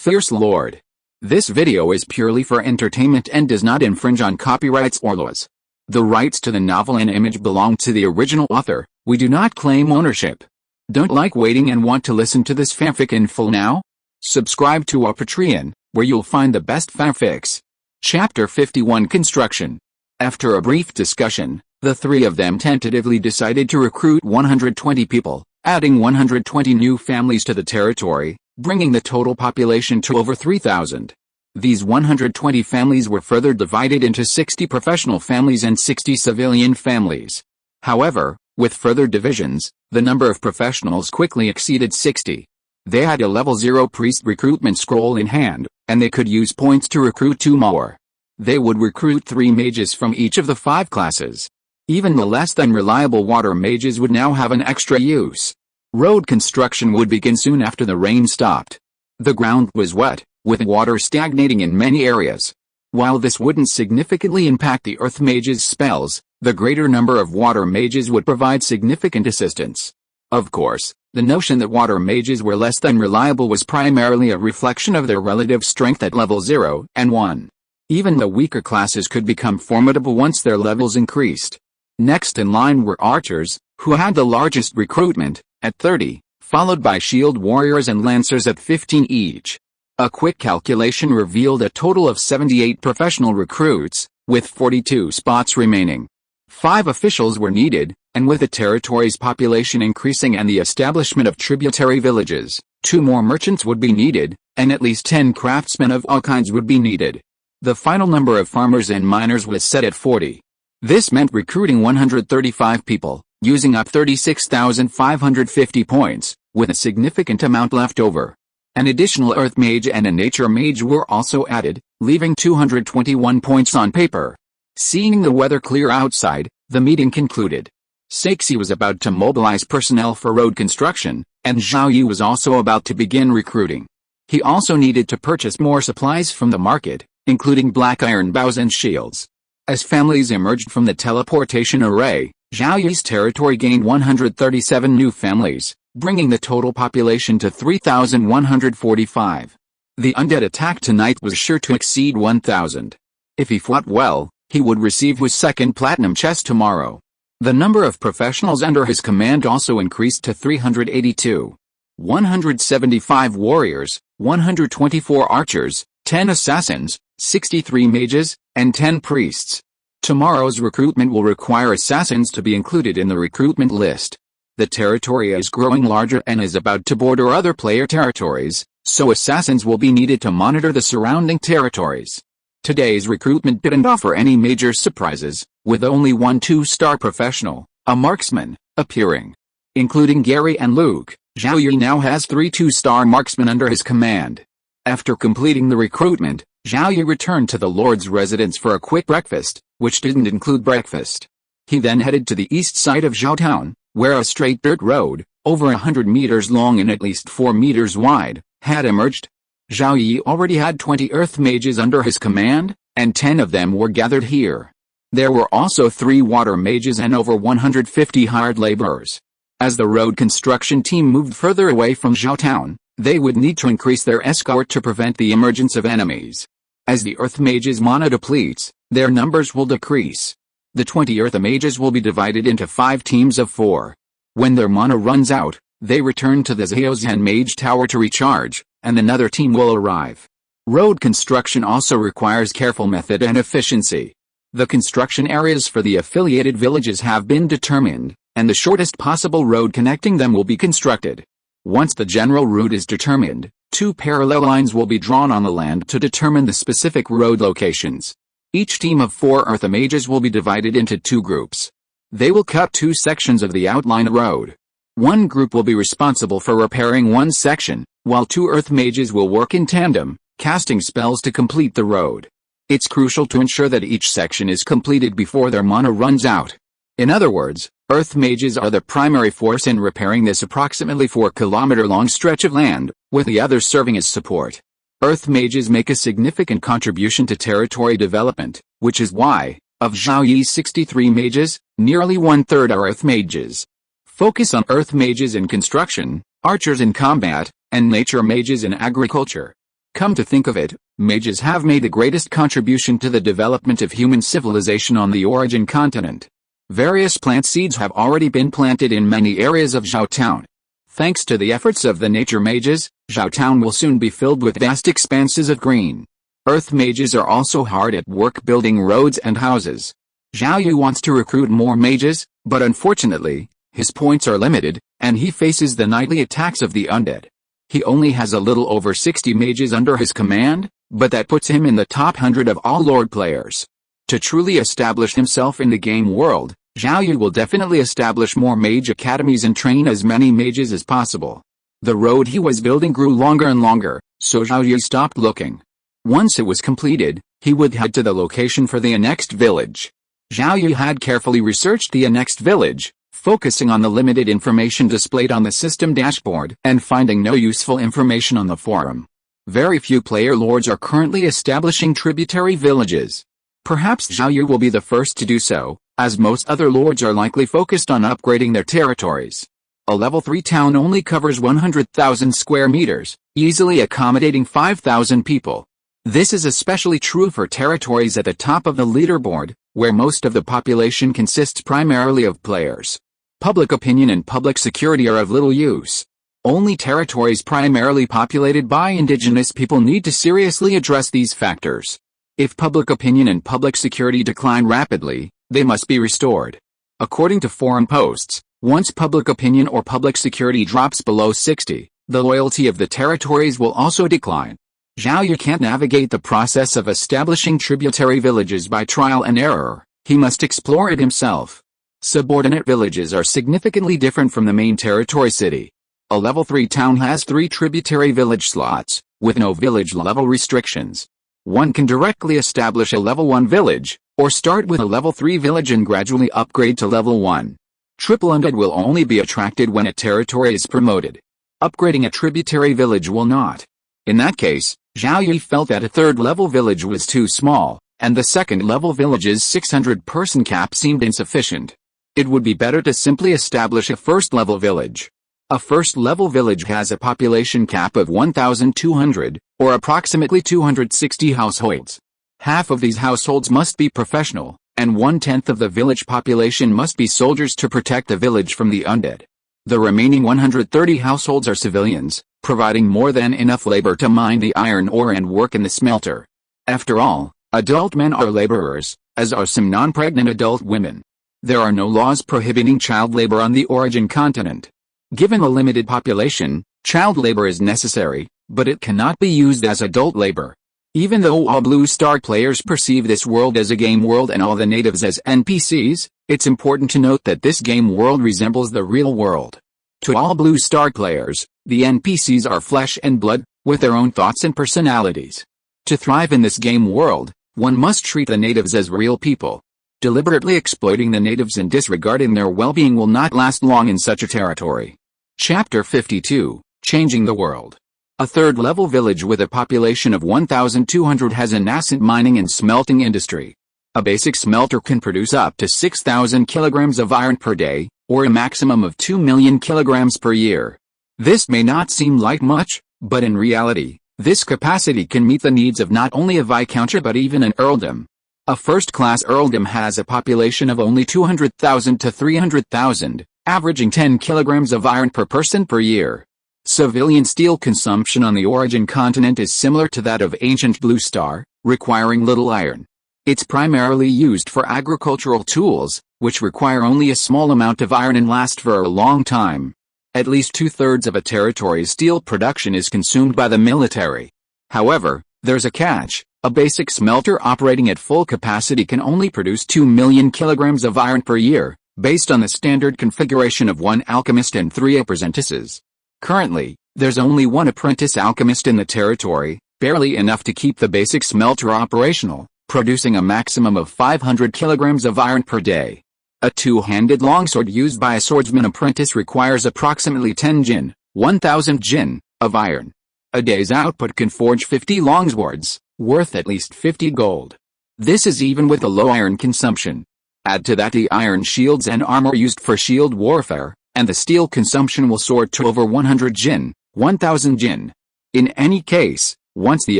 Fierce Lord. This video is purely for entertainment and does not infringe on copyrights or laws. The rights to the novel and image belong to the original author. We do not claim ownership. Don't like waiting and want to listen to this fanfic in full now? Subscribe to our Patreon, where you'll find the best fanfics. Chapter 51 Construction. After a brief discussion, the three of them tentatively decided to recruit 120 people, adding 120 new families to the territory, bringing the total population to over 3,000. These 120 families were further divided into 60 professional families and 60 civilian families. However, with further divisions, the number of professionals quickly exceeded 60. They had a level 0 priest recruitment scroll in hand, and they could use points to recruit 2 more. They would recruit 3 mages from each of the 5 classes. Even the less than reliable water mages would now have an extra use. Road construction would begin soon after the rain stopped. The ground was wet, with water stagnating in many areas. While this wouldn't significantly impact the earth mages' spells, the greater number of water mages would provide significant assistance. Of course, the notion that water mages were less than reliable was primarily a reflection of their relative strength at level 0 and 1. Even the weaker classes could become formidable once their levels increased. Next in line were archers, who had the largest recruitment, at 30, followed by shield warriors and lancers at 15 each. A quick calculation revealed a total of 78 professional recruits, with 42 spots remaining. 5 officials were needed, and with the territory's population increasing and the establishment of tributary villages, 2 more merchants would be needed, and at least 10 craftsmen of all kinds would be needed. The final number of farmers and miners was set at 40. This meant recruiting 135 people, using up 36,550 points, with a significant amount left over. An additional earth mage and a nature mage were also added, leaving 221 points on paper. Seeing the weather clear outside, the meeting concluded. Saixi was about to mobilize personnel for road construction, and Zhao Yi was also about to begin recruiting. He also needed to purchase more supplies from the market, including black iron bows and shields. As families emerged from the teleportation array, Zhao Yi's territory gained 137 new families, bringing the total population to 3,145. The undead attack tonight was sure to exceed 1,000. If he fought well, he would receive his second platinum chest tomorrow. The number of professionals under his command also increased to 382. 175 warriors, 124 archers, 10 assassins, 63 mages, and 10 priests. Tomorrow's recruitment will require assassins to be included in the recruitment list. The territory is growing larger and is about to border other player territories, so assassins will be needed to monitor the surrounding territories. Today's recruitment didn't offer any major surprises, with only one 2-star professional, a marksman, appearing. Including Gary and Luke, Zhao Yi now has 3 2-star marksmen under his command. After completing the recruitment, Zhao Yi returned to the Lord's residence for a quick breakfast, which didn't include breakfast. He then headed to the east side of Zhao Town, where a straight dirt road, over 100 meters long and at least 4 meters wide, had emerged. Zhao Yi already had 20 earth mages under his command, and 10 of them were gathered here. There were also 3 water mages and over 150 hired laborers. As the road construction team moved further away from Zhao Town, they would need to increase their escort to prevent the emergence of enemies. As the earth mages' mana depletes, their numbers will decrease. The 20 earth mages will be divided into 5 teams of 4. When their mana runs out, they return to the Zhaozhan Mage Tower to recharge, and another team will arrive. Road construction also requires careful method and efficiency. The construction areas for the affiliated villages have been determined, and the shortest possible road connecting them will be constructed. Once the general route is determined, 2 parallel lines will be drawn on the land to determine the specific road locations. Each team of 4 earth mages will be divided into 2 groups. They will cut 2 sections of the outline road. One group will be responsible for repairing one section, while 2 earth mages will work in tandem, casting spells to complete the road. It's crucial to ensure that each section is completed before their mana runs out. In other words, earth mages are the primary force in repairing this approximately 4-kilometer-long stretch of land, with the others serving as support. Earth mages make a significant contribution to territory development, which is why, of Zhao Yi's 63 mages, nearly 1/3 are earth mages. Focus on earth mages in construction, archers in combat, and nature mages in agriculture. Come to think of it, mages have made the greatest contribution to the development of human civilization on the origin continent. Various plant seeds have already been planted in many areas of Zhao Town. Thanks to the efforts of the nature mages, Zhao Town will soon be filled with vast expanses of green. Earth mages are also hard at work building roads and houses. Zhao Yi wants to recruit more mages, but unfortunately, his points are limited, and he faces the nightly attacks of the undead. He only has a little over 60 mages under his command, but that puts him in the top 100 of all Lord players. To truly establish himself in the game world, Zhao Yi will definitely establish more mage academies and train as many mages as possible. The road he was building grew longer and longer, so Zhao Yi stopped looking. Once it was completed, he would head to the location for the annexed village. Zhao Yi had carefully researched the annexed village, focusing on the limited information displayed on the system dashboard and finding no useful information on the forum. Very few player lords are currently establishing tributary villages. Perhaps Zhao Yi will be the first to do so, as most other lords are likely focused on upgrading their territories. A level 3 town only covers 100,000 square meters, easily accommodating 5,000 people. This is especially true for territories at the top of the leaderboard, where most of the population consists primarily of players. Public opinion and public security are of little use. Only territories primarily populated by indigenous people need to seriously address these factors. If public opinion and public security decline rapidly, they must be restored. According to forum posts, once public opinion or public security drops below 60, the loyalty of the territories will also decline. Zhao Yi can't navigate the process of establishing tributary villages by trial and error, he must explore it himself. Subordinate villages are significantly different from the main territory city. A level 3 town has 3 tributary village slots, with no village level restrictions. One can directly establish a level 1 village, or start with a level 3 village and gradually upgrade to level 1. Triple undead will only be attracted when a territory is promoted. Upgrading a tributary village will not. In that case, Zhao Yi felt that a 3rd level village was too small, and the 2nd level village's 600-person cap seemed insufficient. It would be better to simply establish a 1st level village. A 1st level village has a population cap of 1,200, or approximately 260 households. Half of these households must be professional, and 1/10 of the village population must be soldiers to protect the village from the undead. The remaining 130 households are civilians, providing more than enough labor to mine the iron ore and work in the smelter. After all, adult men are laborers, as are some non-pregnant adult women. There are no laws prohibiting child labor on the origin continent. Given a limited population, child labor is necessary, but it cannot be used as adult labor. Even though all Blue Star players perceive this world as a game world and all the natives as NPCs, it's important to note that this game world resembles the real world. To all Blue Star players, the NPCs are flesh and blood, with their own thoughts and personalities. To thrive in this game world, one must treat the natives as real people. Deliberately exploiting the natives and disregarding their well-being will not last long in such a territory. Chapter 52, Changing the World. A 3rd level village with a population of 1,200 has a nascent mining and smelting industry. A basic smelter can produce up to 6,000 kilograms of iron per day, or a maximum of 2 million kilograms per year. This may not seem like much, but in reality, this capacity can meet the needs of not only a viscountry but even an earldom. A first-class earldom has a population of only 200,000 to 300,000, averaging 10 kilograms of iron per person per year. Civilian steel consumption on the origin continent is similar to that of ancient Blue Star, requiring little iron. It's primarily used for agricultural tools, which require only a small amount of iron and last for a long time. At least 2/3 of a territory's steel production is consumed by the military. However, there's a catch. A basic smelter operating at full capacity can only produce 2 million kilograms of iron per year, based on the standard configuration of 1 alchemist and 3 apprentices. Currently, there's only 1 apprentice alchemist in the territory, barely enough to keep the basic smelter operational, producing a maximum of 500 kilograms of iron per day. A 2-handed longsword used by a swordsman apprentice requires approximately 10 jin, 1,000 jin, of iron. A day's output can forge 50 longswords, worth at least 50 gold. This is even with a low iron consumption. Add to that the iron shields and armor used for shield warfare, and the steel consumption will soar to over 100 jin, 1,000 jin. In any case, Once the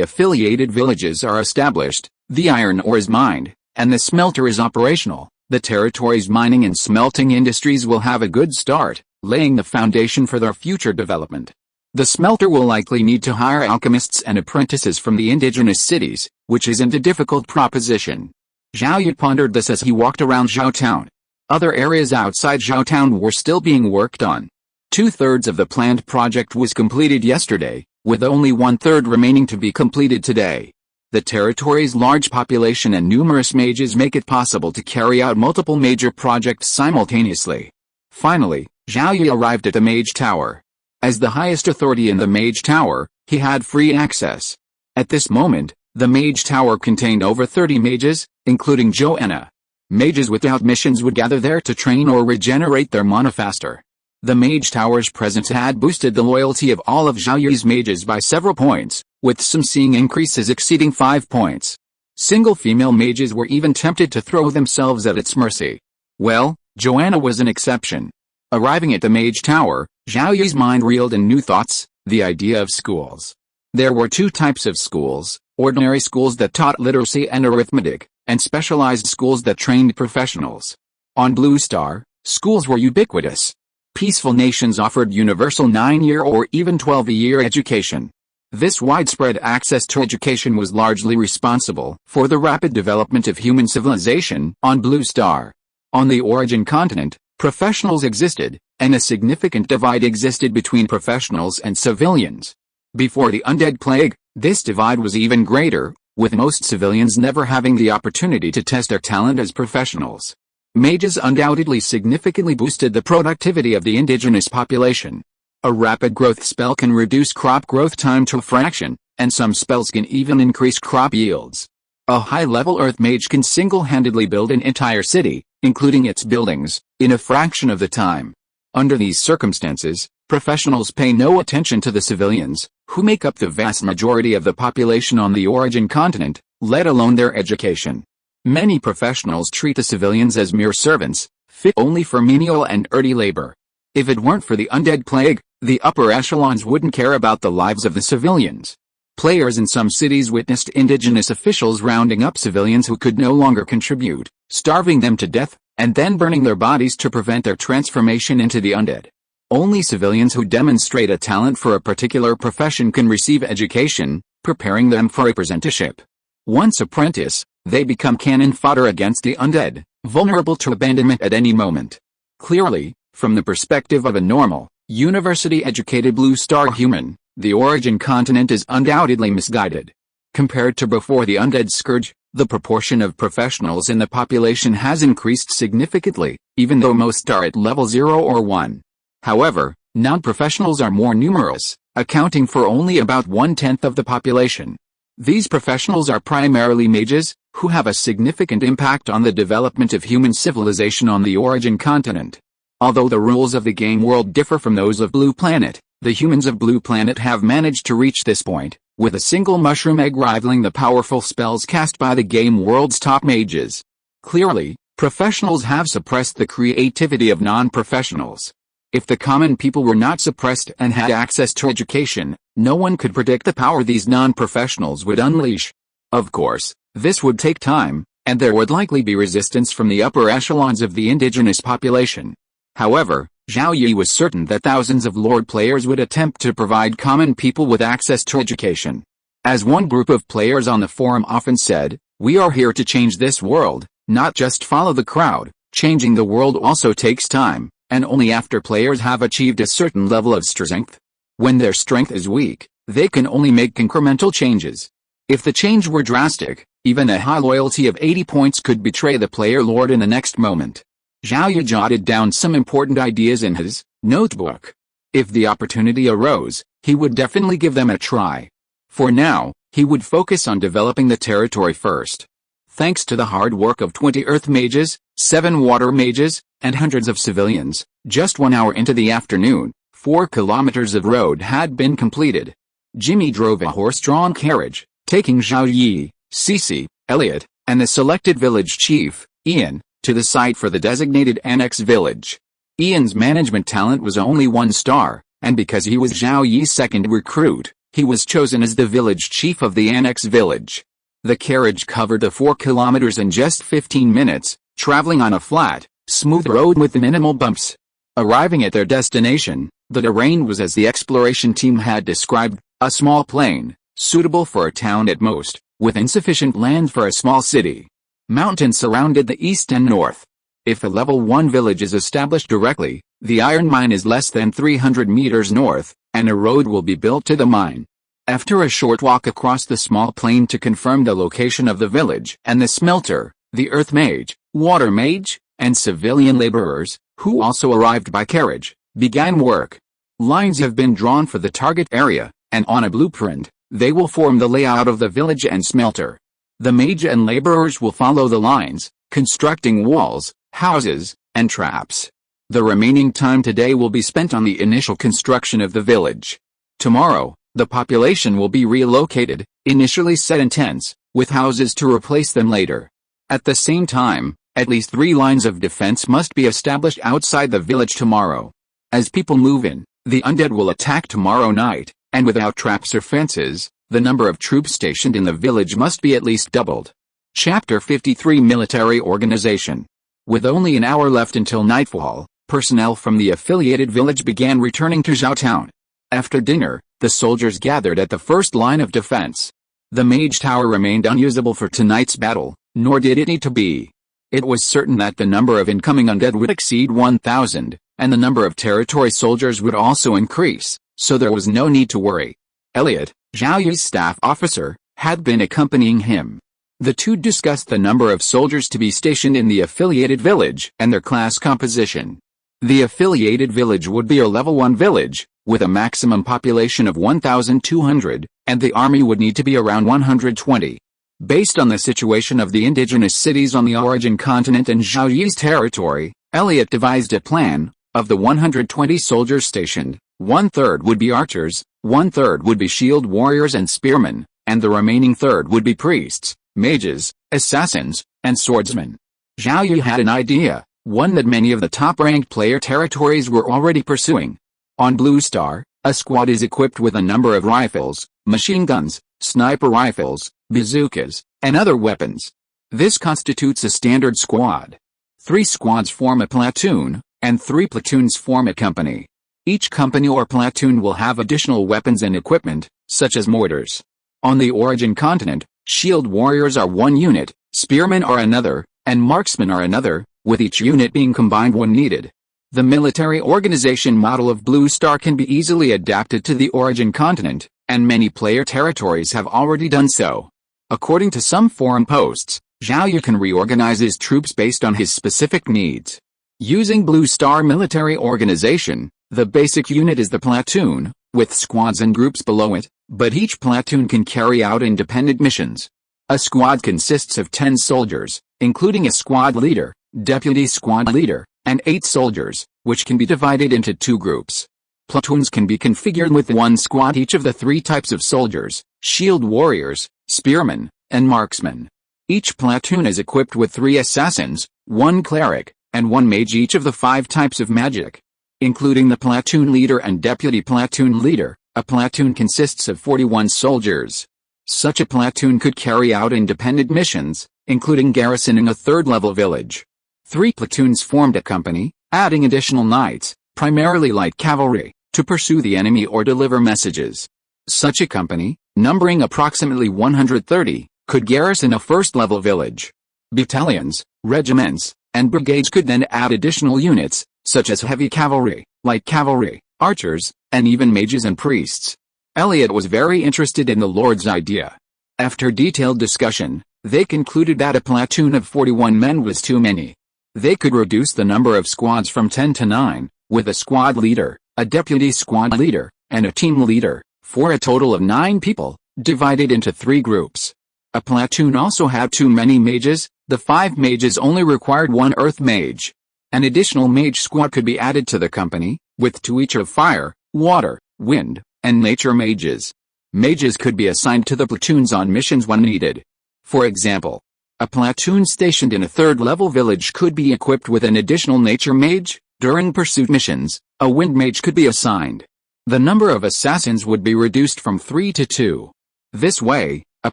affiliated villages are established, the iron ore is mined, and the smelter is operational, the territory's mining and smelting industries will have a good start, laying the foundation for their future development. The smelter will likely need to hire alchemists and apprentices from the indigenous cities, which isn't a difficult proposition. Zhao Yi pondered this as he walked around Zhao Town. Other areas outside Zhao Town were still being worked on. 2/3 of the planned project was completed yesterday, with only 1/3 remaining to be completed today. The territory's large population and numerous mages make it possible to carry out multiple major projects simultaneously. Finally, Zhao Yi arrived at the Mage Tower. As the highest authority in the Mage Tower, he had free access. At this moment, the Mage Tower contained over 30 mages, including Joanna. Mages without missions would gather there to train or regenerate their mana faster. The Mage Tower's presence had boosted the loyalty of all of Zhao Yi's mages by several points, with some seeing increases exceeding 5 points. Single female mages were even tempted to throw themselves at its mercy. Well, Joanna was an exception. Arriving at the Mage Tower, Zhao Yi's mind reeled in new thoughts, the idea of schools. There were 2 types of schools, ordinary schools that taught literacy and arithmetic, and specialized schools that trained professionals. On Blue Star, schools were ubiquitous. Peaceful nations offered universal 9-year or even 12-year education. This widespread access to education was largely responsible for the rapid development of human civilization on Blue Star. On the Origin continent, professionals existed, and a significant divide existed between professionals and civilians. Before the undead plague, this divide was even greater, with most civilians never having the opportunity to test their talent as professionals. Mages undoubtedly significantly boosted the productivity of the indigenous population. A rapid growth spell can reduce crop growth time to a fraction, and some spells can even increase crop yields. A high-level earth mage can single-handedly build an entire city, including its buildings, in a fraction of the time. Under these circumstances, professionals pay no attention to the civilians, who make up the vast majority of the population on the Origin continent, let alone their education. Many professionals treat the civilians as mere servants, fit only for menial and earthy labor. If it weren't for the undead plague, the upper echelons wouldn't care about the lives of the civilians. Players in some cities witnessed indigenous officials rounding up civilians who could no longer contribute, starving them to death, and then burning their bodies to prevent their transformation into the undead. Only civilians who demonstrate a talent for a particular profession can receive education, preparing them for apprenticeship. Once apprentice, they become cannon fodder against the undead, vulnerable to abandonment at any moment. Clearly, from the perspective of a normal, university-educated Blue Star human, the Origin continent is undoubtedly misguided. Compared to before the undead scourge, the proportion of professionals in the population has increased significantly, even though most are at level 0 or 1. However, non-professionals are more numerous, accounting for only about 1/10 of the population. These professionals are primarily mages, who have a significant impact on the development of human civilization on the Origin continent. Although the rules of the game world differ from those of Blue Planet, the humans of Blue Planet have managed to reach this point, with a single mushroom egg rivaling the powerful spells cast by the game world's top mages. Clearly, professionals have suppressed the creativity of non-professionals. If the common people were not suppressed and had access to education, no one could predict the power these non-professionals would unleash. Of course, this would take time, and there would likely be resistance from the upper echelons of the indigenous population. However, Zhao Yi was certain that thousands of Lord players would attempt to provide common people with access to education. As one group of players on the forum often said, "We are here to change this world, not just follow the crowd. Changing the world also takes time, and only after players have achieved a certain level of strength. When their strength is weak, they can only make incremental changes. If the change were drastic, even a high loyalty of 80 points could betray the player lord in the next moment." Zhao Yi jotted down some important ideas in his notebook. If the opportunity arose, he would definitely give them a try. For now, he would focus on developing the territory first. Thanks to the hard work of 20 earth mages, 7 water mages, and hundreds of civilians, just 1 hour into the afternoon, 4 kilometers of road had been completed. Jimmy drove a horse-drawn carriage, taking Zhao Yi, Cece, Elliot, and the selected village chief, Ian, to the site for the designated annex village. Ian's management talent was only 1 star, and because he was Zhao Yi's second recruit, He was chosen as the village chief of the annex village. The carriage covered the 4 kilometers in just 15 minutes, traveling on a flat, smooth road with minimal bumps. Arriving at their destination, the terrain was as the exploration team had described, a small plain, suitable for a town at most, with insufficient land for a small city. Mountains surrounded the east and north. If a level 1 village is established directly, the iron mine is less than 300 meters north, and a road will be built to the mine. After a short walk across the small plain to confirm the location of the village and the smelter, the earth mage, water mage, and civilian laborers, who also arrived by carriage, began work. Lines have been drawn for the target area, and on a blueprint, they will form the layout of the village and smelter. The mage and laborers will follow the lines, constructing walls, houses, and traps. The remaining time today will be spent on the initial construction of the village. Tomorrow, the population will be relocated, initially set in tents, with houses to replace them later. At the same time, at least 3 lines of defense must be established outside the village tomorrow. As people move in, the undead will attack tomorrow night, and without traps or fences, the number of troops stationed in the village must be at least doubled. Chapter 53 Military Organization. With only an hour left until nightfall, personnel from the affiliated village began returning to Zhao Town. After dinner, the soldiers gathered at the first line of defense. The mage tower remained unusable for tonight's battle, nor did it need to be. It was certain that the number of incoming undead would exceed 1,000, and the number of territory soldiers would also increase, so there was no need to worry. Elliot, Zhao Yi's staff officer, had been accompanying him. The two discussed the number of soldiers to be stationed in the affiliated village and their class composition. The affiliated village would be a level 1 village, with a maximum population of 1,200, and the army would need to be around 120. Based on the situation of the indigenous cities on the origin continent and Zhao Yi's territory, Elliot devised a plan. Of the 120 soldiers stationed, 1/3 would be archers, 1/3 would be shield warriors and spearmen, and the remaining third would be priests, mages, assassins, and swordsmen. Zhao Yi had an idea, one that many of the top-ranked player territories were already pursuing. On Blue Star, a squad is equipped with a number of rifles, machine guns, sniper rifles, bazookas, and other weapons. This constitutes a standard squad. 3 squads form a platoon, and 3 platoons form a company. Each company or platoon will have additional weapons and equipment, such as mortars. On the origin continent, shield warriors are 1 unit, spearmen are another, and marksmen are another, with each unit being combined when needed. The military organization model of Blue Star can be easily adapted to the origin continent, and many player territories have already done so. According to some forum posts, Zhao Yi can reorganize his troops based on his specific needs. Using Blue Star military organization, the basic unit is the platoon, with squads and groups below it, but each platoon can carry out independent missions. A squad consists of 10 soldiers, including a squad leader, deputy squad leader, and 8 soldiers, which can be divided into 2 groups. Platoons can be configured with 1 squad each of the 3 types of soldiers, shield warriors, spearmen, and marksmen. Each platoon is equipped with 3 assassins, 1 cleric, and 1 mage each of the 5 types of magic. Including the platoon leader and deputy platoon leader, a platoon consists of 41 soldiers. Such a platoon could carry out independent missions, including garrisoning a 3rd-level village. 3 platoons formed a company, adding additional knights, primarily light cavalry, to pursue the enemy or deliver messages. Such a company, numbering approximately 130, could garrison a 1st-level village. Battalions, regiments, and brigades could then add additional units, such as heavy cavalry, light cavalry, archers, and even mages and priests. Elliot was very interested in the Lord's idea. After detailed discussion, they concluded that a platoon of 41 men was too many. They could reduce the number of squads from 10 to 9, with a squad leader, a deputy squad leader, and a team leader, for a total of 9 people, divided into 3 groups. A platoon also had too many mages. The 5 mages only required 1 earth mage. An additional mage squad could be added to the company, with 2 each of fire, water, wind, and nature mages. Mages could be assigned to the platoons on missions when needed. For example, a platoon stationed in a 3rd-level village could be equipped with an additional nature mage. During pursuit missions, a wind mage could be assigned. The number of assassins would be reduced from 3 to 2. This way, a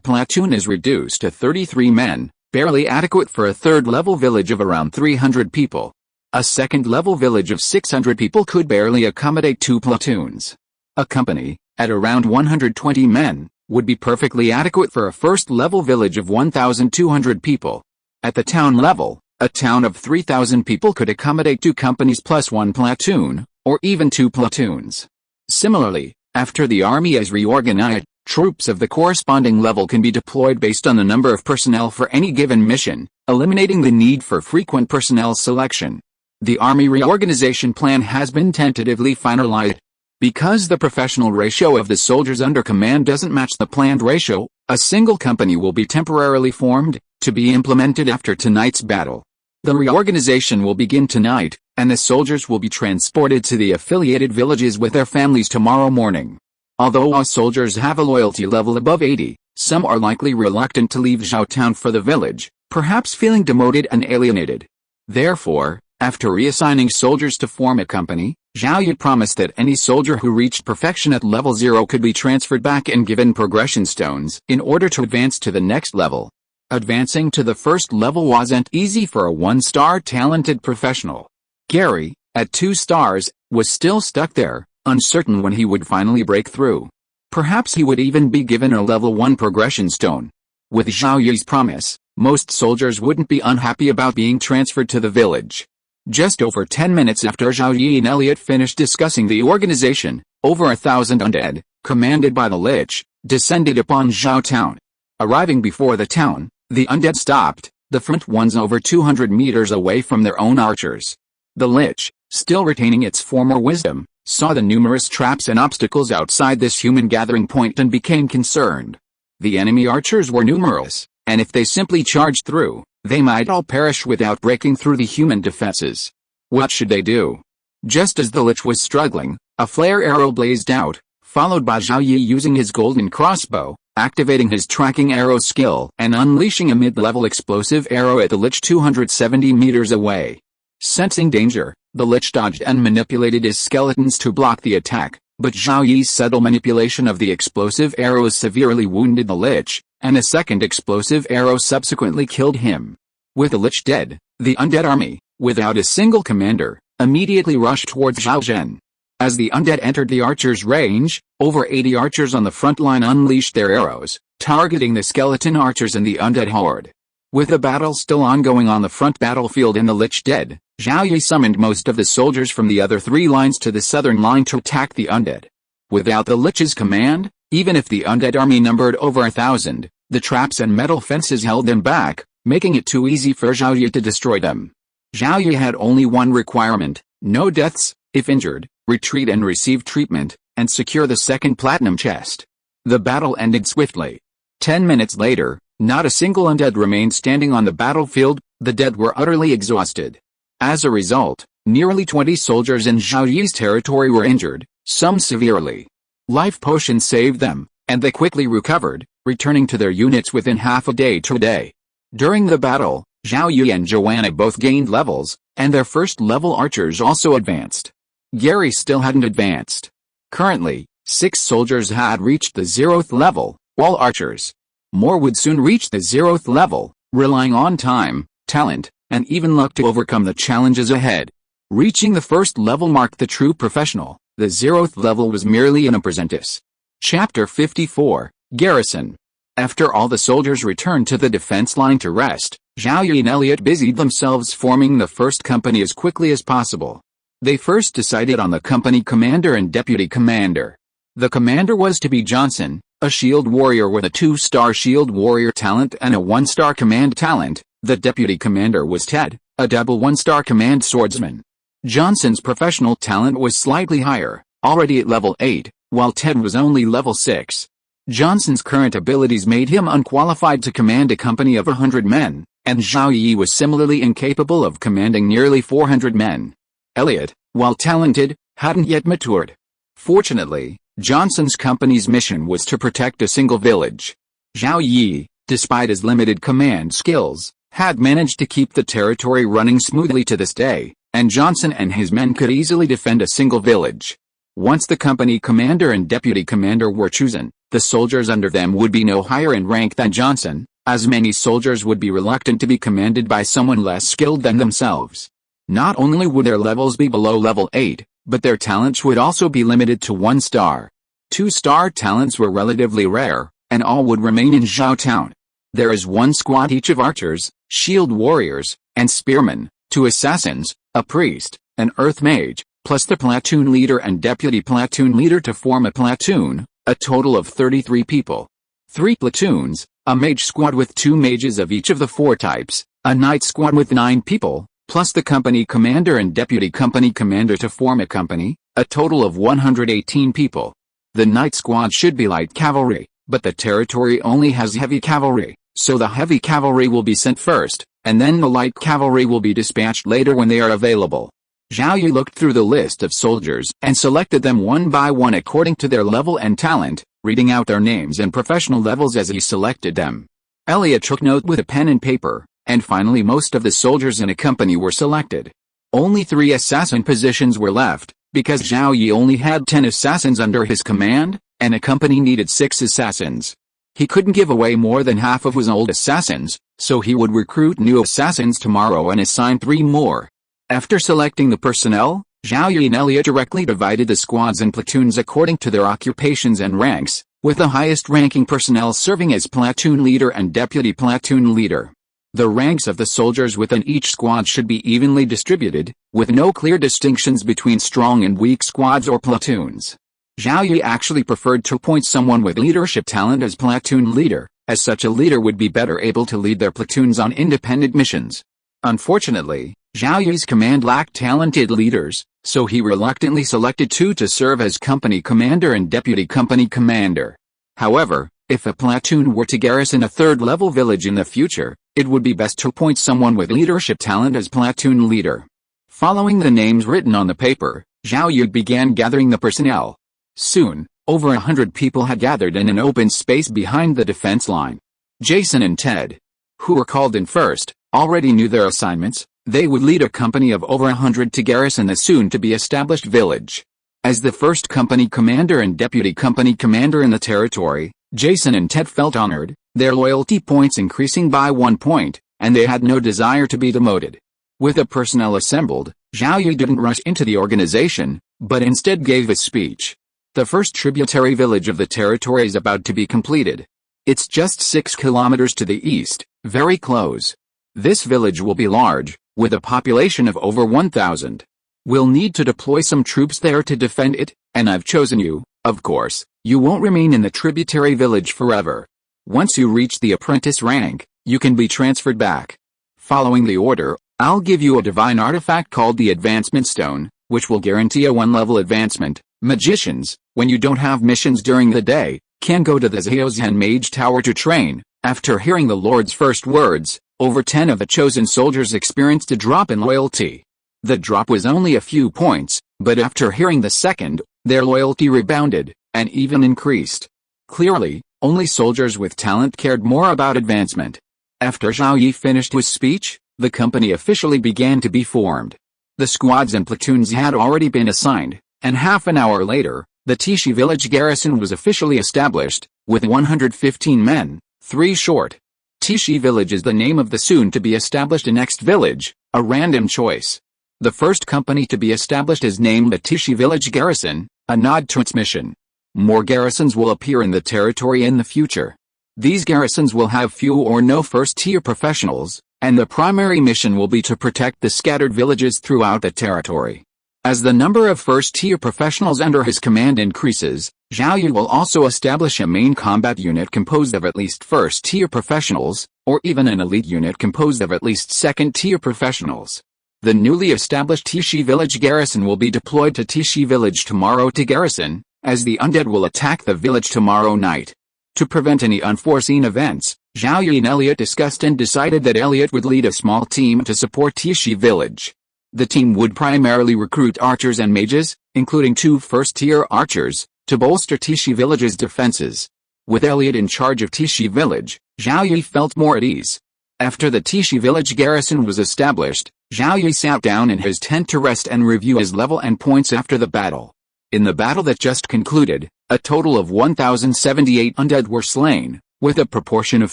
platoon is reduced to 33 men, barely adequate for a third-level village of around 300 people. A second-level village of 600 people could barely accommodate 2 platoons. A company, at around 120 men, would be perfectly adequate for a first-level village of 1,200 people. At the town level, a town of 3,000 people could accommodate 2 companies plus 1 platoon, or even 2 platoons. Similarly, after the army is reorganized, troops of the corresponding level can be deployed based on the number of personnel for any given mission, eliminating the need for frequent personnel selection. The army reorganization plan has been tentatively finalized. Because the professional ratio of the soldiers under command doesn't match the planned ratio, a single company will be temporarily formed, to be implemented after tonight's battle. The reorganization will begin tonight, and the soldiers will be transported to the affiliated villages with their families tomorrow morning. Although all soldiers have a loyalty level above 80, some are likely reluctant to leave Zhao Town for the village, perhaps feeling demoted and alienated. Therefore, after reassigning soldiers to form a company, Zhao Yi promised that any soldier who reached perfection at level 0 could be transferred back and given progression stones in order to advance to the next level. Advancing to the first level wasn't easy for a 1-star talented professional. Gary, at 2 stars, was still stuck there, uncertain when he would finally break through. Perhaps he would even be given a level 1 progression stone. With Zhao Yi's promise, most soldiers wouldn't be unhappy about being transferred to the village. Just over 10 minutes after Zhao Yi and Elliot finished discussing the organization, over 1,000 undead, commanded by the Lich, descended upon Zhao Town. Arriving before the town, the undead stopped, the front ones over 200 meters away from their own archers. The Lich, still retaining its former wisdom, saw the numerous traps and obstacles outside this human gathering point and became concerned. The enemy archers were numerous, and if they simply charged through, they might all perish without breaking through the human defenses. What should they do? Just as the Lich was struggling, a flare arrow blazed out, followed by Zhao Yi using his golden crossbow, activating his tracking arrow skill and unleashing a mid-level explosive arrow at the Lich 270 meters away. Sensing danger, the Lich dodged and manipulated his skeletons to block the attack, but Zhao Yi's subtle manipulation of the explosive arrows severely wounded the Lich, and a second explosive arrow subsequently killed him. With the Lich dead, the undead army, without a single commander, immediately rushed towards Zhao Zhen. As the undead entered the archers' range, over 80 archers on the front line unleashed their arrows, targeting the skeleton archers and the undead horde. With the battle still ongoing on the front battlefield and the Lich dead, Zhao Yi summoned most of the soldiers from the other 3 lines to the southern line to attack the undead. Without the Lich's command, even if the undead army numbered over 1,000, the traps and metal fences held them back, making it too easy for Zhao Yi to destroy them. Zhao Yi had only one requirement: no deaths. If injured, retreat and receive treatment, and secure the second platinum chest. The battle ended swiftly. 10 minutes later, not a single undead remained standing on the battlefield, the dead were utterly exhausted. As a result, nearly 20 soldiers in Zhao Yi's territory were injured, some severely. Life potions saved them, and they quickly recovered, returning to their units within half a day today. During the battle, Zhao Yi and Joanna both gained levels, and their first-level archers also advanced. Gary still hadn't advanced. Currently, 6 soldiers had reached the 0th level, all archers. More would soon reach the 0th level, relying on time, talent, and even luck to overcome the challenges ahead. Reaching the first level marked the true professional. The 0th level was merely an apprentice. Chapter 54, Garrison. After all the soldiers returned to the defense line to rest, Zhao Yi and Elliot busied themselves forming the first company as quickly as possible. They first decided on the company commander and deputy commander. The commander was to be Johnson, a shield warrior with a 2-star shield warrior talent and a 1-star command talent. The deputy commander was Ted, a double 1-star command swordsman. Johnson's professional talent was slightly higher, already at level 8, while Ted was only level 6. Johnson's current abilities made him unqualified to command a company of 100 men, and Zhao Yi was similarly incapable of commanding nearly 400 men. Elliot, while talented, hadn't yet matured. Fortunately, Johnson's company's mission was to protect a single village. Zhao Yi, despite his limited command skills, had managed to keep the territory running smoothly to this day, and Johnson and his men could easily defend a single village. Once the company commander and deputy commander were chosen, the soldiers under them would be no higher in rank than Johnson, as many soldiers would be reluctant to be commanded by someone less skilled than themselves. Not only would their levels be below level 8, but their talents would also be limited to 1 star. 2-star talents were relatively rare, and all would remain in Zhao Town. There is 1 squad each of archers, shield warriors, and spearmen, 2 assassins, a priest, an earth mage, plus the platoon leader and deputy platoon leader to form a platoon, a total of 33 people. 3 platoons, a mage squad with 2 mages of each of the 4 types, a knight squad with 9 people, plus the company commander and deputy company commander to form a company, a total of 118 people. The knight squad should be light cavalry, but the territory only has heavy cavalry, so the heavy cavalry will be sent first, and then the light cavalry will be dispatched later when they are available. Zhao Yi looked through the list of soldiers and selected them one by one according to their level and talent, reading out their names and professional levels as he selected them. Elliot took note with a pen and paper, and finally most of the soldiers in a company were selected. Only 3 assassin positions were left, because Zhao Yi only had 10 assassins under his command, and a company needed 6 assassins. He couldn't give away more than half of his old assassins, so he would recruit new assassins tomorrow and assign 3 more. After selecting the personnel, Zhao Yi and Elliot directly divided the squads and platoons according to their occupations and ranks, with the highest ranking personnel serving as platoon leader and deputy platoon leader. The ranks of the soldiers within each squad should be evenly distributed, with no clear distinctions between strong and weak squads or platoons. Zhao Yi actually preferred to appoint someone with leadership talent as platoon leader, as such a leader would be better able to lead their platoons on independent missions. Unfortunately, Zhao Yi's command lacked talented leaders, so he reluctantly selected 2 to serve as company commander and deputy company commander. However, if a platoon were to garrison a 3rd-level village in the future, it would be best to appoint someone with leadership talent as platoon leader. Following the names written on the paper, Zhao Yi began gathering the personnel. Soon, over 100 people had gathered in an open space behind the defense line. Jason and Ted, who were called in first, already knew their assignments. They would lead a company of over 100 to garrison the soon-to-be-established village. As the first company commander and deputy company commander in the territory, Jason and Ted felt honored, their loyalty points increasing by 1 point, and they had no desire to be demoted. With the personnel assembled, Zhao Yi didn't rush into the organization, but instead gave a speech. The first tributary village of the territory is about to be completed. It's just 6 kilometers to the east, very close. This village will be large, with a population of over 1,000. We'll need to deploy some troops there to defend it, and I've chosen you. Of course, you won't remain in the tributary village forever. Once you reach the apprentice rank, you can be transferred back. Following the order, I'll give you a divine artifact called the Advancement Stone, which will guarantee a 1-level advancement. Magicians, when you don't have missions during the day, can go to the Zhaozhen Mage Tower to train. After hearing the Lord's first words, over 10 of the chosen soldiers experienced a drop in loyalty. The drop was only a few points, but after hearing the second, their loyalty rebounded, and even increased. Clearly, only soldiers with talent cared more about advancement. After Zhao Yi finished his speech, the company officially began to be formed. The squads and platoons had already been assigned, and half an hour later, the Tishi village garrison was officially established, with 115 men, 3 short. Tishi village is the name of the soon-to-be-established next village, a random choice. The first company to be established is named the Tishi village garrison, a nod to its mission. More garrisons will appear in the territory in the future. These garrisons will have few or no first-tier professionals, and the primary mission will be to protect the scattered villages throughout the territory. As the number of first-tier professionals under his command increases, Zhao Yi will also establish a main combat unit composed of at least first-tier professionals, or even an elite unit composed of at least second-tier professionals. The newly established Tishi village garrison will be deployed to Tishi village tomorrow to garrison, as the undead will attack the village tomorrow night. To prevent any unforeseen events, Zhao Yi and Elliot discussed and decided that Elliot would lead a small team to support Tishi village. The team would primarily recruit archers and mages, including 2 first-tier archers, to bolster Tishi village's defenses. With Elliot in charge of Tishi village, Zhao Yi felt more at ease. After the Tishi village garrison was established, Zhao Yi sat down in his tent to rest and review his level and points after the battle. In the battle that just concluded, a total of 1,078 undead were slain, with a proportion of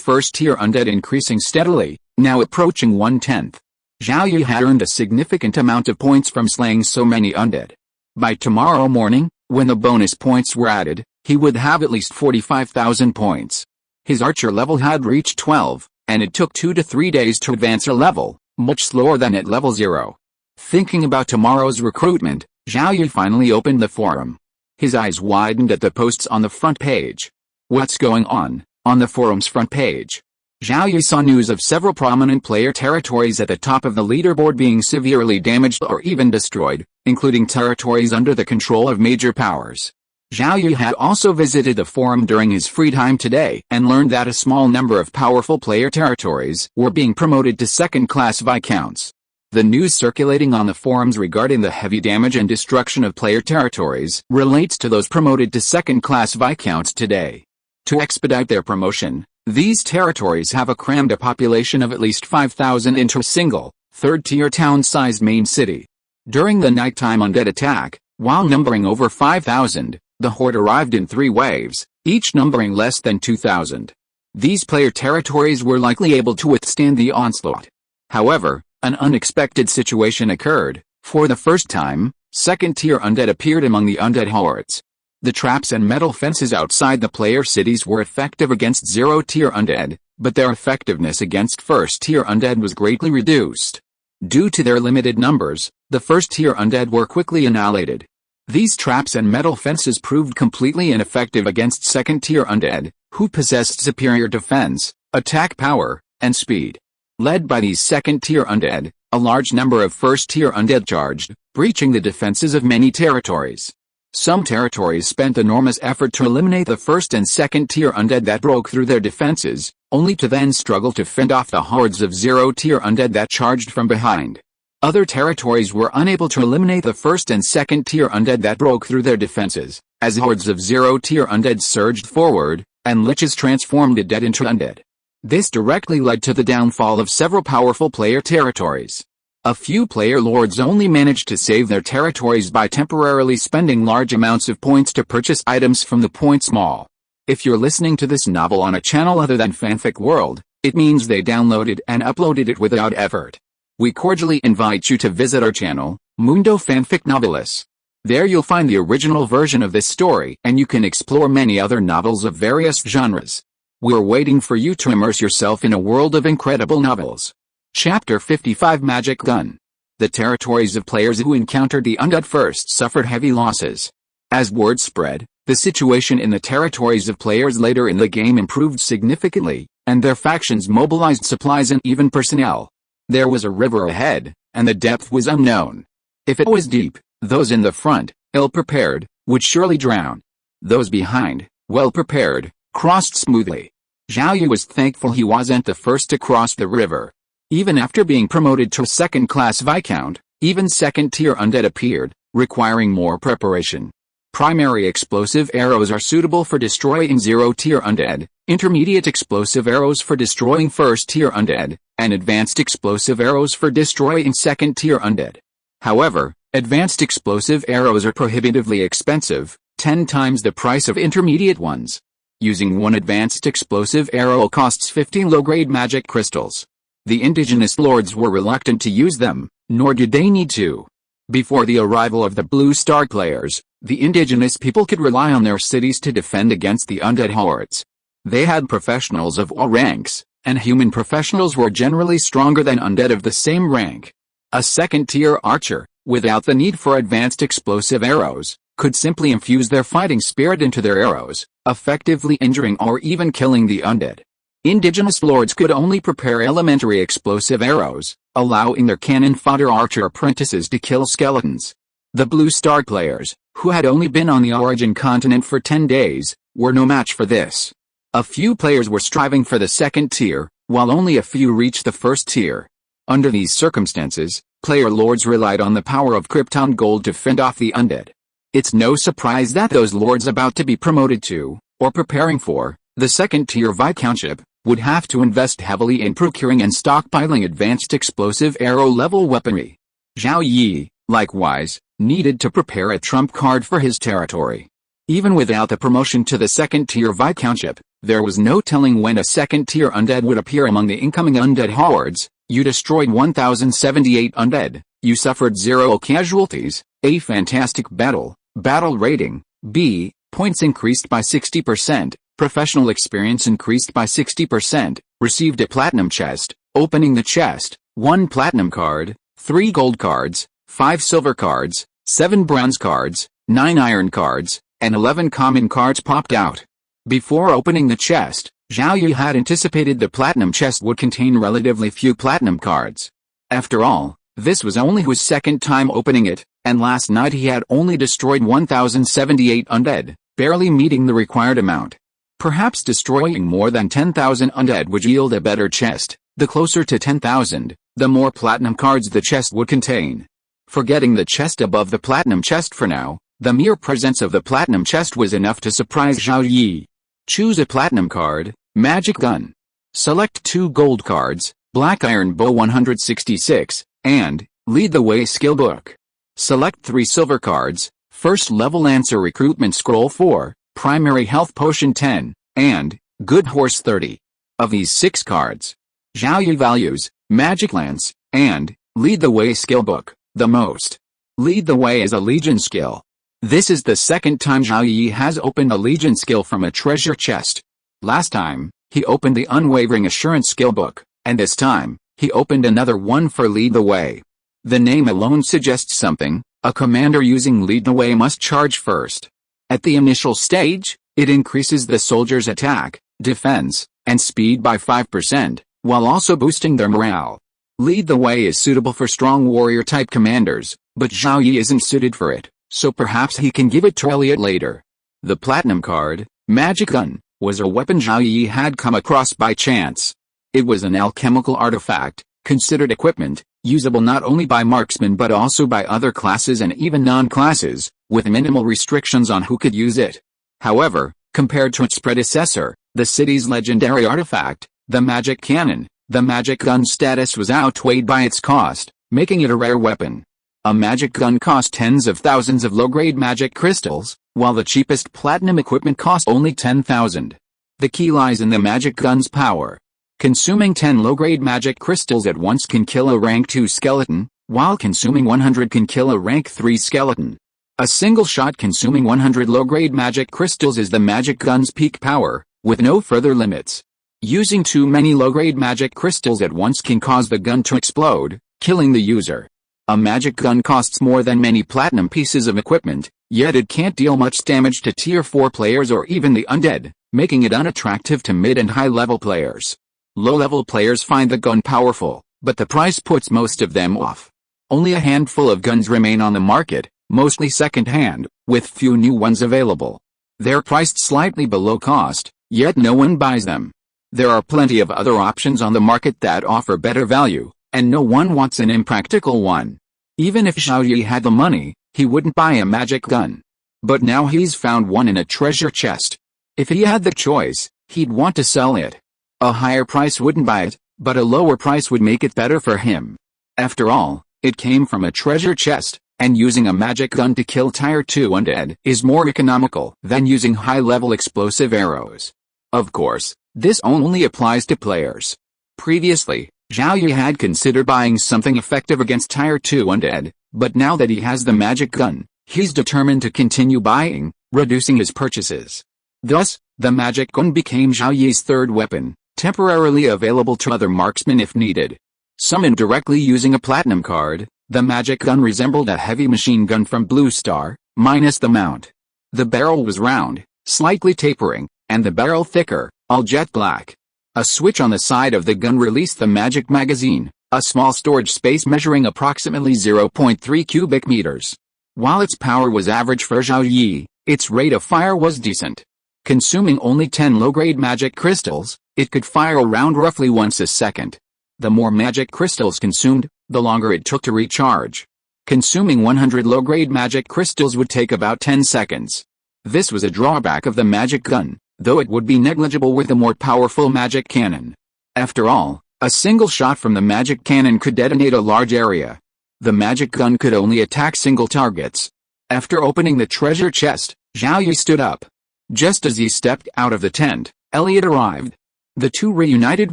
first-tier undead increasing steadily, now approaching 1/10. Zhao Yi had earned a significant amount of points from slaying so many undead. By tomorrow morning, when the bonus points were added, he would have at least 45,000 points. His archer level had reached 12, and it took 2 to 3 days to advance a level, much slower than at level 0. Thinking about tomorrow's recruitment, Zhao Yi finally opened the forum. His eyes widened at the posts on the front page. What's going on the forum's front page? Zhao Yi saw news of several prominent player territories at the top of the leaderboard being severely damaged or even destroyed, including territories under the control of major powers. Zhao Yi had also visited the forum during his free time today and learned that a small number of powerful player territories were being promoted to second-class viscounts. The news circulating on the forums regarding the heavy damage and destruction of player territories relates to those promoted to second-class viscounts today. To expedite their promotion, these territories have crammed a population of at least 5,000 into a single, third-tier town-sized main city. During the nighttime undead attack, while numbering over 5,000, the horde arrived in 3 waves, each numbering less than 2,000. These player territories were likely able to withstand the onslaught. However, an unexpected situation occurred. For the first time, second-tier undead appeared among the undead hordes. The traps and metal fences outside the player cities were effective against zero-tier undead, but their effectiveness against first-tier undead was greatly reduced. Due to their limited numbers, the first-tier undead were quickly annihilated. These traps and metal fences proved completely ineffective against second-tier undead, who possessed superior defense, attack power, and speed. Led by these second-tier undead, a large number of first-tier undead charged, breaching the defenses of many territories. Some territories spent enormous effort to eliminate the first and second-tier undead that broke through their defenses, only to then struggle to fend off the hordes of zero-tier undead that charged from behind. Other territories were unable to eliminate the first and second-tier undead that broke through their defenses, as hordes of zero-tier undead surged forward, and liches transformed the dead into undead. This directly led to the downfall of several powerful player territories. A few player lords only managed to save their territories by temporarily spending large amounts of points to purchase items from the points mall. If you're listening to this novel on a channel other than Fanfic World, it means they downloaded and uploaded it without effort. We cordially invite you to visit our channel, Mundo Fanfic Novelis. There you'll find the original version of this story and you can explore many other novels of various genres. We're waiting for you to immerse yourself in a world of incredible novels. Chapter 55 Magic Gun. The territories of players who encountered the undead first suffered heavy losses. As word spread, the situation in the territories of players later in the game improved significantly, and their factions mobilized supplies and even personnel. There was a river ahead, and the depth was unknown. If it was deep, those in the front, ill-prepared, would surely drown. Those behind, well-prepared, crossed smoothly. Zhao Yi was thankful he wasn't the first to cross the river. Even after being promoted to second-class viscount, even second-tier undead appeared, requiring more preparation. Primary explosive arrows are suitable for destroying zero-tier undead, intermediate explosive arrows for destroying first-tier undead, and advanced explosive arrows for destroying second-tier undead. However, advanced explosive arrows are prohibitively expensive, 10 times the price of intermediate ones. Using one advanced explosive arrow costs 15 low-grade magic crystals. The indigenous lords were reluctant to use them, nor did they need to. Before the arrival of the Blue Star players, the indigenous people could rely on their cities to defend against the undead hordes. They had professionals of all ranks, and human professionals were generally stronger than undead of the same rank. A second-tier archer, without the need for advanced explosive arrows, could simply infuse their fighting spirit into their arrows, effectively injuring or even killing the undead. Indigenous lords could only prepare elementary explosive arrows, allowing their cannon fodder archer apprentices to kill skeletons. The Blue Star players, who had only been on the Origin continent for 10 days, were no match for this. A few players were striving for the second tier, while only a few reached the first tier. Under these circumstances, player lords relied on the power of Krypton gold to fend off the undead. It's no surprise that those lords about to be promoted to, or preparing for, the second-tier viscountship, would have to invest heavily in procuring and stockpiling advanced explosive arrow-level weaponry. Zhao Yi, Likewise, needed to prepare a trump card for his territory. Even without the promotion to the second-tier viscountship, there was no telling when a second-tier undead would appear among the incoming undead hordes. You destroyed 1,078 undead, you suffered 0 casualties, a fantastic battle, battle rating, B, points increased by 60%, professional experience increased by 60%, received a platinum chest, opening the chest, 1 platinum card, 3 gold cards, 5 silver cards, 7 bronze cards, 9 iron cards, and 11 common cards popped out. Before opening the chest, Zhao Yi had anticipated the platinum chest would contain relatively few platinum cards. After all, this was only his second time opening it, and last night he had only destroyed 1,078 undead, barely meeting the required amount. Perhaps destroying more than 10,000 undead would yield a better chest. The closer to 10,000, the more platinum cards the chest would contain. Forgetting the chest above the platinum chest for now, the mere presence of the platinum chest was enough to surprise Zhao Yi. Choose a platinum card, magic gun. Select 2 gold cards, black iron bow 166, and lead the way skill book. Select 3 silver cards, first level answer recruitment scroll 4, primary health potion 10, and good horse 30. Of these 6 cards, Zhao Yi values magic lance and lead the way skill book the most. Lead the way is a legion skill. This is the second time Zhao Yi has opened a legion skill from a treasure chest. Last time, he opened the unwavering assurance skill book, and this time, he opened another one for lead the way. The name alone suggests something. A commander using lead the way must charge first. At the initial stage, it increases the soldier's attack, defense, and speed by 5%, while also boosting their morale. Lead the way is suitable for strong warrior-type commanders, but Zhao Yi isn't suited for it, so perhaps he can give it to Elliot later. The platinum card, magic gun, was a weapon Zhao Yi had come across by chance. It was an alchemical artifact, considered equipment, usable not only by marksmen but also by other classes and even non-classes, with minimal restrictions on who could use it. However, compared to its predecessor, the city's legendary artifact, the magic cannon, the magic gun status was outweighed by its cost, making it a rare weapon. A magic gun cost tens of thousands of low-grade magic crystals, while the cheapest platinum equipment cost only 10,000. The key lies in the magic gun's power. Consuming 10 low-grade magic crystals at once can kill a rank 2 skeleton, while consuming 100 can kill a rank 3 skeleton. A single shot consuming 100 low-grade magic crystals is the magic gun's peak power, with no further limits. Using too many low-grade magic crystals at once can cause the gun to explode, killing the user. A magic gun costs more than many platinum pieces of equipment, yet it can't deal much damage to tier 4 players or even the undead, making it unattractive to mid and high-level players. Low-level players find the gun powerful, but the price puts most of them off. Only a handful of guns remain on the market, mostly second-hand, with few new ones available. They're priced slightly below cost, yet no one buys them. There are plenty of other options on the market that offer better value, and no one wants an impractical one. Even if Zhao Yi had the money, he wouldn't buy a magic gun. But now he's found one in a treasure chest. If he had the choice, he'd want to sell it. A higher price wouldn't buy it, but a lower price would make it better for him. After all, it came from a treasure chest, and using a magic gun to kill tier 2 undead is more economical than using high-level explosive arrows. Of course, this only applies to players. Previously, Zhao Yi had considered buying something effective against tier 2 undead, but now that he has the magic gun, he's determined to continue buying, reducing his purchases. Thus, the magic gun became Zhao Yi's third weapon, temporarily available to other marksmen if needed. Summoned directly using a platinum card, the magic gun resembled a heavy machine gun from Blue Star, minus the mount. The barrel was round, slightly tapering, and the barrel thicker, all jet black. A switch on the side of the gun released the magic magazine, a small storage space measuring approximately 0.3 cubic meters. While its power was average for Zhao Yi, its rate of fire was decent. Consuming only 10 low-grade magic crystals, it could fire a round roughly once a second. The more magic crystals consumed, the longer it took to recharge. Consuming 100 low-grade magic crystals would take about 10 seconds. This was a drawback of the magic gun, though it would be negligible with a more powerful magic cannon. After all, a single shot from the magic cannon could detonate a large area. The magic gun could only attack single targets. After opening the treasure chest, Zhao Yi stood up. Just as he stepped out of the tent, Elliot arrived. The two reunited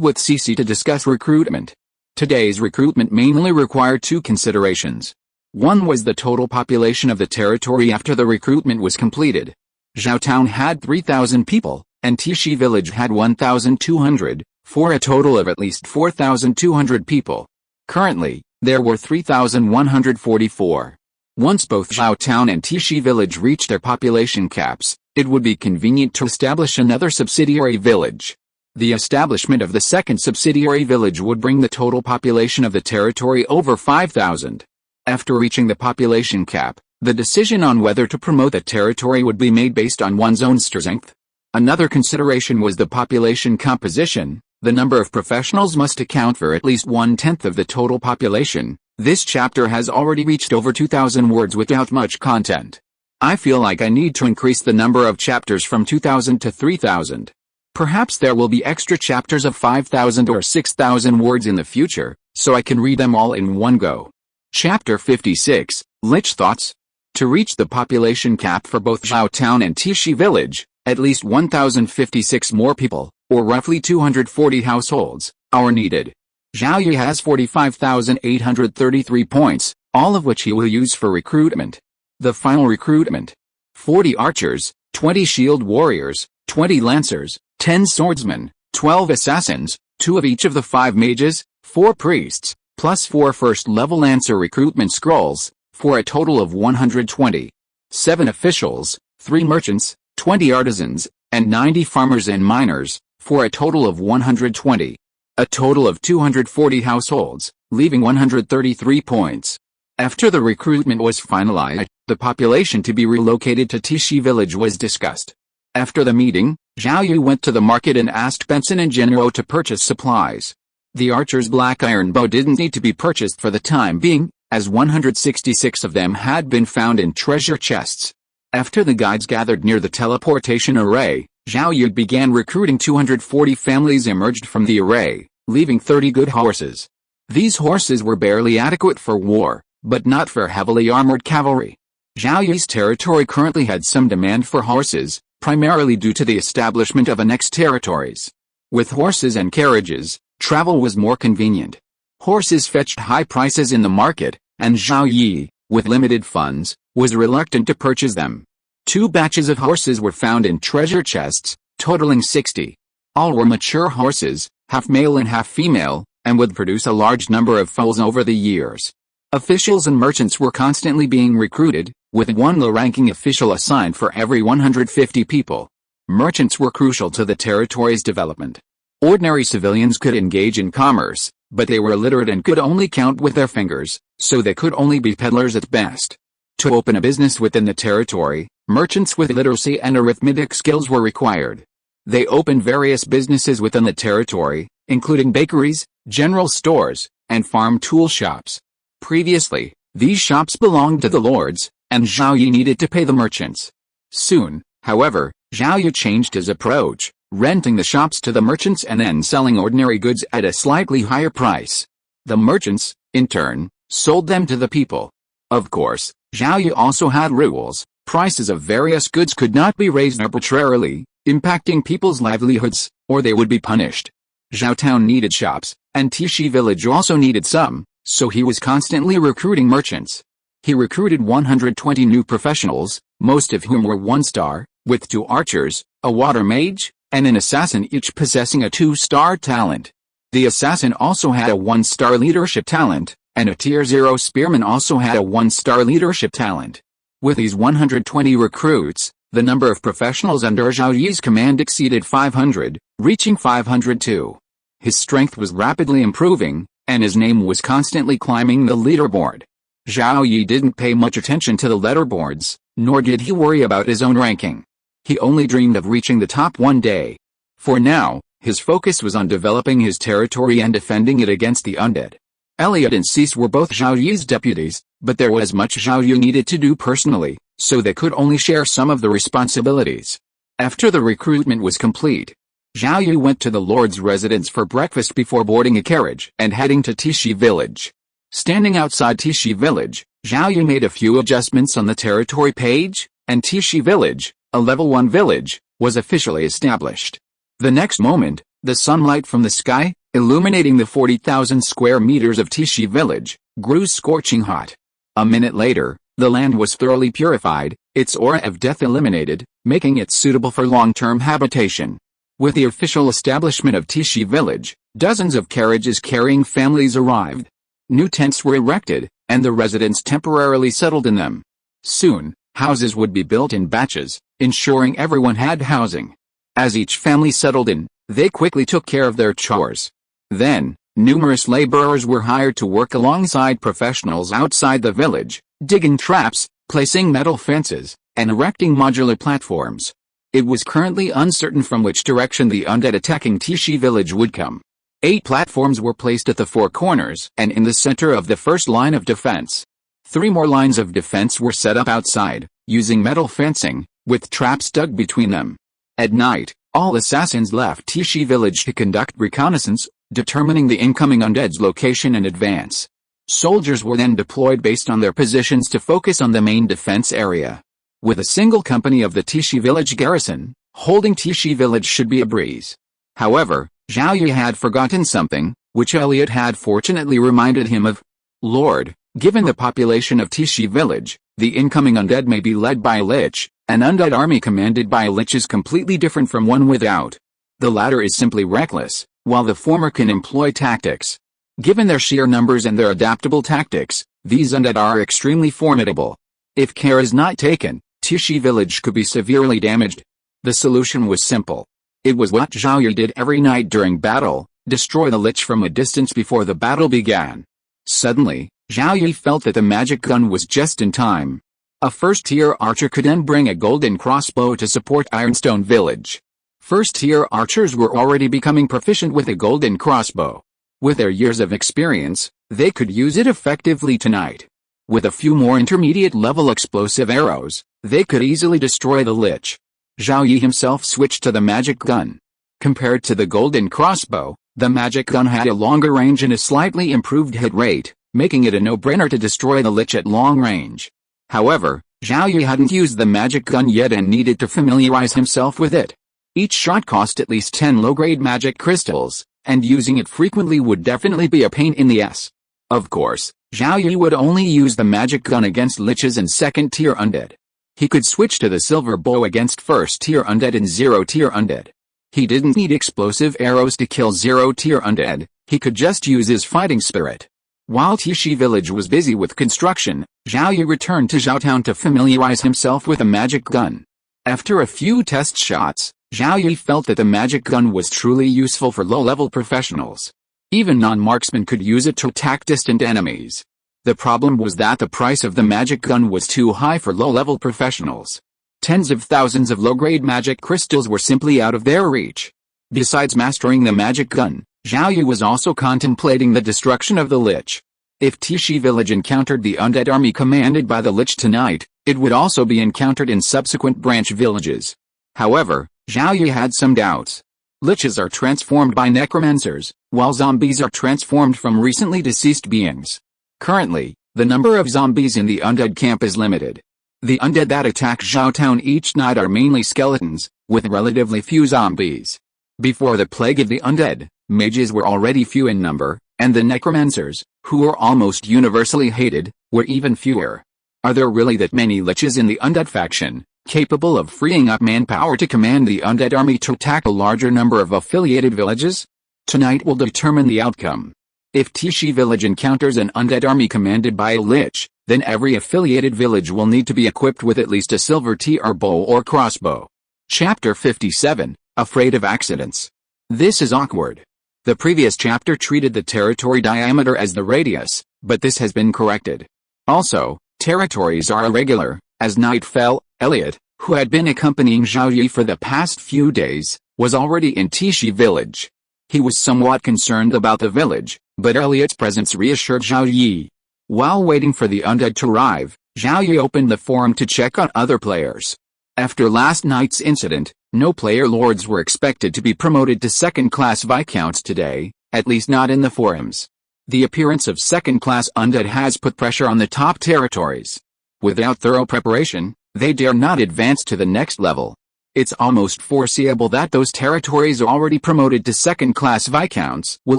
with Cece to discuss recruitment. Today's recruitment mainly required two considerations. One was the total population of the territory after the recruitment was completed. Zhao Town had 3,000 people, and Tishi Village had 1,200, for a total of at least 4,200 people. Currently, there were 3,144. Once both Zhao Town and Tishi Village reached their population caps, it would be convenient to establish another subsidiary village. The establishment of the second subsidiary village would bring the total population of the territory over 5,000. After reaching the population cap, the decision on whether to promote the territory would be made based on one's own strength. Another consideration was the population composition. The number of professionals must account for at least 1/10 of the total population. This chapter has already reached over 2,000 words without much content. I feel like I need to increase the number of chapters from 2,000 to 3,000. Perhaps there will be extra chapters of 5,000 or 6,000 words in the future, so I can read them all in one go. Chapter 56, Lich Thoughts. To reach the population cap for both Zhao Town and Tishi Village, at least 1,056 more people, or roughly 240 households, are needed. Zhao Yi has 45,833 points, all of which he will use for recruitment. The final recruitment: 40 archers, 20 shield warriors, 20 lancers, 10 swordsmen, 12 assassins, 2 of each of the 5 mages, 4 priests, plus 4 first-level lancer recruitment scrolls, for a total of 120. 7 officials, 3 merchants, 20 artisans, and 90 farmers and miners, for a total of 120. A total of 240 households, leaving 133 points. After the recruitment was finalized, the population to be relocated to Tishi Village was discussed. After the meeting, Zhao Yi went to the market and asked Benson and Jinro to purchase supplies. The archer's black iron bow didn't need to be purchased for the time being, as 166 of them had been found in treasure chests. After the guides gathered near the teleportation array, Zhao Yi began recruiting. 240 families emerged from the array, leaving 30 good horses. These horses were barely adequate for war, but not for heavily armored cavalry. Zhao Yi's territory currently had some demand for horses, primarily due to the establishment of annexed territories. With horses and carriages, travel was more convenient. Horses fetched high prices in the market, and Zhao Yi, with limited funds, was reluctant to purchase them. 2 batches of horses were found in treasure chests, totaling 60. All were mature horses, half male and half female, and would produce a large number of foals over the years. Officials and merchants were constantly being recruited, with 1 low-ranking official assigned for every 150 people. Merchants were crucial to the territory's development. Ordinary civilians could engage in commerce, but they were illiterate and could only count with their fingers, so they could only be peddlers at best. To open a business within the territory, merchants with literacy and arithmetic skills were required. They opened various businesses within the territory, including bakeries, general stores, and farm tool shops. Previously, these shops belonged to the lords, and Zhao Yi needed to pay the merchants. Soon, however, Zhao Yi changed his approach, renting the shops to the merchants and then selling ordinary goods at a slightly higher price. The merchants, in turn, sold them to the people. Of course, Zhao Yi also had rules. Prices of various goods could not be raised arbitrarily, impacting people's livelihoods, or they would be punished. Zhao Town needed shops, and Tishi Village also needed some, so he was constantly recruiting merchants. He recruited 120 new professionals, most of whom were 1-star, with 2 archers, a water mage, and an assassin, each possessing a 2-star talent. The assassin also had a 1-star leadership talent, and a Tier 0 spearman also had a 1-star leadership talent. With these 120 recruits, the number of professionals under Zhao Yi's command exceeded 500, reaching 502. His strength was rapidly improving, and his name was constantly climbing the leaderboard. Zhao Yi didn't pay much attention to the leaderboards, nor did he worry about his own ranking. He only dreamed of reaching the top one day. For now, his focus was on developing his territory and defending it against the undead. Elliot and Cease were both Zhao Yi's deputies, but there was much Zhao Yi needed to do personally, so they could only share some of the responsibilities. After the recruitment was complete, Zhao Yi went to the Lord's residence for breakfast before boarding a carriage and heading to Tishi Village. Standing outside Tishi Village, Zhao Yi made a few adjustments on the territory page, and Tishi Village, a level 1 village, was officially established. The next moment, the sunlight from the sky, illuminating the 40,000 square meters of Tishi Village, grew scorching hot. A minute later, the land was thoroughly purified, its aura of death eliminated, making it suitable for long-term habitation. With the official establishment of Tishi Village, dozens of carriages carrying families arrived. New tents were erected, and the residents temporarily settled in them. Soon, houses would be built in batches, ensuring everyone had housing. As each family settled in, they quickly took care of their chores. Then, numerous laborers were hired to work alongside professionals outside the village, digging traps, placing metal fences, and erecting modular platforms. It was currently uncertain from which direction the undead attacking Tishi Village would come. 8 platforms were placed at the 4 corners and in the center of the first line of defense. 3 more lines of defense were set up outside, using metal fencing, with traps dug between them. At night, all assassins left Tishi Village to conduct reconnaissance, determining the incoming undead's location in advance. Soldiers were then deployed based on their positions to focus on the main defense area. With a single company of the Tishi Village garrison, holding Tishi Village should be a breeze. However, Zhao Yi had forgotten something, which Elliot had fortunately reminded him of. Lord, given the population of Tishi Village, the incoming undead may be led by a lich. An undead army commanded by a lich is completely different from one without. The latter is simply reckless, while the former can employ tactics. Given their sheer numbers and their adaptable tactics, these undead are extremely formidable. If care is not taken, Tishi Village could be severely damaged. The solution was simple. It was what Zhao Yi did every night during battle, destroy the lich from a distance before the battle began. Suddenly, Zhao Yi felt that the magic gun was just in time. A first-tier archer could then bring a golden crossbow to support Ironstone Village. First-tier archers were already becoming proficient with a golden crossbow. With their years of experience, they could use it effectively tonight. With a few more intermediate-level explosive arrows, they could easily destroy the lich. Zhao Yi himself switched to the magic gun. Compared to the golden crossbow, the magic gun had a longer range and a slightly improved hit rate, making it a no-brainer to destroy the lich at long range. However, Zhao Yi hadn't used the magic gun yet and needed to familiarize himself with it. Each shot cost at least 10 low-grade magic crystals, and using it frequently would definitely be a pain in the ass. Of course, Zhao Yi would only use the magic gun against liches and second-tier undead. He could switch to the silver bow against first-tier undead and zero-tier undead. He didn't need explosive arrows to kill zero-tier undead, he could just use his fighting spirit. While Tishi Village was busy with construction, Zhao Yi returned to Zhaotown to familiarize himself with a magic gun. After a few test shots, Zhao Yi felt that the magic gun was truly useful for low-level professionals. Even non-marksmen could use it to attack distant enemies. The problem was that the price of the magic gun was too high for low-level professionals. Tens of thousands of low-grade magic crystals were simply out of their reach. Besides mastering the magic gun, Zhao Yi was also contemplating the destruction of the lich. If Tishi Village encountered the undead army commanded by the lich tonight, it would also be encountered in subsequent branch villages. However, Zhao Yi had some doubts. Liches are transformed by necromancers, while zombies are transformed from recently deceased beings. Currently, the number of zombies in the undead camp is limited. The undead that attack Zhaotown each night are mainly skeletons, with relatively few zombies. Before the plague of the undead, mages were already few in number, and the necromancers, who were almost universally hated, were even fewer. Are there really that many liches in the undead faction, capable of freeing up manpower to command the undead army to attack a larger number of affiliated villages? Tonight will determine the outcome. If Tishi Village encounters an undead army commanded by a lich, then every affiliated village will need to be equipped with at least a silver-tier bow or crossbow. Chapter 57, Afraid of Accidents. This is awkward. The previous chapter treated the territory diameter as the radius, but this has been corrected. Also, territories are irregular. As night fell, Elliot, who had been accompanying Zhao Yi for the past few days, was already in Tishi Village. He was somewhat concerned about the village, but Elliot's presence reassured Zhao Yi. While waiting for the undead to arrive, Zhao Yi opened the forum to check on other players. After last night's incident, no player lords were expected to be promoted to second-class viscounts today, at least not in the forums. The appearance of second-class undead has put pressure on the top territories. Without thorough preparation, they dare not advance to the next level. It's almost foreseeable that those territories already promoted to second-class viscounts will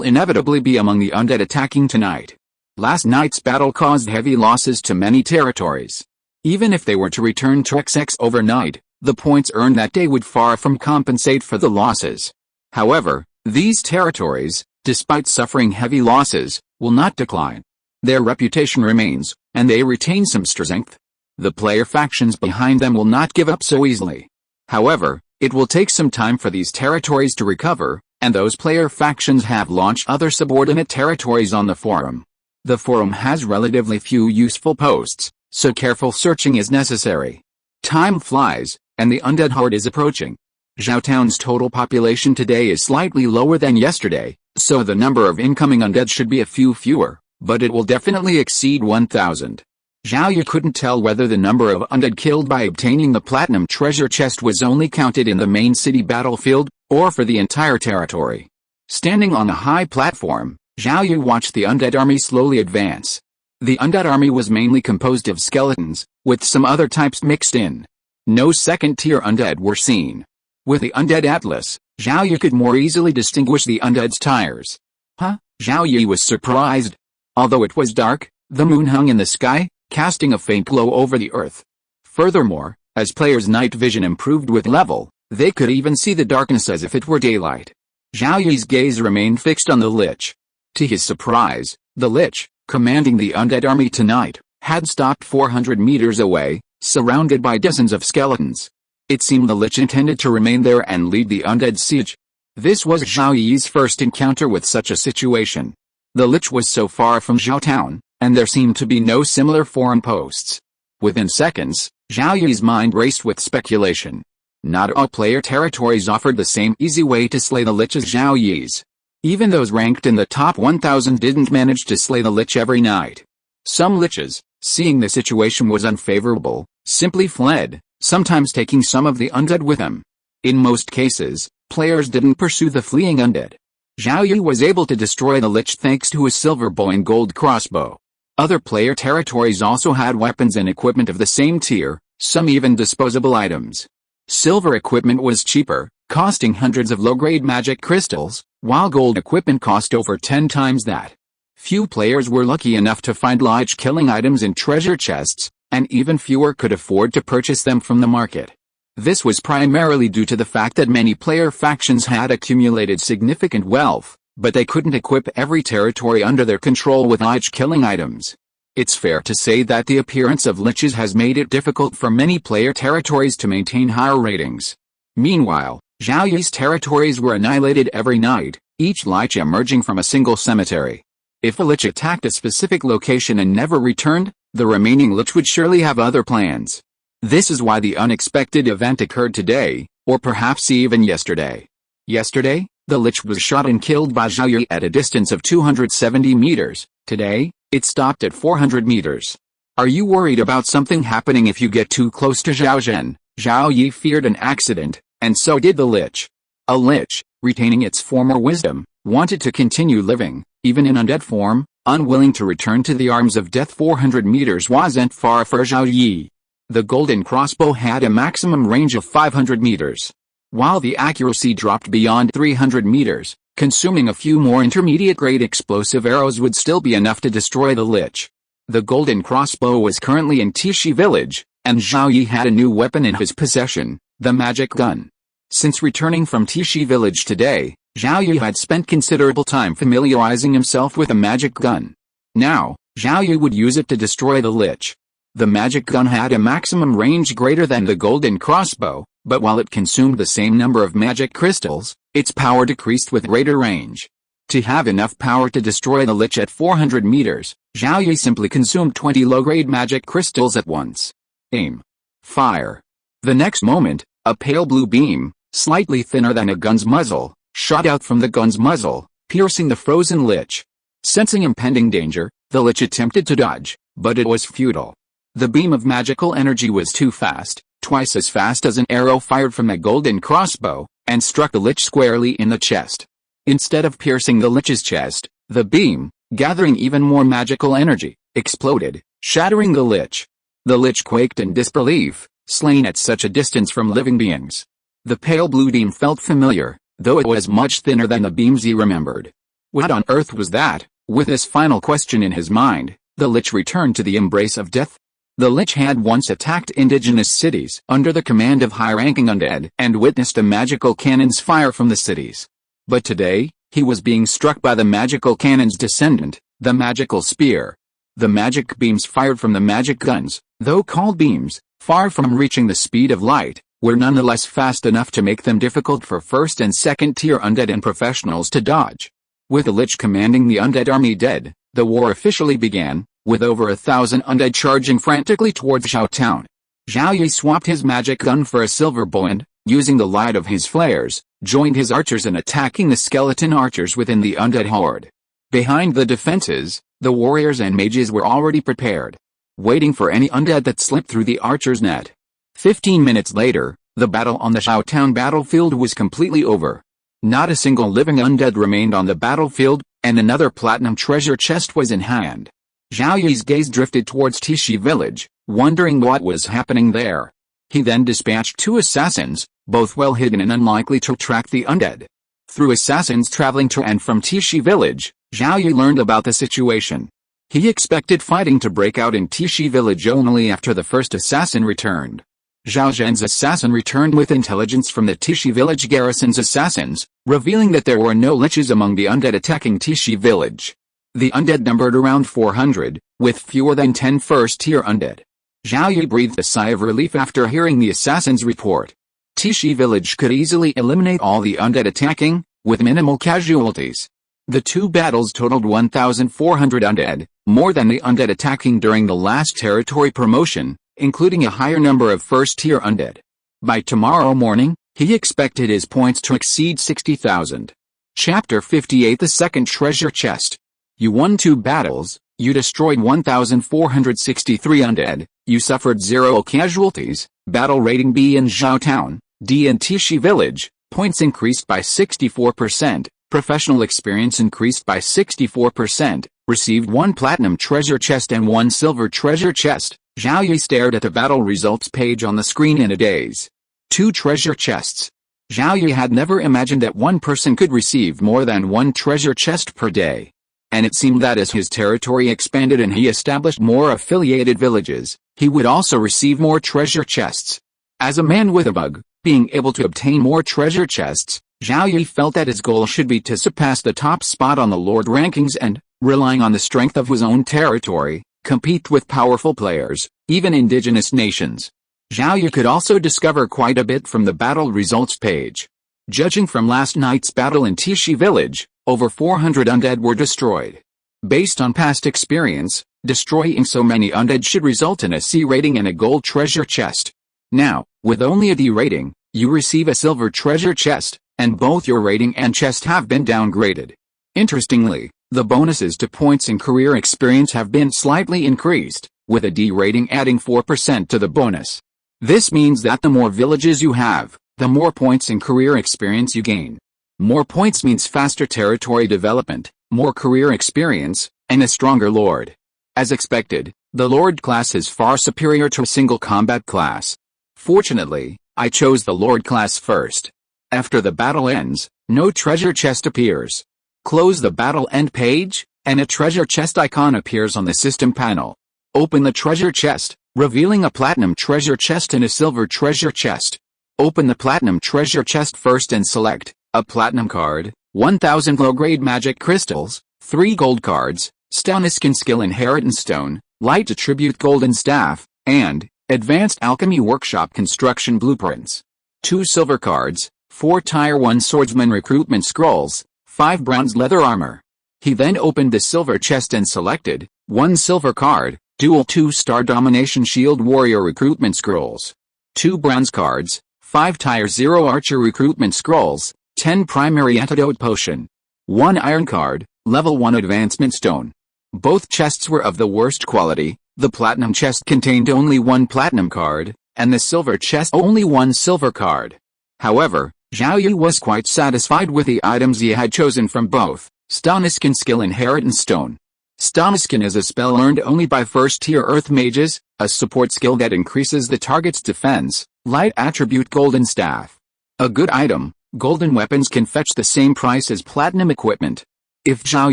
inevitably be among the undead attacking tonight. Last night's battle caused heavy losses to many territories. Even if they were to return to XX overnight, the points earned that day would far from compensate for the losses. However, these territories, despite suffering heavy losses, will not decline. Their reputation remains, and they retain some strength. The player factions behind them will not give up so easily. However, it will take some time for these territories to recover, and those player factions have launched other subordinate territories on the forum. The forum has relatively few useful posts, so careful searching is necessary. Time flies, and the undead horde is approaching. Zhao Town's total population today is slightly lower than yesterday, so the number of incoming undead should be a few fewer, but it will definitely exceed 1,000. Zhao Yi couldn't tell whether the number of undead killed by obtaining the platinum treasure chest was only counted in the main city battlefield, or for the entire territory. Standing on a high platform, Zhao Yi watched the undead army slowly advance. The undead army was mainly composed of skeletons, with some other types mixed in. No second-tier undead were seen. With the undead atlas, Zhao Yi could more easily distinguish the undead's tires. Huh? Zhao Yi was surprised. Although it was dark, the moon hung in the sky, casting a faint glow over the earth. Furthermore, as players' night vision improved with level, they could even see the darkness as if it were daylight. Zhao Yi's gaze remained fixed on the Lich. To his surprise, the Lich, commanding the undead army tonight, had stopped 400 meters away, surrounded by dozens of skeletons. It seemed the Lich intended to remain there and lead the undead siege. This was Zhao Yi's first encounter with such a situation. The Lich was so far from Zhao Town, and there seemed to be no similar foreign posts. Within seconds, Zhao Yi's mind raced with speculation. Not all player territories offered the same easy way to slay the Lich as Zhao Yi's. Even those ranked in the top 1,000 didn't manage to slay the Lich every night. Some Liches, seeing the situation was unfavorable, simply fled, sometimes taking some of the undead with them. In most cases, players didn't pursue the fleeing undead. Zhao Yi was able to destroy the Lich thanks to his silver bow and gold crossbow. Other player territories also had weapons and equipment of the same tier, some even disposable items. Silver equipment was cheaper, costing hundreds of low-grade magic crystals, while gold equipment cost over 10 times that. Few players were lucky enough to find Lich-killing items in treasure chests, and even fewer could afford to purchase them from the market. This was primarily due to the fact that many player factions had accumulated significant wealth, but they couldn't equip every territory under their control with Lich-killing items. It's fair to say that the appearance of Liches has made it difficult for many player territories to maintain higher ratings. Meanwhile, Zhao Yi's territories were annihilated every night, each Lich emerging from a single cemetery. If a Lich attacked a specific location and never returned, the remaining Lich would surely have other plans. This is why the unexpected event occurred today, or perhaps even yesterday. Yesterday, the Lich was shot and killed by Zhao Yi at a distance of 270 meters. Today, it stopped at 400 meters. Are you worried about something happening if you get too close to Zhao Zhen? Zhao Yi feared an accident, and so did the Lich. A Lich, retaining its former wisdom, wanted to continue living, even in undead form, unwilling to return to the arms of death. 400 meters wasn't far for Zhao Yi. The golden crossbow had a maximum range of 500 meters. While the accuracy dropped beyond 300 meters, consuming a few more intermediate-grade explosive arrows would still be enough to destroy the Lich. The golden crossbow was currently in Tishi village, and Zhao Yi had a new weapon in his possession, the magic gun. Since returning from Tishi village today, Zhao Yi had spent considerable time familiarizing himself with a magic gun. Now, Zhao Yi would use it to destroy the Lich. The magic gun had a maximum range greater than the golden crossbow, but while it consumed the same number of magic crystals, its power decreased with greater range. To have enough power to destroy the Lich at 400 meters, Zhao Yi simply consumed 20 low-grade magic crystals at once. Aim. Fire. The next moment, a pale blue beam, slightly thinner than a gun's muzzle, shot out from the gun's muzzle, piercing the frozen Lich. Sensing impending danger, the Lich attempted to dodge, but it was futile. The beam of magical energy was too fast, twice as fast as an arrow fired from a golden crossbow, and struck the Lich squarely in the chest. Instead of piercing the Lich's chest, the beam, gathering even more magical energy, exploded, shattering the lich. The lich quaked in disbelief, slain at such a distance from living beings. The pale blue beam felt familiar, though it was much thinner than the beams he remembered. What on earth was that? With this final question in his mind, the lich returned to the embrace of death. The lich had once attacked indigenous cities under the command of high-ranking undead and witnessed a magical cannon's fire from the cities. But today, he was being struck by the magical cannon's descendant, the magical spear. The magic beams fired from the magic guns, though called beams, far from reaching the speed of light, were nonetheless fast enough to make them difficult for first and second tier undead and professionals to dodge. With the lich commanding the undead army dead, the war officially began, with over 1,000 undead charging frantically towards Zhao Town. Zhao Yi swapped his magic gun for a silver bow and, using the light of his flares, joined his archers in attacking the skeleton archers within the undead horde. Behind the defenses, the warriors and mages were already prepared, waiting for any undead that slipped through the archer's net. 15 minutes later, the battle on the Zhao Town battlefield was completely over. Not a single living undead remained on the battlefield, and another platinum treasure chest was in hand. Zhao Yi's gaze drifted towards Tishi village, wondering what was happening there. He then dispatched 2 assassins, both well hidden and unlikely to track the undead. Through assassins traveling to and from Tishi village, Zhao Yi learned about the situation. He expected fighting to break out in Tishi village only after the first assassin returned. Zhao Zhen's assassin returned with intelligence from the Tishi village garrison's assassins, revealing that there were no liches among the undead attacking Tishi village. The undead numbered around 400, with fewer than 10 first-tier undead. Zhao Yi breathed a sigh of relief after hearing the assassin's report. Tishi village could easily eliminate all the undead attacking, with minimal casualties. The 2 battles totaled 1,400 undead, more than the undead attacking during the last territory promotion, including a higher number of first-tier undead. By tomorrow morning, he expected his points to exceed 60,000. Chapter 58 The Second Treasure Chest. You won 2 battles, you destroyed 1,463 undead, you suffered 0 casualties, battle rating B in Zhao Town, D in Tishi village, points increased by 64%, professional experience increased by 64%, received 1 platinum treasure chest and 1 silver treasure chest. Zhao Yi stared at the battle results page on the screen in a daze. 2 treasure chests. Zhao Yi had never imagined that one person could receive more than 1 treasure chest per day. And it seemed that as his territory expanded and he established more affiliated villages, he would also receive more treasure chests. As a man with a bug, being able to obtain more treasure chests, Zhao Yi felt that his goal should be to surpass the top spot on the Lord rankings and, relying on the strength of his own territory, compete with powerful players, even indigenous nations. Zhao Yi could also discover quite a bit from the battle results page. Judging from last night's battle in Tishi village, over 400 undead were destroyed. Based on past experience, destroying so many undead should result in a C rating and a gold treasure chest. Now, with only a D rating, you receive a silver treasure chest, and both your rating and chest have been downgraded. Interestingly, the bonuses to points and career experience have been slightly increased, with a D rating adding 4% to the bonus. This means that the more villages you have, the more points and career experience you gain. More points means faster territory development, more career experience, and a stronger lord. As expected, the lord class is far superior to a single combat class. Fortunately, I chose the lord class first. After the battle ends, no treasure chest appears. Close the battle end page, and a treasure chest icon appears on the system panel. Open the treasure chest, revealing a platinum treasure chest and a silver treasure chest. Open the platinum treasure chest first and select a platinum card, 1,000 low-grade magic crystals, 3 gold cards, Stauniskin skill inheritance stone, light attribute golden staff, and advanced alchemy workshop construction blueprints. 2 silver cards, 4 tier 1 swordsman recruitment scrolls, 5 bronze leather armor. He then opened the silver chest and selected 1 silver card, dual 2-star domination shield warrior recruitment scrolls. 2 bronze cards, 5 tier 0 archer recruitment scrolls, 10 primary antidote potion. 1 iron card, level 1 advancement stone. Both chests were of the worst quality. The platinum chest contained only 1 platinum card, and the silver chest only 1 silver card. However, Zhao Yi was quite satisfied with the items he had chosen from both. Stauniskin skill inheritance stone, Stomaskin is a spell earned only by first-tier Earth Mages, a support skill that increases the target's defense. Light attribute Golden Staff. A good item, golden weapons can fetch the same price as platinum equipment. If Zhao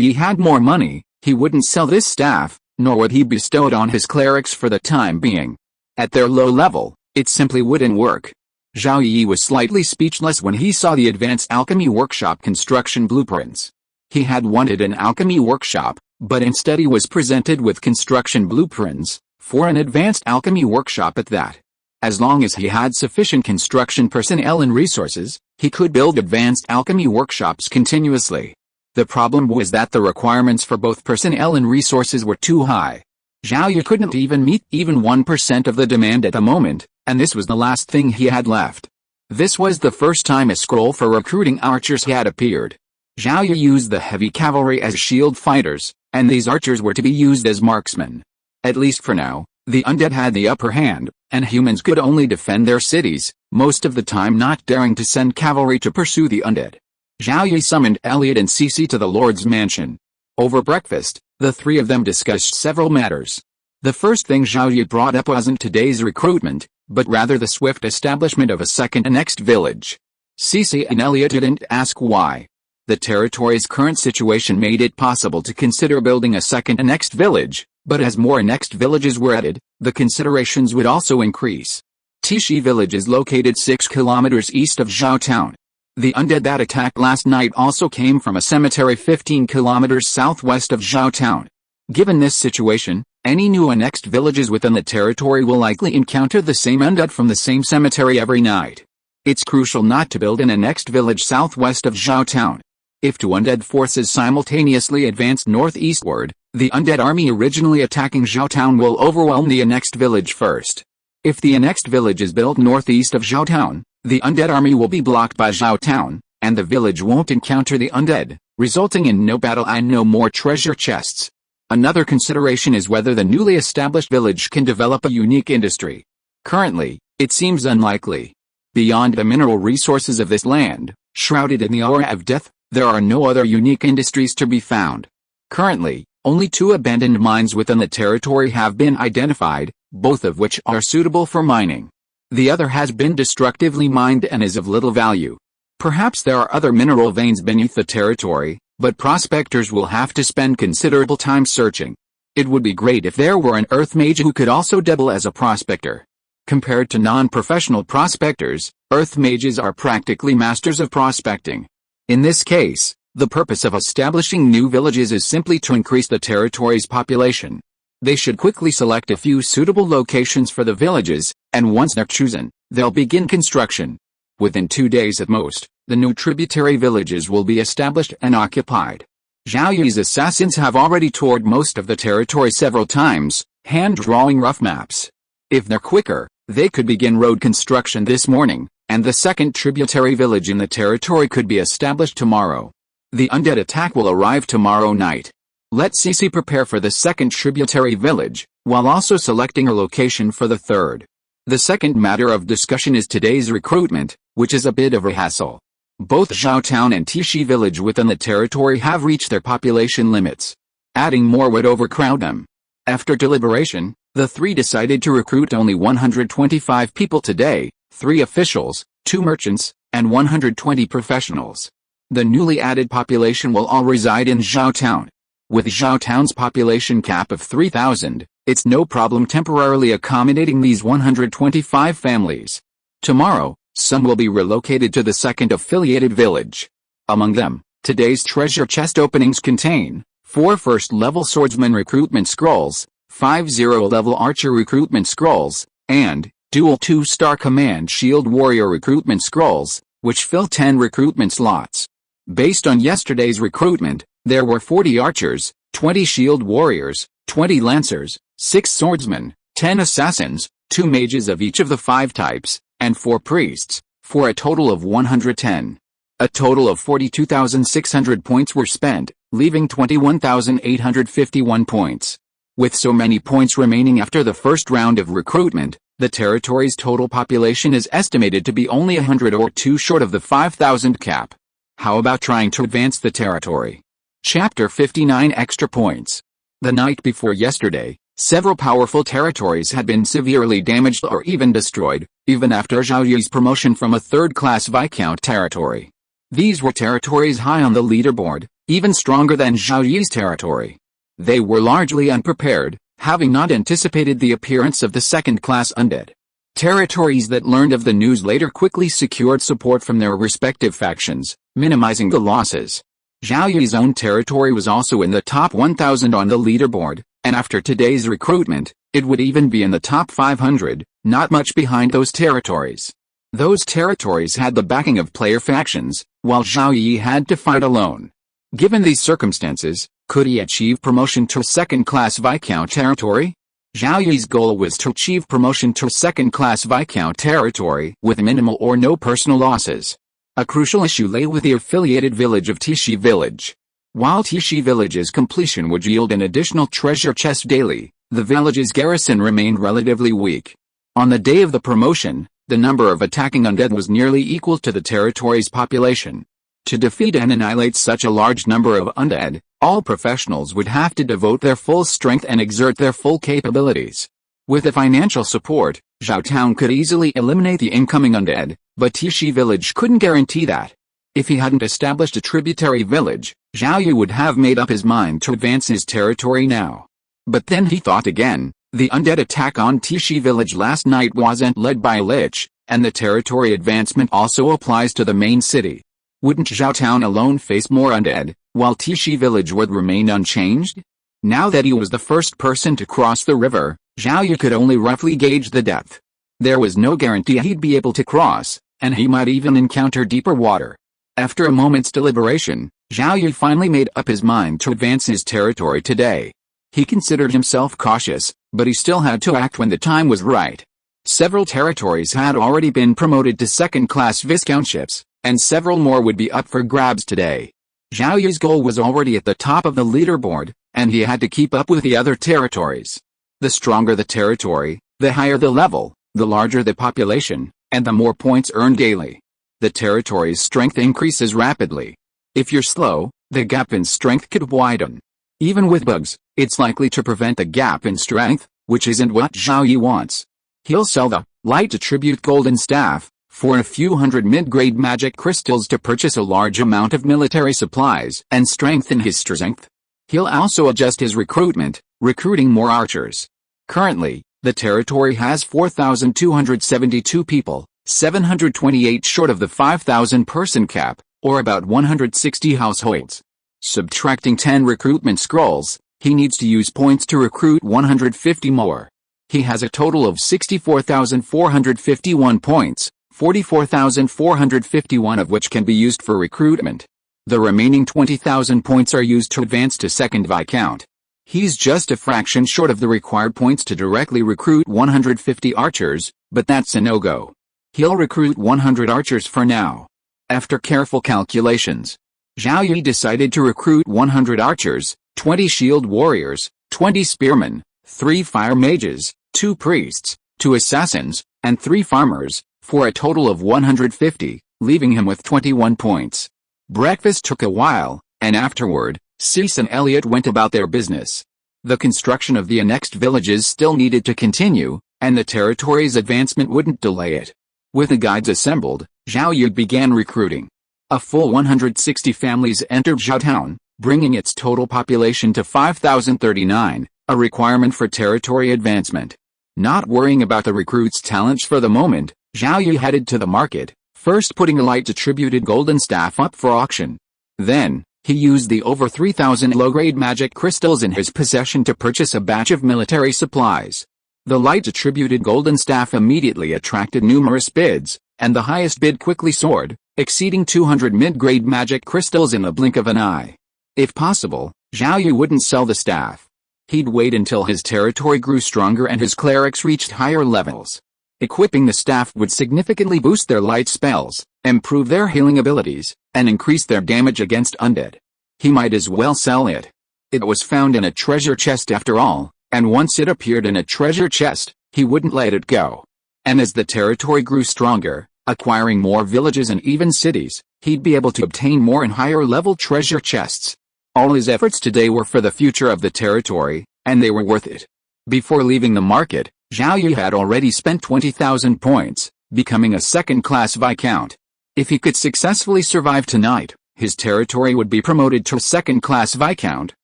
Yi had more money, he wouldn't sell this staff, nor would he bestow it on his clerics for the time being. At their low level, it simply wouldn't work. Zhao Yi was slightly speechless when he saw the Advanced Alchemy Workshop construction blueprints. He had wanted an alchemy workshop, but instead he was presented with construction blueprints, for an advanced alchemy workshop at that. As long as he had sufficient construction personnel and resources, he could build advanced alchemy workshops continuously. The problem was that the requirements for both personnel and resources were too high. Zhao Yi couldn't even meet 1% of the demand at the moment, and this was the last thing he had left. This was the first time a scroll for recruiting archers had appeared. Zhao Yi used the heavy cavalry as shield fighters, and these archers were to be used as marksmen. At least for now, the undead had the upper hand, and humans could only defend their cities, most of the time not daring to send cavalry to pursue the undead. Zhao Yi summoned Elliot and Cece to the Lord's mansion. Over breakfast, the three of them discussed several matters. The first thing Zhao Yi brought up wasn't today's recruitment, but rather the swift establishment of a second annexed village. Cece and Elliot didn't ask why. The territory's current situation made it possible to consider building a second annexed village, but as more annexed villages were added, the considerations would also increase. Tishi village is located 6 kilometers east of Zhao Town. The undead that attacked last night also came from a cemetery 15 kilometers southwest of Zhao Town. Given this situation, any new annexed villages within the territory will likely encounter the same undead from the same cemetery every night. It's crucial not to build an annexed village southwest of Zhao Town. If two undead forces simultaneously advance northeastward, the undead army originally attacking Zhao Town will overwhelm the annexed village first. If the annexed village is built northeast of Zhao Town, the undead army will be blocked by Zhao Town, and the village won't encounter the undead, resulting in no battle and no more treasure chests. Another consideration is whether the newly established village can develop a unique industry. Currently, it seems unlikely. Beyond the mineral resources of this land, shrouded in the aura of death, there are no other unique industries to be found. Currently, only 2 abandoned mines within the territory have been identified, both of which are suitable for mining. The other has been destructively mined and is of little value. Perhaps there are other mineral veins beneath the territory, but prospectors will have to spend considerable time searching. It would be great if there were an earth mage who could also double as a prospector. Compared to non-professional prospectors, earth mages are practically masters of prospecting. In this case, the purpose of establishing new villages is simply to increase the territory's population. They should quickly select a few suitable locations for the villages, and once they're chosen, they'll begin construction. Within 2 days at most, the new tributary villages will be established and occupied. Zhao Yi's assassins have already toured most of the territory several times, hand-drawing rough maps. If they're quicker, they could begin road construction this morning, and the second tributary village in the territory could be established tomorrow. The undead attack will arrive tomorrow night. Let Cece prepare for the second tributary village, while also selecting a location for the third. The second matter of discussion is today's recruitment, which is a bit of a hassle. Both Zhao Town and Tishi village within the territory have reached their population limits. Adding more would overcrowd them. After deliberation, the three decided to recruit only 125 people today, 3 officials, 2 merchants, and 120 professionals. The newly added population will all reside in Zhao Town. With Zhao Town's population cap of 3,000, it's no problem temporarily accommodating these 125 families. Tomorrow, some will be relocated to the second affiliated village. Among them, today's treasure chest openings contain 4 first-level swordsman recruitment scrolls, 5 0-level archer recruitment scrolls, and dual 2-star command shield warrior recruitment scrolls, which fill 10 recruitment slots. Based on yesterday's recruitment, there were 40 archers, 20 shield warriors, 20 lancers, 6 swordsmen, 10 assassins, 2 mages of each of the 5 types, and 4 priests, for a total of 110. A total of 42,600 points were spent, leaving 21,851 points. With so many points remaining after the first round of recruitment, the territory's total population is estimated to be only 100 or 2 short of the 5,000 cap. How about trying to advance the territory? Chapter 59 Extra Points. The night before yesterday, several powerful territories had been severely damaged or even destroyed, even after Zhao Yi's promotion from a third-class Viscount territory. These were territories high on the leaderboard, even stronger than Zhao Yi's territory. They were largely unprepared, having not anticipated the appearance of the second-class undead. Territories that learned of the news later quickly secured support from their respective factions, minimizing the losses. Zhao Yi's own territory was also in the top 1,000 on the leaderboard, and after today's recruitment, it would even be in the top 500, not much behind those territories. Those territories had the backing of player factions, while Zhao Yi had to fight alone. Given these circumstances, could he achieve promotion to second-class Viscount territory? Zhao Yi's goal was to achieve promotion to second-class Viscount territory with minimal or no personal losses. A crucial issue lay with the affiliated village of Tishi Village. While Tishi Village's completion would yield an additional treasure chest daily, the village's garrison remained relatively weak. On the day of the promotion, the number of attacking undead was nearly equal to the territory's population. To defeat and annihilate such a large number of undead, all professionals would have to devote their full strength and exert their full capabilities. With the financial support, Zhao Town could easily eliminate the incoming undead, but Tishi Village couldn't guarantee that. If he hadn't established a tributary village, Zhao Yi would have made up his mind to advance his territory now. But then he thought again. The undead attack on Tishi Village last night wasn't led by a lich, and the territory advancement also applies to the main city. Wouldn't Zhao Town alone face more undead, while Tishi Village would remain unchanged? Now that he was the first person to cross the river, Zhao Yi could only roughly gauge the depth. There was no guarantee he'd be able to cross, and he might even encounter deeper water. After a moment's deliberation, Zhao Yi finally made up his mind to advance his territory today. He considered himself cautious, but he still had to act when the time was right. Several territories had already been promoted to second-class viscountships, and several more would be up for grabs today. Zhao Yi's goal was already at the top of the leaderboard, and he had to keep up with the other territories. The stronger the territory, the higher the level, the larger the population, and the more points earned daily. The territory's strength increases rapidly. If you're slow, the gap in strength could widen. Even with bugs, it's likely to prevent the gap in strength, which isn't what Zhao Yi wants. He'll sell the light attribute golden staff for a few hundred mid-grade magic crystals to purchase a large amount of military supplies and strengthen his strength. He'll also adjust his recruitment, recruiting more archers. Currently, the territory has 4,272 people, 728 short of the 5,000-person cap, or about 160 households. Subtracting 10 recruitment scrolls, he needs to use points to recruit 150 more. He has a total of 64,451 points, 44,451 of which can be used for recruitment. The remaining 20,000 points are used to advance to second Viscount. He's just a fraction short of the required points to directly recruit 150 archers, but that's a no-go. He'll recruit 100 archers for now. After careful calculations, Zhao Yi decided to recruit 100 archers, 20 shield warriors, 20 spearmen, 3 fire mages, 2 priests, 2 assassins, and 3 farmers, for a total of 150, leaving him with 21 points. Breakfast took a while, and afterward, Cease and Elliot went about their business. The construction of the annexed villages still needed to continue, and the territory's advancement wouldn't delay it. With the guides assembled, Zhao Yi began recruiting. A full 160 families entered Zhao Town, bringing its total population to 5,039, a requirement for territory advancement. Not worrying about the recruits' talents for the moment, Zhao Yi headed to the market, first putting a light attributed golden staff up for auction. Then, he used the over 3,000 low-grade magic crystals in his possession to purchase a batch of military supplies. The light attributed golden staff immediately attracted numerous bids, and the highest bid quickly soared, exceeding 200 mid-grade magic crystals in the blink of an eye. If possible, Zhao Yi wouldn't sell the staff. He'd wait until his territory grew stronger and his clerics reached higher levels. Equipping the staff would significantly boost their light spells, improve their healing abilities, and increase their damage against undead. He might as well sell it. It was found in a treasure chest after all, and once it appeared in a treasure chest, he wouldn't let it go. And as the territory grew stronger, acquiring more villages and even cities, he'd be able to obtain more and higher level treasure chests. All his efforts today were for the future of the territory, and they were worth it. Before leaving the market, Zhao Yi had already spent 20,000 points, becoming a second-class Viscount. If he could successfully survive tonight, his territory would be promoted to a second-class Viscount,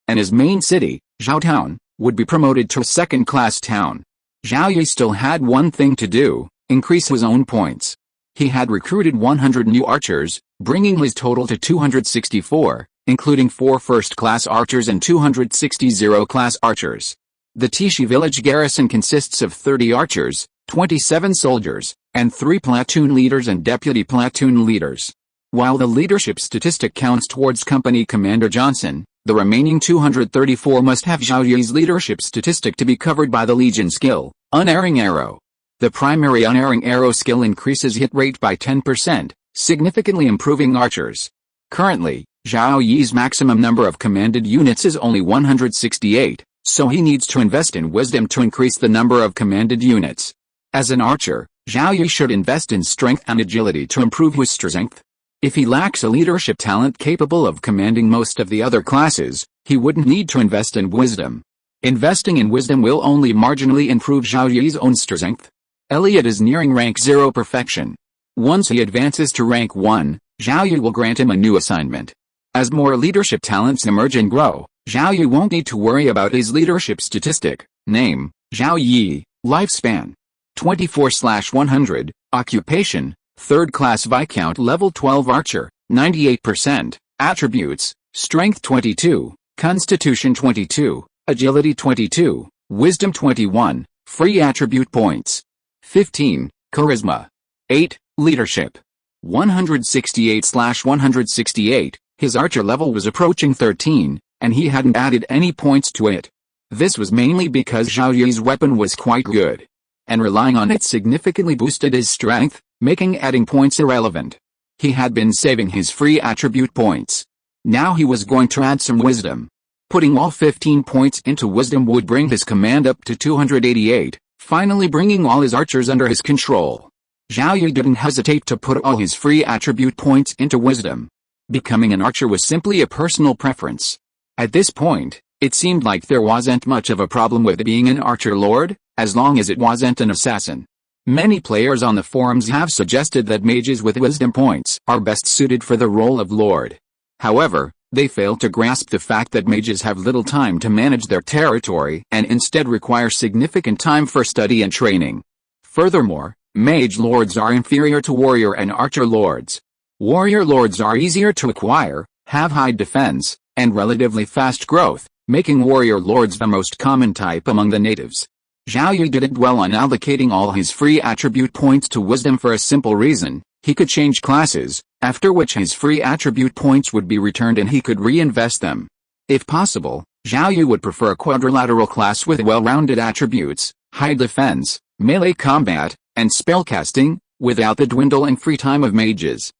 and his main city, Zhao Town, would be promoted to a second-class town. Zhao Yi still had one thing to do: increase his own points. He had recruited 100 new archers, bringing his total to 264, including 4 first-class archers and 260 zero-class archers. The Tishi village garrison consists of 30 archers, 27 soldiers, and 3 platoon leaders and deputy platoon leaders. While the leadership statistic counts towards Company Commander Johnson, the remaining 234 must have Zhao Yi's leadership statistic to be covered by the Legion skill, Unerring Arrow. The primary Unerring Arrow skill increases hit rate by 10%, significantly improving archers. Currently, Zhao Yi's maximum number of commanded units is only 168, so he needs to invest in wisdom to increase the number of commanded units. As an archer, Zhao Yi should invest in strength and agility to improve his strength. If he lacks a leadership talent capable of commanding most of the other classes, he wouldn't need to invest in wisdom. Investing in wisdom will only marginally improve Zhao Yi's own strength. Elliot is nearing rank 0 perfection. Once he advances to rank 1, Zhao Yi will grant him a new assignment. As more leadership talents emerge and grow, Zhao Yi won't need to worry about his leadership statistic. Name: Zhao Yi. Lifespan: 24/100. Occupation: 3rd class Viscount, level 12 archer, 98%. Attributes: Strength 22, Constitution 22, Agility 22, Wisdom 21. Free attribute points: 15. Charisma: 8. Leadership: 168/168. His archer level was approaching 13, and he hadn't added any points to it. This was mainly because Zhao Yi's weapon was quite good, and relying on it significantly boosted his strength, making adding points irrelevant. He had been saving his free attribute points. Now he was going to add some wisdom. Putting all 15 points into wisdom would bring his command up to 288, finally bringing all his archers under his control. Zhao Yi didn't hesitate to put all his free attribute points into wisdom. Becoming an archer was simply a personal preference. At this point, it seemed like there wasn't much of a problem with being an archer lord, as long as it wasn't an assassin. Many players on the forums have suggested that mages with wisdom points are best suited for the role of lord. However, they fail to grasp the fact that mages have little time to manage their territory and instead require significant time for study and training. Furthermore, mage lords are inferior to warrior and archer lords. Warrior lords are easier to acquire, have high defense, and relatively fast growth, making warrior lords the most common type among the natives. Zhao Yi didn't dwell on allocating all his free attribute points to wisdom for a simple reason: he could change classes, after which his free attribute points would be returned and he could reinvest them. If possible, Zhao Yi would prefer a quadrilateral class with well-rounded attributes, high defense, melee combat, and spellcasting, without the dwindling free time of mages.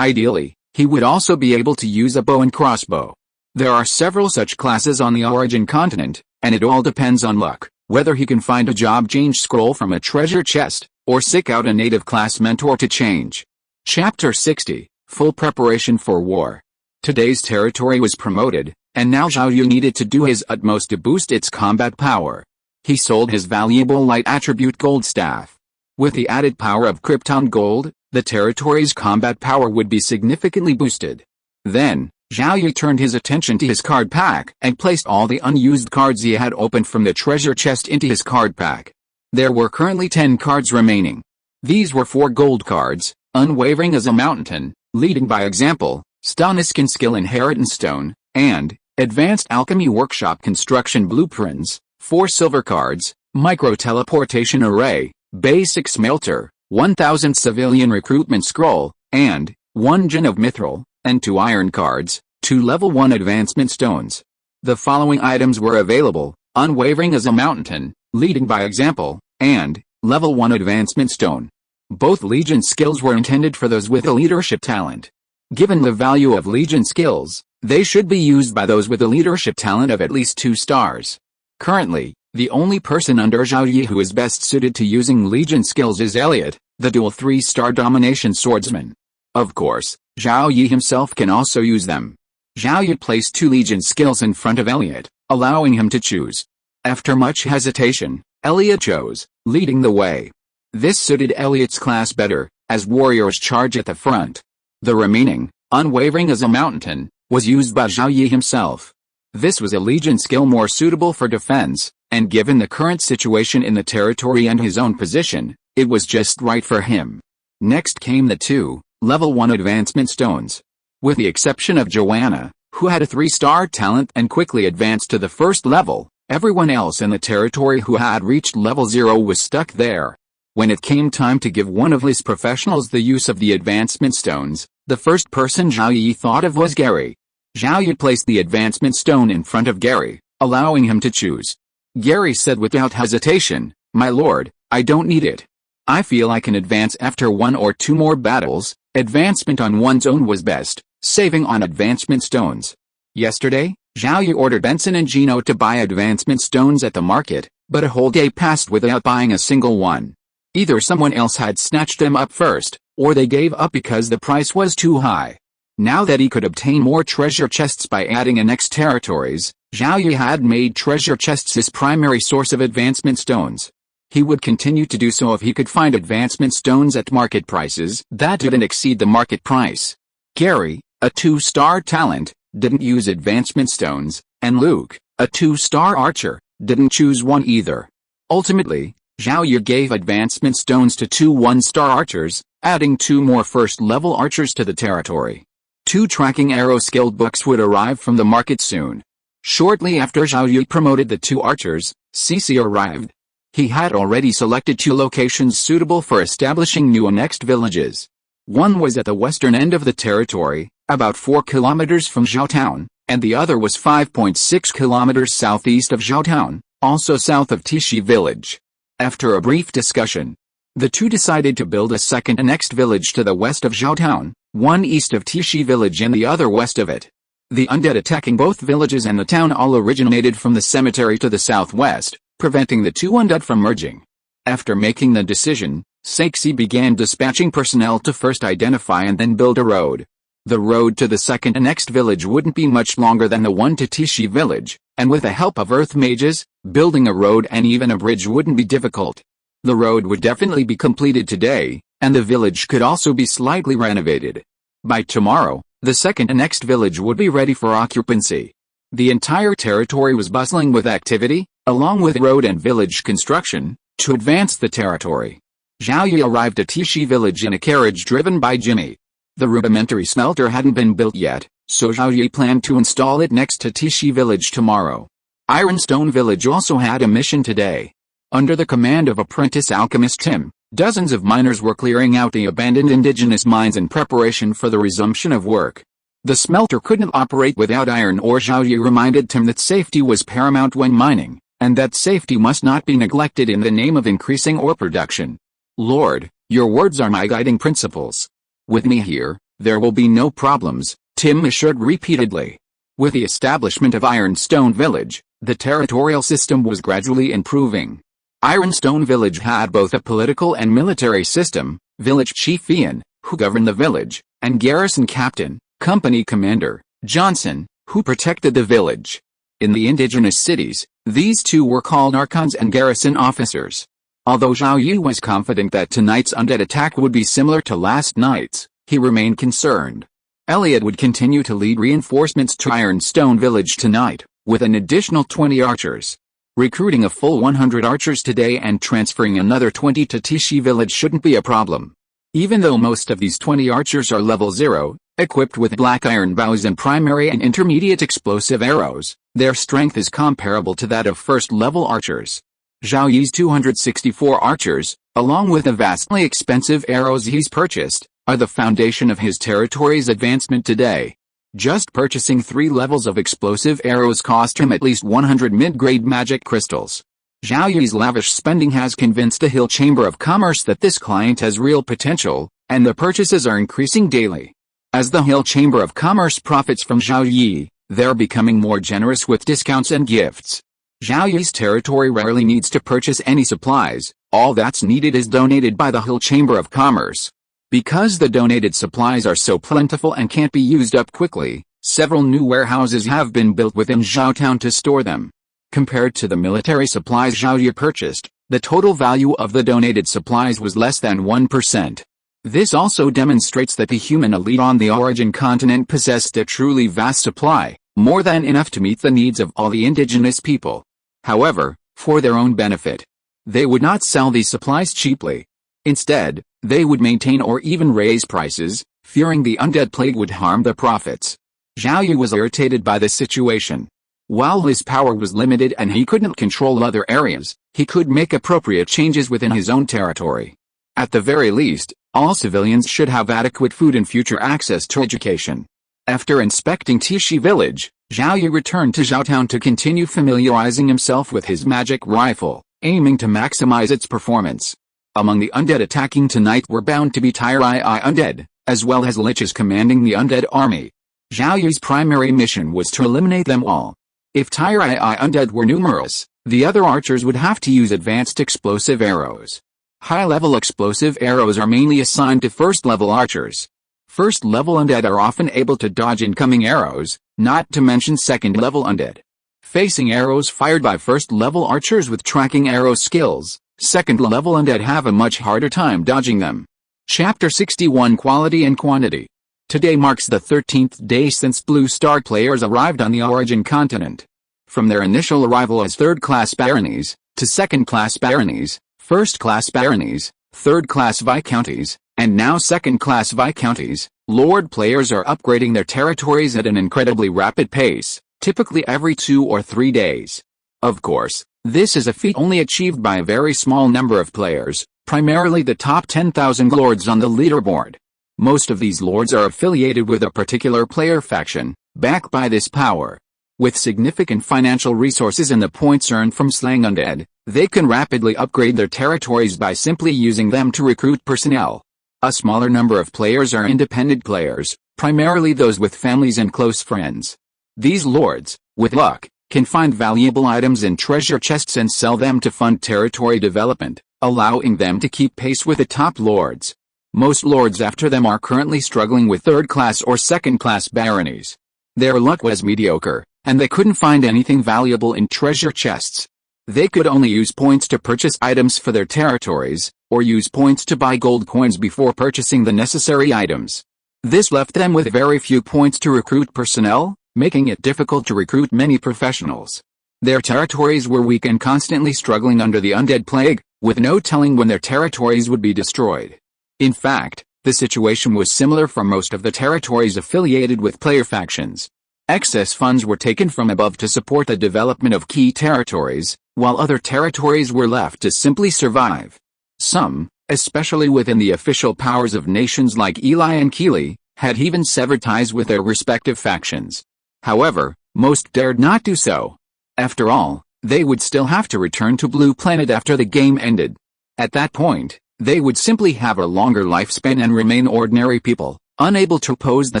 Ideally, he would also be able to use a bow and crossbow. There are several such classes on the Origin continent, and it all depends on luck, whether he can find a job change scroll from a treasure chest, or seek out a native class mentor to change. Chapter 60, Full Preparation for War. Today's territory was promoted, and now Zhao Yi needed to do his utmost to boost its combat power. He sold his valuable light attribute gold staff. With the added power of Krypton Gold, the territory's combat power would be significantly boosted. Then, Zhao Yi turned his attention to his card pack and placed all the unused cards he had opened from the treasure chest into his card pack. There were currently 10 cards remaining. These were 4 gold cards: Unwavering as a Mountain, Leading by Example, Stoniskin Skill Inheritance Stone, and Advanced Alchemy Workshop Construction Blueprints; 4 silver cards: Micro Teleportation Array, Basic Smelter, 1000 Civilian Recruitment Scroll, and 1 Gin of Mithril, and 2 iron cards, 2 level 1 advancement stones. The following items were available: Unwavering as a Mountain, Leading by Example, and level 1 advancement stone. Both Legion skills were intended for those with a leadership talent. Given the value of Legion skills, they should be used by those with a leadership talent of at least 2 stars. Currently, the only person under Zhao Yi who is best suited to using Legion skills is Elliot, the dual 3-star domination swordsman. Of course, Zhao Yi himself can also use them. Zhao Yi placed 2 legion skills in front of Elliot, allowing him to choose. After much hesitation, Elliot chose, leading the way. This suited Elliot's class better, as warriors charge at the front. The remaining, unwavering as a mountain, was used by Zhao Yi himself. This was a legion skill more suitable for defense, and given the current situation in the territory and his own position, it was just right for him. Next came the 2, level 1 advancement stones. With the exception of Joanna, who had a 3-star talent and quickly advanced to the first level, everyone else in the territory who had reached level 0 was stuck there. When it came time to give one of his professionals the use of the advancement stones, the first person Zhao Yi thought of was Gary. Zhao Yi placed the advancement stone in front of Gary, allowing him to choose. Gary said without hesitation, "My lord, I don't need it. I feel I can advance after 1 or 2 more battles." Advancement on one's own was best, saving on advancement stones. Yesterday, Zhao Yi ordered Benson and Gino to buy advancement stones at the market, but a whole day passed without buying a single one. Either someone else had snatched them up first, or they gave up because the price was too high. Now that he could obtain more treasure chests by adding annexed territories, Zhao Yi had made treasure chests his primary source of advancement stones. He would continue to do so if he could find advancement stones at market prices that didn't exceed the market price. Gary, a 2-star talent, didn't use advancement stones, and Luke, a 2-star archer, didn't choose one either. Ultimately, Zhao Yi gave advancement stones to 2 1-star archers, adding 2 more first-level archers to the territory. 2 tracking arrow skill books would arrive from the market soon. Shortly after Zhao Yi promoted the 2 archers, Cici arrived. He had already selected 2 locations suitable for establishing new annexed villages. One was at the western end of the territory, about 4 kilometers from Zhaotown, and the other was 5.6 kilometers southeast of Zhaotown, also south of Tishi village. After a brief discussion, the 2 decided to build a second annexed village to the west of Zhaotown, one east of Tishi village and the other west of it. The undead attacking both villages and the town all originated from the cemetery to the southwest, preventing the 2 undead from merging. After making the decision, Saixi began dispatching personnel to first identify and then build a road. The road to the second annexed village wouldn't be much longer than the one to Tishi village, and with the help of earth mages, building a road and even a bridge wouldn't be difficult. The road would definitely be completed today, and the village could also be slightly renovated. By tomorrow, the second annexed village would be ready for occupancy. The entire territory was bustling with activity, along with road and village construction, to advance the territory. Zhao Yi arrived at Tishi village in a carriage driven by Jimmy. The rudimentary smelter hadn't been built yet, so Zhao Yi planned to install it next to Tishi village tomorrow. Ironstone village also had a mission today. Under the command of apprentice alchemist Tim, dozens of miners were clearing out the abandoned indigenous mines in preparation for the resumption of work. The smelter couldn't operate without iron ore. Zhao Yi reminded Tim that safety was paramount when mining, and that safety must not be neglected in the name of increasing ore production. Lord, your words are my guiding principles. With me here, there will be no problems, Tim assured repeatedly. With the establishment of Ironstone Village, the territorial system was gradually improving. Ironstone Village had both a political and military system, village chief Ian, who governed the village, and garrison captain, company commander, Johnson, who protected the village. In the indigenous cities, these 2 were called archons and garrison officers. Although Zhao Yi was confident that tonight's undead attack would be similar to last night's, he remained concerned. Elliot would continue to lead reinforcements to Ironstone Village tonight, with an additional 20 archers. Recruiting a full 100 archers today and transferring another 20 to Tishi village shouldn't be a problem. Even though most of these 20 archers are level 0, equipped with black iron bows and primary and intermediate explosive arrows, their strength is comparable to that of first-level archers. Zhao Yi's 264 archers, along with the vastly expensive arrows he's purchased, are the foundation of his territory's advancement today. Just purchasing 3 levels of explosive arrows cost him at least 100 mid-grade magic crystals. Zhao Yi's lavish spending has convinced the Hill Chamber of Commerce that this client has real potential, and the purchases are increasing daily. As the Hill Chamber of Commerce profits from Zhao Yi, they're becoming more generous with discounts and gifts. Zhao Yi's territory rarely needs to purchase any supplies, all that's needed is donated by the Hill Chamber of Commerce. Because the donated supplies are so plentiful and can't be used up quickly, Several new warehouses have been built within Zhaotown to store them. Compared to the military supplies Zhao Yi purchased, the total value of the donated supplies was less than 1%. This also demonstrates that the human elite on the origin continent possessed a truly vast supply, more than enough to meet the needs of all the indigenous people. However, for their own benefit, they would not sell these supplies cheaply. Instead, they would maintain or even raise prices, fearing the undead plague would harm the profits. Zhao Yi was irritated by the situation. While his power was limited and he couldn't control other areas, he could make appropriate changes within his own territory. At the very least, all civilians should have adequate food and future access to education. After inspecting Tishi village, Zhao Yi returned to Zhaotown to continue familiarizing himself with his magic rifle, aiming to maximize its performance. Among the undead attacking tonight were bound to be Tier II undead, as well as liches commanding the undead army. Zhao Yi's primary mission was to eliminate them all. If Tier II undead were numerous, the other archers would have to use advanced explosive arrows. High-level explosive arrows are mainly assigned to first-level archers. First-level undead are often able to dodge incoming arrows, not to mention second-level undead. Facing arrows fired by first-level archers with tracking arrow skills, second-level undead have a much harder time dodging them. Chapter 61 Quality and Quantity. Today marks the 13th day since Blue Star players arrived on the origin continent. From their initial arrival as third-class baronies, to second-class baronies, first-class baronies, third-class viscounties, and now second-class viscounties, Lord players are upgrading their territories at an incredibly rapid pace, typically every 2 or 3 days. Of course, this is a feat only achieved by a very small number of players, primarily the top 10,000 lords on the leaderboard. Most of these lords are affiliated with a particular player faction, backed by this power. With significant financial resources and the points earned from slaying undead, they can rapidly upgrade their territories by simply using them to recruit personnel. A smaller number of players are independent players, primarily those with families and close friends. These lords, with luck, can find valuable items in treasure chests and sell them to fund territory development, allowing them to keep pace with the top lords. Most lords after them are currently struggling with third-class or second-class baronies. Their luck was mediocre, and they couldn't find anything valuable in treasure chests. They could only use points to purchase items for their territories, or use points to buy gold coins before purchasing the necessary items. This left them with very few points to recruit personnel, making it difficult to recruit many professionals. Their territories were weak and constantly struggling under the undead plague, with no telling when their territories would be destroyed. In fact, the situation was similar for most of the territories affiliated with player factions. Excess funds were taken from above to support the development of key territories, while other territories were left to simply survive. Some, especially within the official powers of nations like Eli and Keeley, had even severed ties with their respective factions. However, most dared not do so. After all, they would still have to return to Blue Planet after the game ended. At that point, they would simply have a longer lifespan and remain ordinary people, unable to oppose the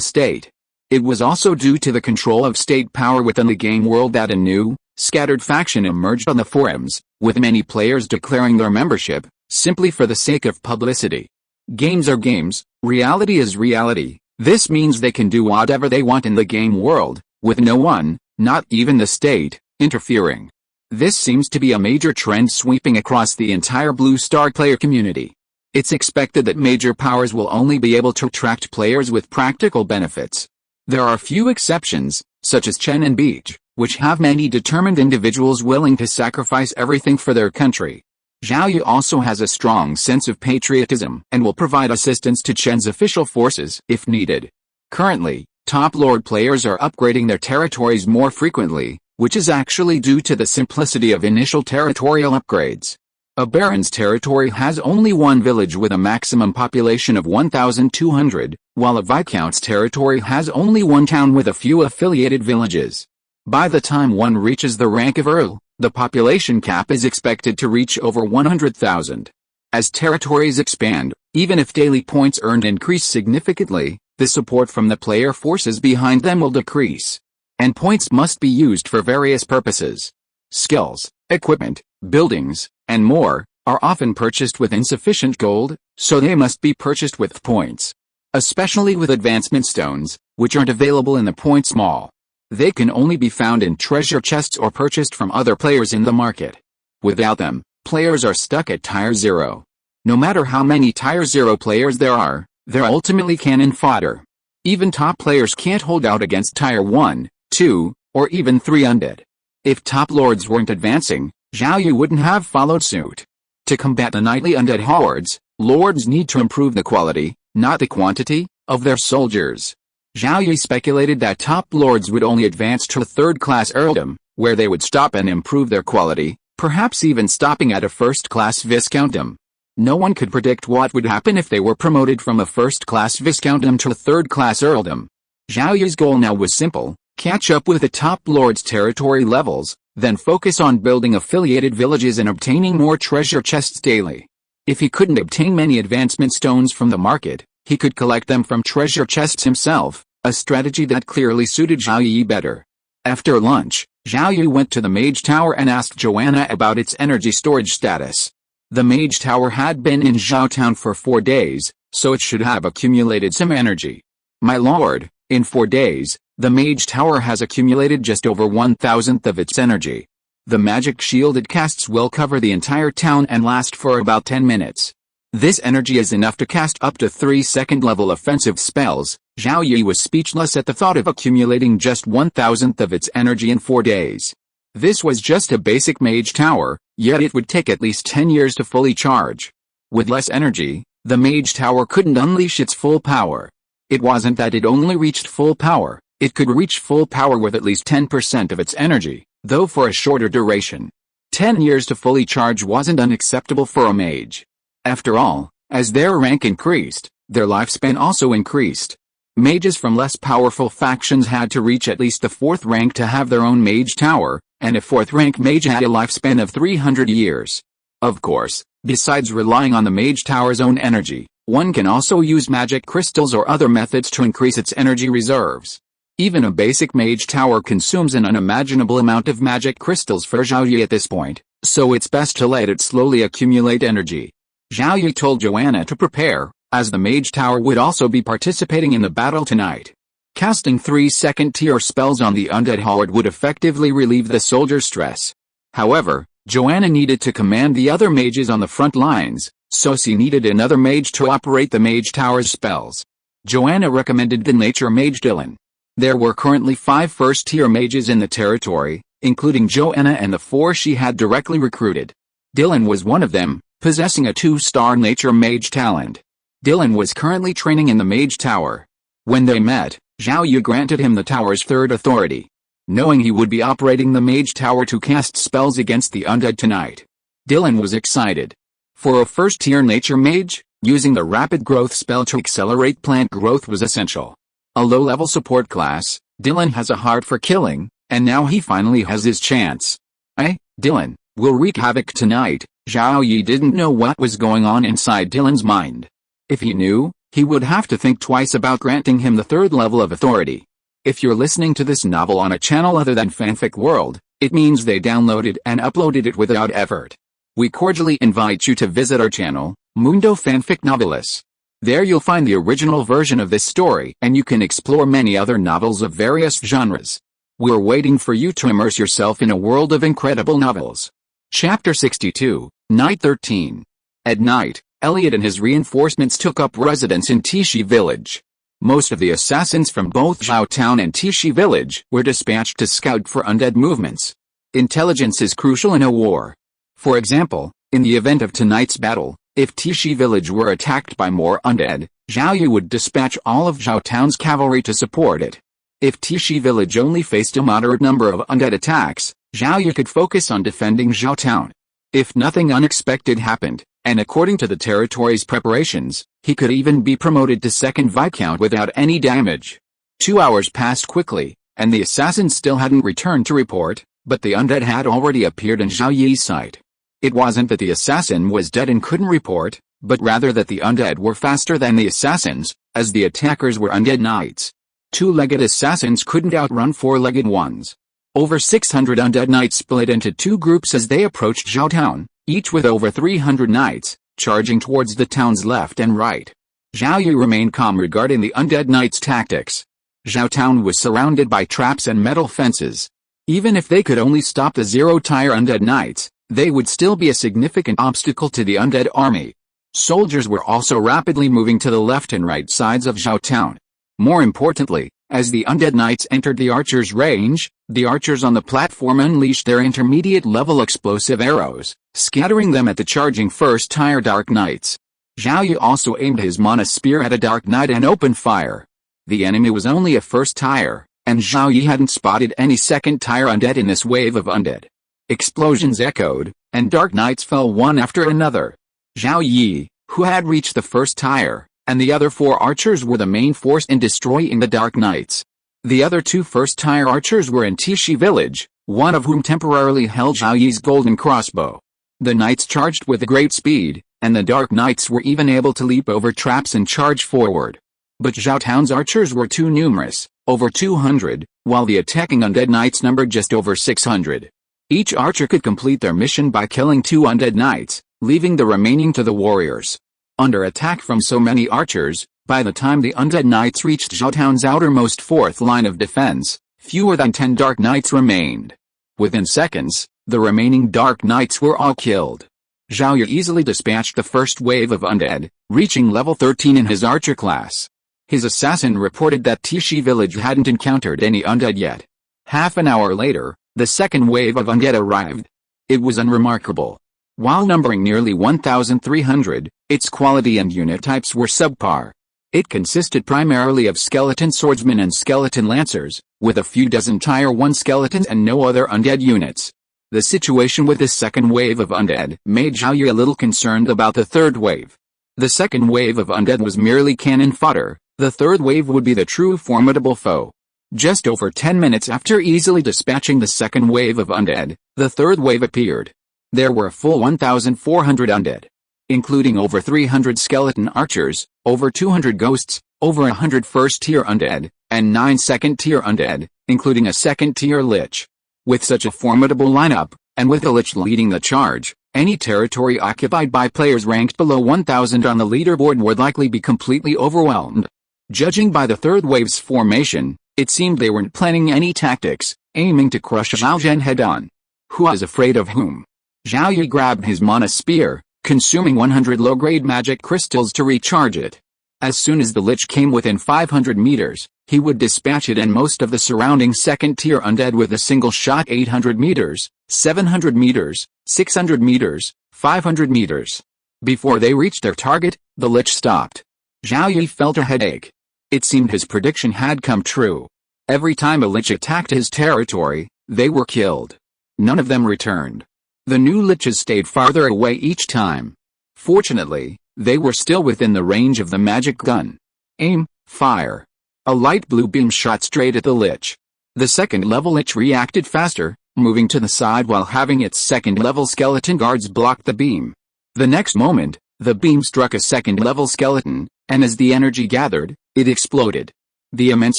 state. It was also due to the control of state power within the game world that a new, scattered faction emerged on the forums, with many players declaring their membership, simply for the sake of publicity. Games are games, reality is reality. This means they can do whatever they want in the game world, with no one, not even the state, interfering. This seems to be a major trend sweeping across the entire Blue Star player community. It's expected that major powers will only be able to attract players with practical benefits. There are few exceptions, such as Chen and Beach, which have many determined individuals willing to sacrifice everything for their country. Zhao Yi also has a strong sense of patriotism and will provide assistance to Chen's official forces if needed. Currently, top lord players are upgrading their territories more frequently, which is actually due to the simplicity of initial territorial upgrades. A baron's territory has only one village with a maximum population of 1,200, while a viscount's territory has only one town with a few affiliated villages. By the time one reaches the rank of Earl, the population cap is expected to reach over 100,000. As territories expand, even if daily points earned increase significantly, the support from the player forces behind them will decrease. And points must be used for various purposes. Skills, equipment, buildings, and more, are often purchased with insufficient gold, so they must be purchased with points. Especially with advancement stones, which aren't available in the points mall. They can only be found in treasure chests or purchased from other players in the market. Without them, players are stuck at Tier 0. No matter how many Tier 0 players there are, they're ultimately cannon fodder. Even top players can't hold out against Tier 1, 2, or even 3 undead. If top lords weren't advancing, Zhao Yi wouldn't have followed suit. To combat the nightly undead hordes, lords need to improve the quality, not the quantity, of their soldiers. Zhao Yi speculated that top lords would only advance to a third-class earldom, where they would stop and improve their quality, perhaps even stopping at a first-class viscountdom. No one could predict what would happen if they were promoted from a first-class viscountdom to a third-class earldom. Zhao Yi's goal now was simple: catch up with the top lords' territory levels, then focus on building affiliated villages and obtaining more treasure chests daily. If he couldn't obtain many advancement stones from the market, he could collect them from treasure chests himself, a strategy that clearly suited Zhao Yi better. After lunch, Zhao Yi went to the Mage Tower and asked Joanna about its energy storage status. The Mage Tower had been in Zhao Town for 4 days, so it should have accumulated some energy. My lord, in 4 days, the Mage Tower has accumulated just over 1,000th of its energy. The magic shield it casts will cover the entire town and last for about 10 minutes. This energy is enough to cast up to 3 second-level offensive spells. Zhao Yi was speechless at the thought of accumulating just 1,000th of its energy in 4 days. This was just a basic Mage Tower, yet it would take at least 10 years to fully charge. With less energy, the Mage Tower couldn't unleash its full power. It wasn't that it only reached full power, it could reach full power with at least 10% of its energy, though for a shorter duration. 10 years to fully charge wasn't unacceptable for a mage. After all, as their rank increased, their lifespan also increased. Mages from less powerful factions had to reach at least the 4th rank to have their own Mage Tower, and a 4th rank mage had a lifespan of 300 years. Of course, besides relying on the Mage Tower's own energy, one can also use magic crystals or other methods to increase its energy reserves. Even a basic Mage Tower consumes an unimaginable amount of magic crystals for Zhao Yi at this point, so it's best to let it slowly accumulate energy. Zhao Yi told Joanna to prepare, as the Mage Tower would also be participating in the battle tonight. Casting 3 second-tier spells on the undead horde would effectively relieve the soldiers' stress. However, Joanna needed to command the other mages on the front lines, so she needed another mage to operate the Mage Tower's spells. Joanna recommended the nature mage Dylan. There were currently 5 first-tier mages in the territory, including Joanna and the 4 she had directly recruited. Dylan was one of them, possessing a 2-star nature mage talent. Dylan was currently training in the Mage Tower. When they met, Zhao Yi granted him the tower's 3rd authority. Knowing he would be operating the Mage Tower to cast spells against the undead tonight, Dylan was excited. For a first-tier nature mage, using the rapid growth spell to accelerate plant growth was essential. A low-level support class, Dylan has a heart for killing, and now he finally has his chance. Dylan, will wreak havoc tonight. Zhao Yi didn't know what was going on inside Dylan's mind. If he knew, he would have to think twice about granting him the 3rd level of authority. If you're listening to this novel on a channel other than Fanfic World, it means they downloaded and uploaded it without effort. We cordially invite you to visit our channel, Mundo Fanfic Novelis. There you'll find the original version of this story and you can explore many other novels of various genres. We're waiting for you to immerse yourself in a world of incredible novels. Chapter 62, Night 13. At night, Elliot and his reinforcements took up residence in Tishi Village. Most of the assassins from both Zhao Town and Tishi Village were dispatched to scout for undead movements. Intelligence is crucial in a war. For example, in the event of tonight's battle, if Tishi Village were attacked by more undead, Zhao Yi would dispatch all of Zhao Town's cavalry to support it. If Tishi Village only faced a moderate number of undead attacks, Zhao Yi could focus on defending Zhao Town. If nothing unexpected happened, and according to the territory's preparations, he could even be promoted to 2nd Viscount without any damage. 2 hours passed quickly, and the assassins still hadn't returned to report, but the undead had already appeared in Zhao Yi's sight. It wasn't that the assassin was dead and couldn't report, but rather that the undead were faster than the assassins, as the attackers were undead knights. 2-legged assassins couldn't outrun 4-legged ones. Over 600 undead knights split into 2 groups as they approached Zhao Town, each with over 300 knights, charging towards the town's left and right. Zhao Yi remained calm regarding the undead knights' tactics. Zhao Town was surrounded by traps and metal fences. Even if they could only stop the zero-tier undead knights, they would still be a significant obstacle to the undead army. Soldiers were also rapidly moving to the left and right sides of Zhao Town. More importantly, as the undead knights entered the archers' range, the archers on the platform unleashed their intermediate-level explosive arrows, scattering them at the charging first-tier dark knights. Zhao Yi also aimed his mana spear at a dark knight and opened fire. The enemy was only a first tier, and Zhao Yi hadn't spotted any second-tier undead in this wave of undead. Explosions echoed, and dark knights fell one after another. Zhao Yi, who had reached the first tier, and the other 4 archers were the main force in destroying the dark knights. The other 2 first-tier archers were in Tishi village, one of whom temporarily held Zhao Yi's golden crossbow. The knights charged with great speed, and the dark knights were even able to leap over traps and charge forward. But Zhao Town's archers were too numerous, over 200, while the attacking undead knights numbered just over 600. Each archer could complete their mission by killing 2 undead knights, leaving the remaining to the warriors. Under attack from so many archers, by the time the undead knights reached Zhao Town's outermost 4th line of defense, fewer than 10 dark knights remained. Within seconds, the remaining dark knights were all killed. Zhao Yi easily dispatched the first wave of undead, reaching level 13 in his archer class. His assassin reported that Tishi village hadn't encountered any undead yet. Half an hour later, the second wave of undead arrived. It was unremarkable. While numbering nearly 1,300, its quality and unit types were subpar. It consisted primarily of skeleton swordsmen and skeleton lancers, with a few dozen tier 1 skeletons and no other undead units. The situation with this second wave of undead made Zhao Yi a little concerned about the third wave. The second wave of undead was merely cannon fodder. The third wave would be the true formidable foe. Just over 10 minutes after easily dispatching the second wave of undead, the third wave appeared. There were a full 1,400 undead, including over 300 skeleton archers, over 200 ghosts, over 100 first-tier undead, and 9 second-tier undead, including a second-tier lich. With such a formidable lineup, and with the lich leading the charge, any territory occupied by players ranked below 1,000 on the leaderboard would likely be completely overwhelmed. Judging by the third wave's formation, it seemed they weren't planning any tactics, aiming to crush Zhao Zhen head-on. Who was afraid of whom? Zhao Yi grabbed his mana spear, consuming 100 low-grade magic crystals to recharge it. As soon as the lich came within 500 meters, he would dispatch it and most of the surrounding second-tier undead with a single shot. 800 meters, 700 meters, 600 meters, 500 meters. Before they reached their target, the lich stopped. Zhao Yi felt a headache. It seemed his prediction had come true. Every time a lich attacked his territory, they were killed. None of them returned. The new liches stayed farther away each time. Fortunately, they were still within the range of the magic gun. Aim, fire. A light blue beam shot straight at the lich. The second-level lich reacted faster, moving to the side while having its second-level skeleton guards block the beam. The next moment, the beam struck a second-level skeleton, and as the energy gathered, it exploded. The immense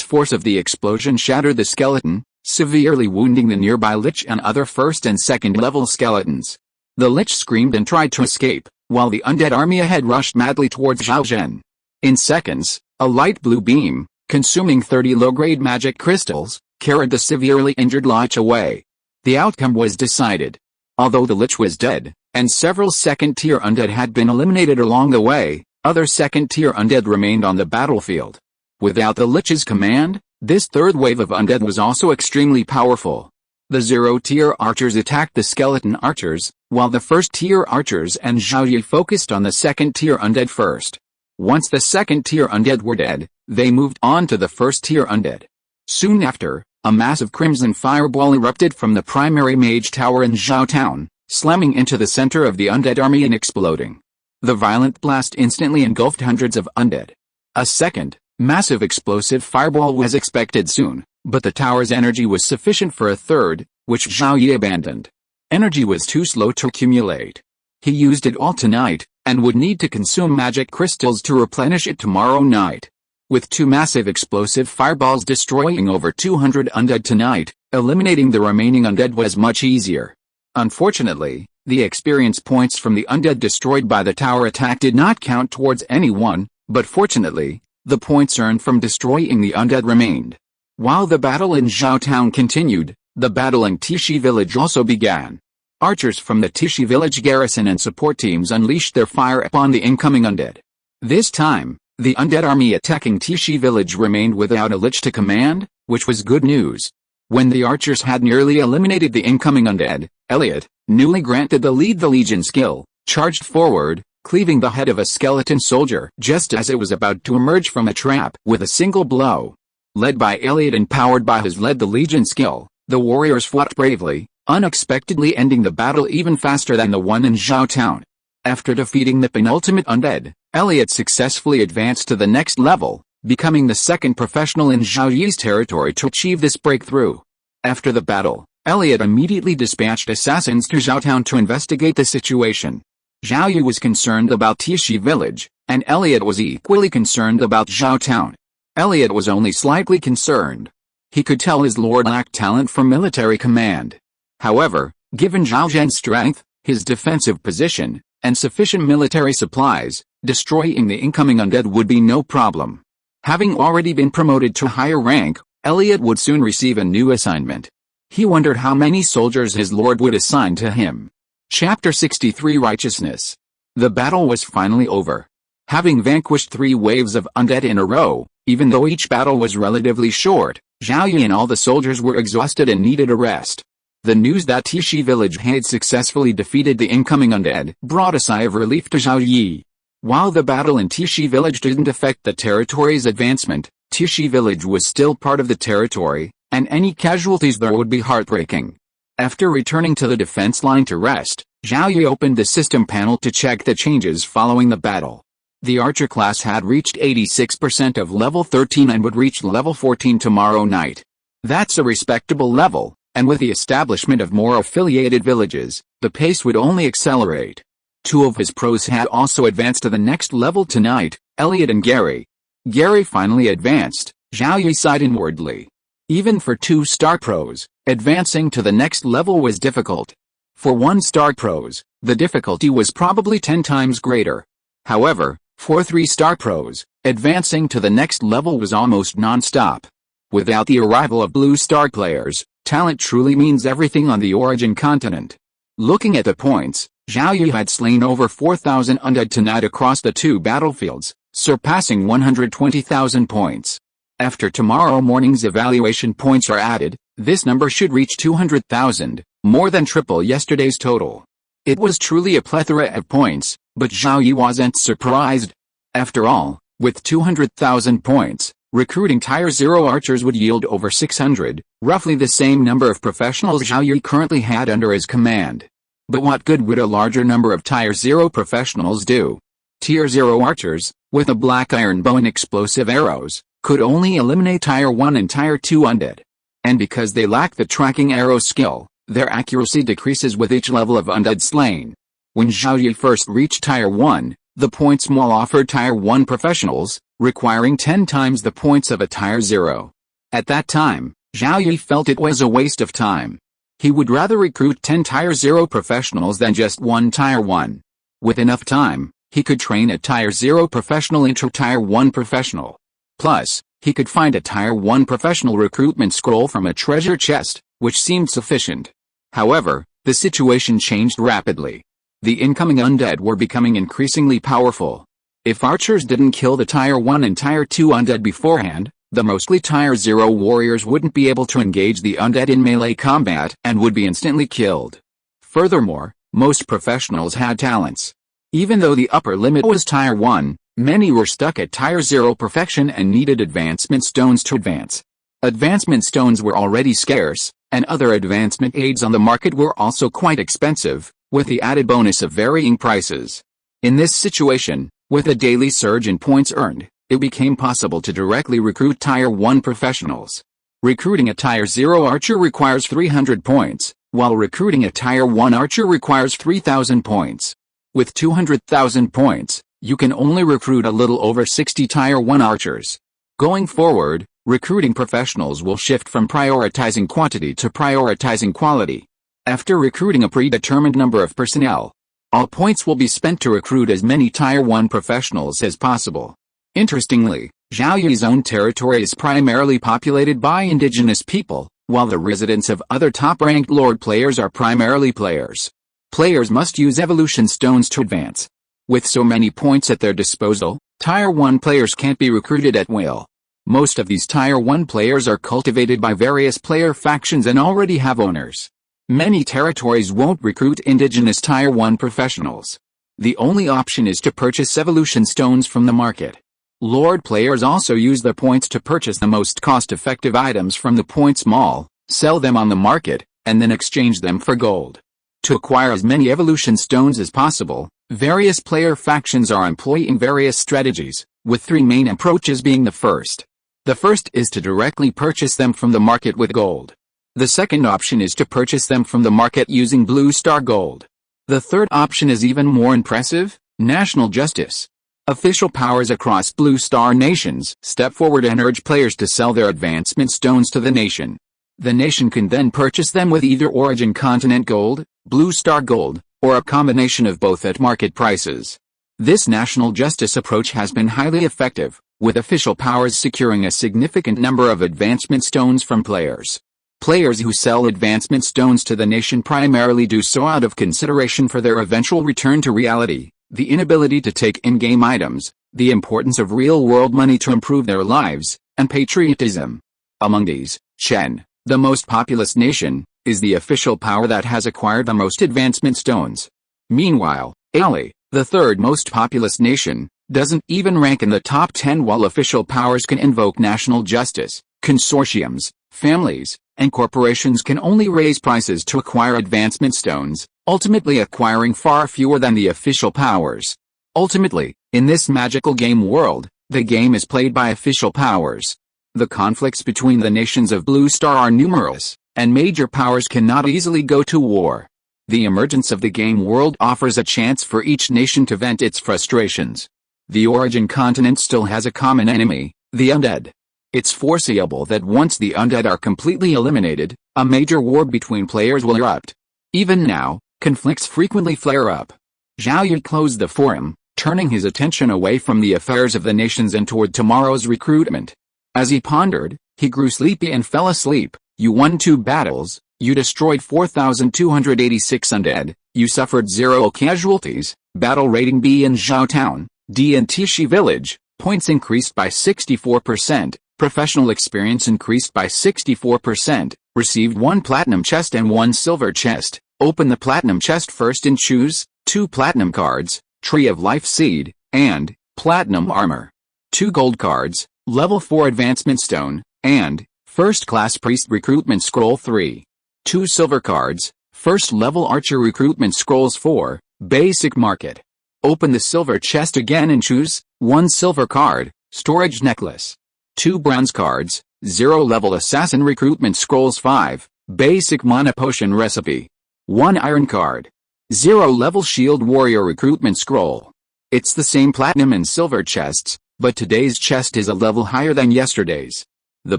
force of the explosion shattered the skeleton, severely wounding the nearby lich and other first and second-level skeletons. The lich screamed and tried to escape, while the undead army ahead rushed madly towards Zhao Zhen. In seconds, a light blue beam, consuming 30 low-grade magic crystals, carried the severely injured lich away. The outcome was decided. Although the lich was dead, and several second-tier undead had been eliminated along the way, other second-tier undead remained on the battlefield. Without the lich's command, this third wave of undead was also extremely powerful. The zero-tier archers attacked the skeleton archers, while the first-tier archers and Zhao Yi focused on the second-tier undead first. Once the second-tier undead were dead, they moved on to the first-tier undead. Soon after, a massive crimson fireball erupted from the primary mage tower in Zhao Town, slamming into the center of the undead army and exploding. The violent blast instantly engulfed hundreds of undead. A second, massive explosive fireball was expected soon, but the tower's energy was sufficient for a third, which Zhao Yi abandoned. Energy was too slow to accumulate. He used it all tonight, and would need to consume magic crystals to replenish it tomorrow night. With 2 massive explosive fireballs destroying over 200 undead tonight, eliminating the remaining undead was much easier. Unfortunately, the experience points from the undead destroyed by the tower attack did not count towards anyone, but fortunately, The points earned from destroying the undead remained. While the battle in Zhao Town continued, the battle in Tishi village also began. Archers from the Tishi village garrison and support teams unleashed their fire upon the incoming undead. This time, the undead army attacking Tishi village remained without a lich to command, which was good news. When the archers had nearly eliminated the incoming undead, Elliot, newly granted the Lead the Legion skill, charged forward, cleaving the head of a skeleton soldier just as it was about to emerge from a trap with a single blow. Led by Elliot and powered by his Lead the Legion skill, the warriors fought bravely, unexpectedly ending the battle even faster than the one in Zhao Town. After defeating the penultimate undead, Elliot successfully advanced to the next level, becoming the second professional in Zhao Yi's territory to achieve this breakthrough. After the battle, Elliot immediately dispatched assassins to Zhao Town to investigate the situation. Zhao Yi was concerned about Tishi village, and Elliot was equally concerned about Zhao Town. Elliot was only slightly concerned. He could tell his lord lacked talent for military command. However, given Zhao Zhen's strength, his defensive position, and sufficient military supplies, destroying the incoming undead would be no problem. Having already been promoted to higher rank, Elliot would soon receive a new assignment. He wondered how many soldiers his lord would assign to him. Chapter 63 Righteousness. The battle was finally over. Having vanquished 3 waves of undead in a row, even though each battle was relatively short, Zhao Yi and all the soldiers were exhausted and needed a rest. The news that Tishi village had successfully defeated the incoming undead brought a sigh of relief to Zhao Yi. While the battle in Tishi village didn't affect the territory's advancement, Tishi village was still part of the territory, and any casualties there would be heartbreaking. After returning to the defense line to rest, Zhao Yi opened the system panel to check the changes following the battle. The archer class had reached 86% of level 13 and would reach level 14 tomorrow night. That's a respectable level, and with the establishment of more affiliated villages, the pace would only accelerate. 2 of his pros had also advanced to the next level tonight, Elliot and Gary. Gary finally advanced. Zhao Yi sighed inwardly. Even for 2-star pros, advancing to the next level was difficult. For 1-star pros, the difficulty was probably 10 times greater. However, for 3-star pros, advancing to the next level was almost non-stop. Without the arrival of blue star players, talent truly means everything on the Origin continent. Looking at the points, Zhao Yi had slain over 4,000 undead tonight across the 2 battlefields, surpassing 120,000 points. After tomorrow morning's evaluation points are added, this number should reach 200,000, more than triple yesterday's total. It was truly a plethora of points, but Zhao Yi wasn't surprised. After all, with 200,000 points, recruiting Tier 0 archers would yield over 600, roughly the same number of professionals Zhao Yi currently had under his command. But what good would a larger number of Tier 0 professionals do? Tier 0 archers, with a black iron bow and explosive arrows, could only eliminate Tier 1 and Tier 2 undead. And because they lack the tracking arrow skill, their accuracy decreases with each level of undead slain. When Zhao Yi first reached Tier 1, the points mall offered Tier 1 professionals, requiring 10 times the points of a Tier 0. At that time, Zhao Yi felt it was a waste of time. He would rather recruit 10 Tier 0 professionals than just 1 Tier 1. With enough time, he could train a Tier 0 professional into Tier 1 professional. Plus, he could find a Tier 1 professional recruitment scroll from a treasure chest, which seemed sufficient. However, the situation changed rapidly. The incoming undead were becoming increasingly powerful. If archers didn't kill the Tier 1 and Tier 2 undead beforehand, the mostly Tier 0 warriors wouldn't be able to engage the undead in melee combat and would be instantly killed. Furthermore, most professionals had talents. Even though the upper limit was Tier 1, many were stuck at Tier 0 perfection and needed advancement stones to advance. Advancement stones were already scarce, and other advancement aids on the market were also quite expensive, with the added bonus of varying prices. In this situation, with a daily surge in points earned, it became possible to directly recruit Tier 1 professionals. Recruiting a Tier 0 archer requires 300 points, while recruiting a Tier 1 archer requires 3,000 points. With 200,000 points, you can only recruit a little over 60 Tier 1 archers. Going forward, recruiting professionals will shift from prioritizing quantity to prioritizing quality. After recruiting a predetermined number of personnel, all points will be spent to recruit as many Tier 1 professionals as possible. Interestingly, Zhao Yi's own territory is primarily populated by indigenous people, while the residents of other top-ranked Lord players are primarily players. Players must use evolution stones to advance. With so many points at their disposal, Tier 1 players can't be recruited at will. Most of these Tier 1 players are cultivated by various player factions and already have owners. Many territories won't recruit indigenous Tier 1 professionals. The only option is to purchase evolution stones from the market. Lord players also use their points to purchase the most cost-effective items from the points mall, sell them on the market, and then exchange them for gold. To acquire as many evolution stones as possible, various player factions are employing various strategies, with three main approaches being the first. The first is to directly purchase them from the market with gold. The second option is to purchase them from the market using Blue Star Gold. The third option is even more impressive: national justice. Official powers across Blue Star nations step forward and urge players to sell their advancement stones to the nation. The nation can then purchase them with either Origin Continent Gold, Blue Star Gold, or a combination of both at market prices. This national justice approach has been highly effective, with official powers securing a significant number of advancement stones from players. Players who sell advancement stones to the nation primarily do so out of consideration for their eventual return to reality, the inability to take in-game items, the importance of real-world money to improve their lives, and patriotism. Among these, Chen, the most populous nation, is the official power that has acquired the most advancement stones. Meanwhile, Ali, the third most populous nation, doesn't even rank in the top 10, while official powers can invoke national justice. Consortiums, families, and corporations can only raise prices to acquire advancement stones, ultimately acquiring far fewer than the official powers. Ultimately, in this magical game world, the game is played by official powers. The conflicts between the nations of Blue Star are numerous, and major powers cannot easily go to war. The emergence of the game world offers a chance for each nation to vent its frustrations. The Origin Continent still has a common enemy, the undead. It's foreseeable that once the undead are completely eliminated, a major war between players will erupt. Even now, conflicts frequently flare up. Zhao Yi closed the forum, turning his attention away from the affairs of the nations and toward tomorrow's recruitment. As he pondered, he grew sleepy and fell asleep. You won 2 battles, you destroyed 4,286 undead, you suffered 0 casualties, battle rating B in Zhao Town, D in Tishi Village, points increased by 64%, professional experience increased by 64%, received 1 platinum chest and 1 silver chest. Open the platinum chest first and choose 2 platinum cards, Tree of Life Seed, and platinum armor. 2 gold cards, level 4 advancement stone, and first class priest recruitment scroll 3. 2 silver cards, first level archer recruitment scrolls 4, basic market. Open the silver chest again and choose 1 silver card, storage necklace. 2 bronze cards, 0 level assassin recruitment scrolls 5, basic mana potion recipe. 1 iron card. 0 level shield warrior recruitment scroll. It's the same platinum and silver chests, but today's chest is a level higher than yesterday's. The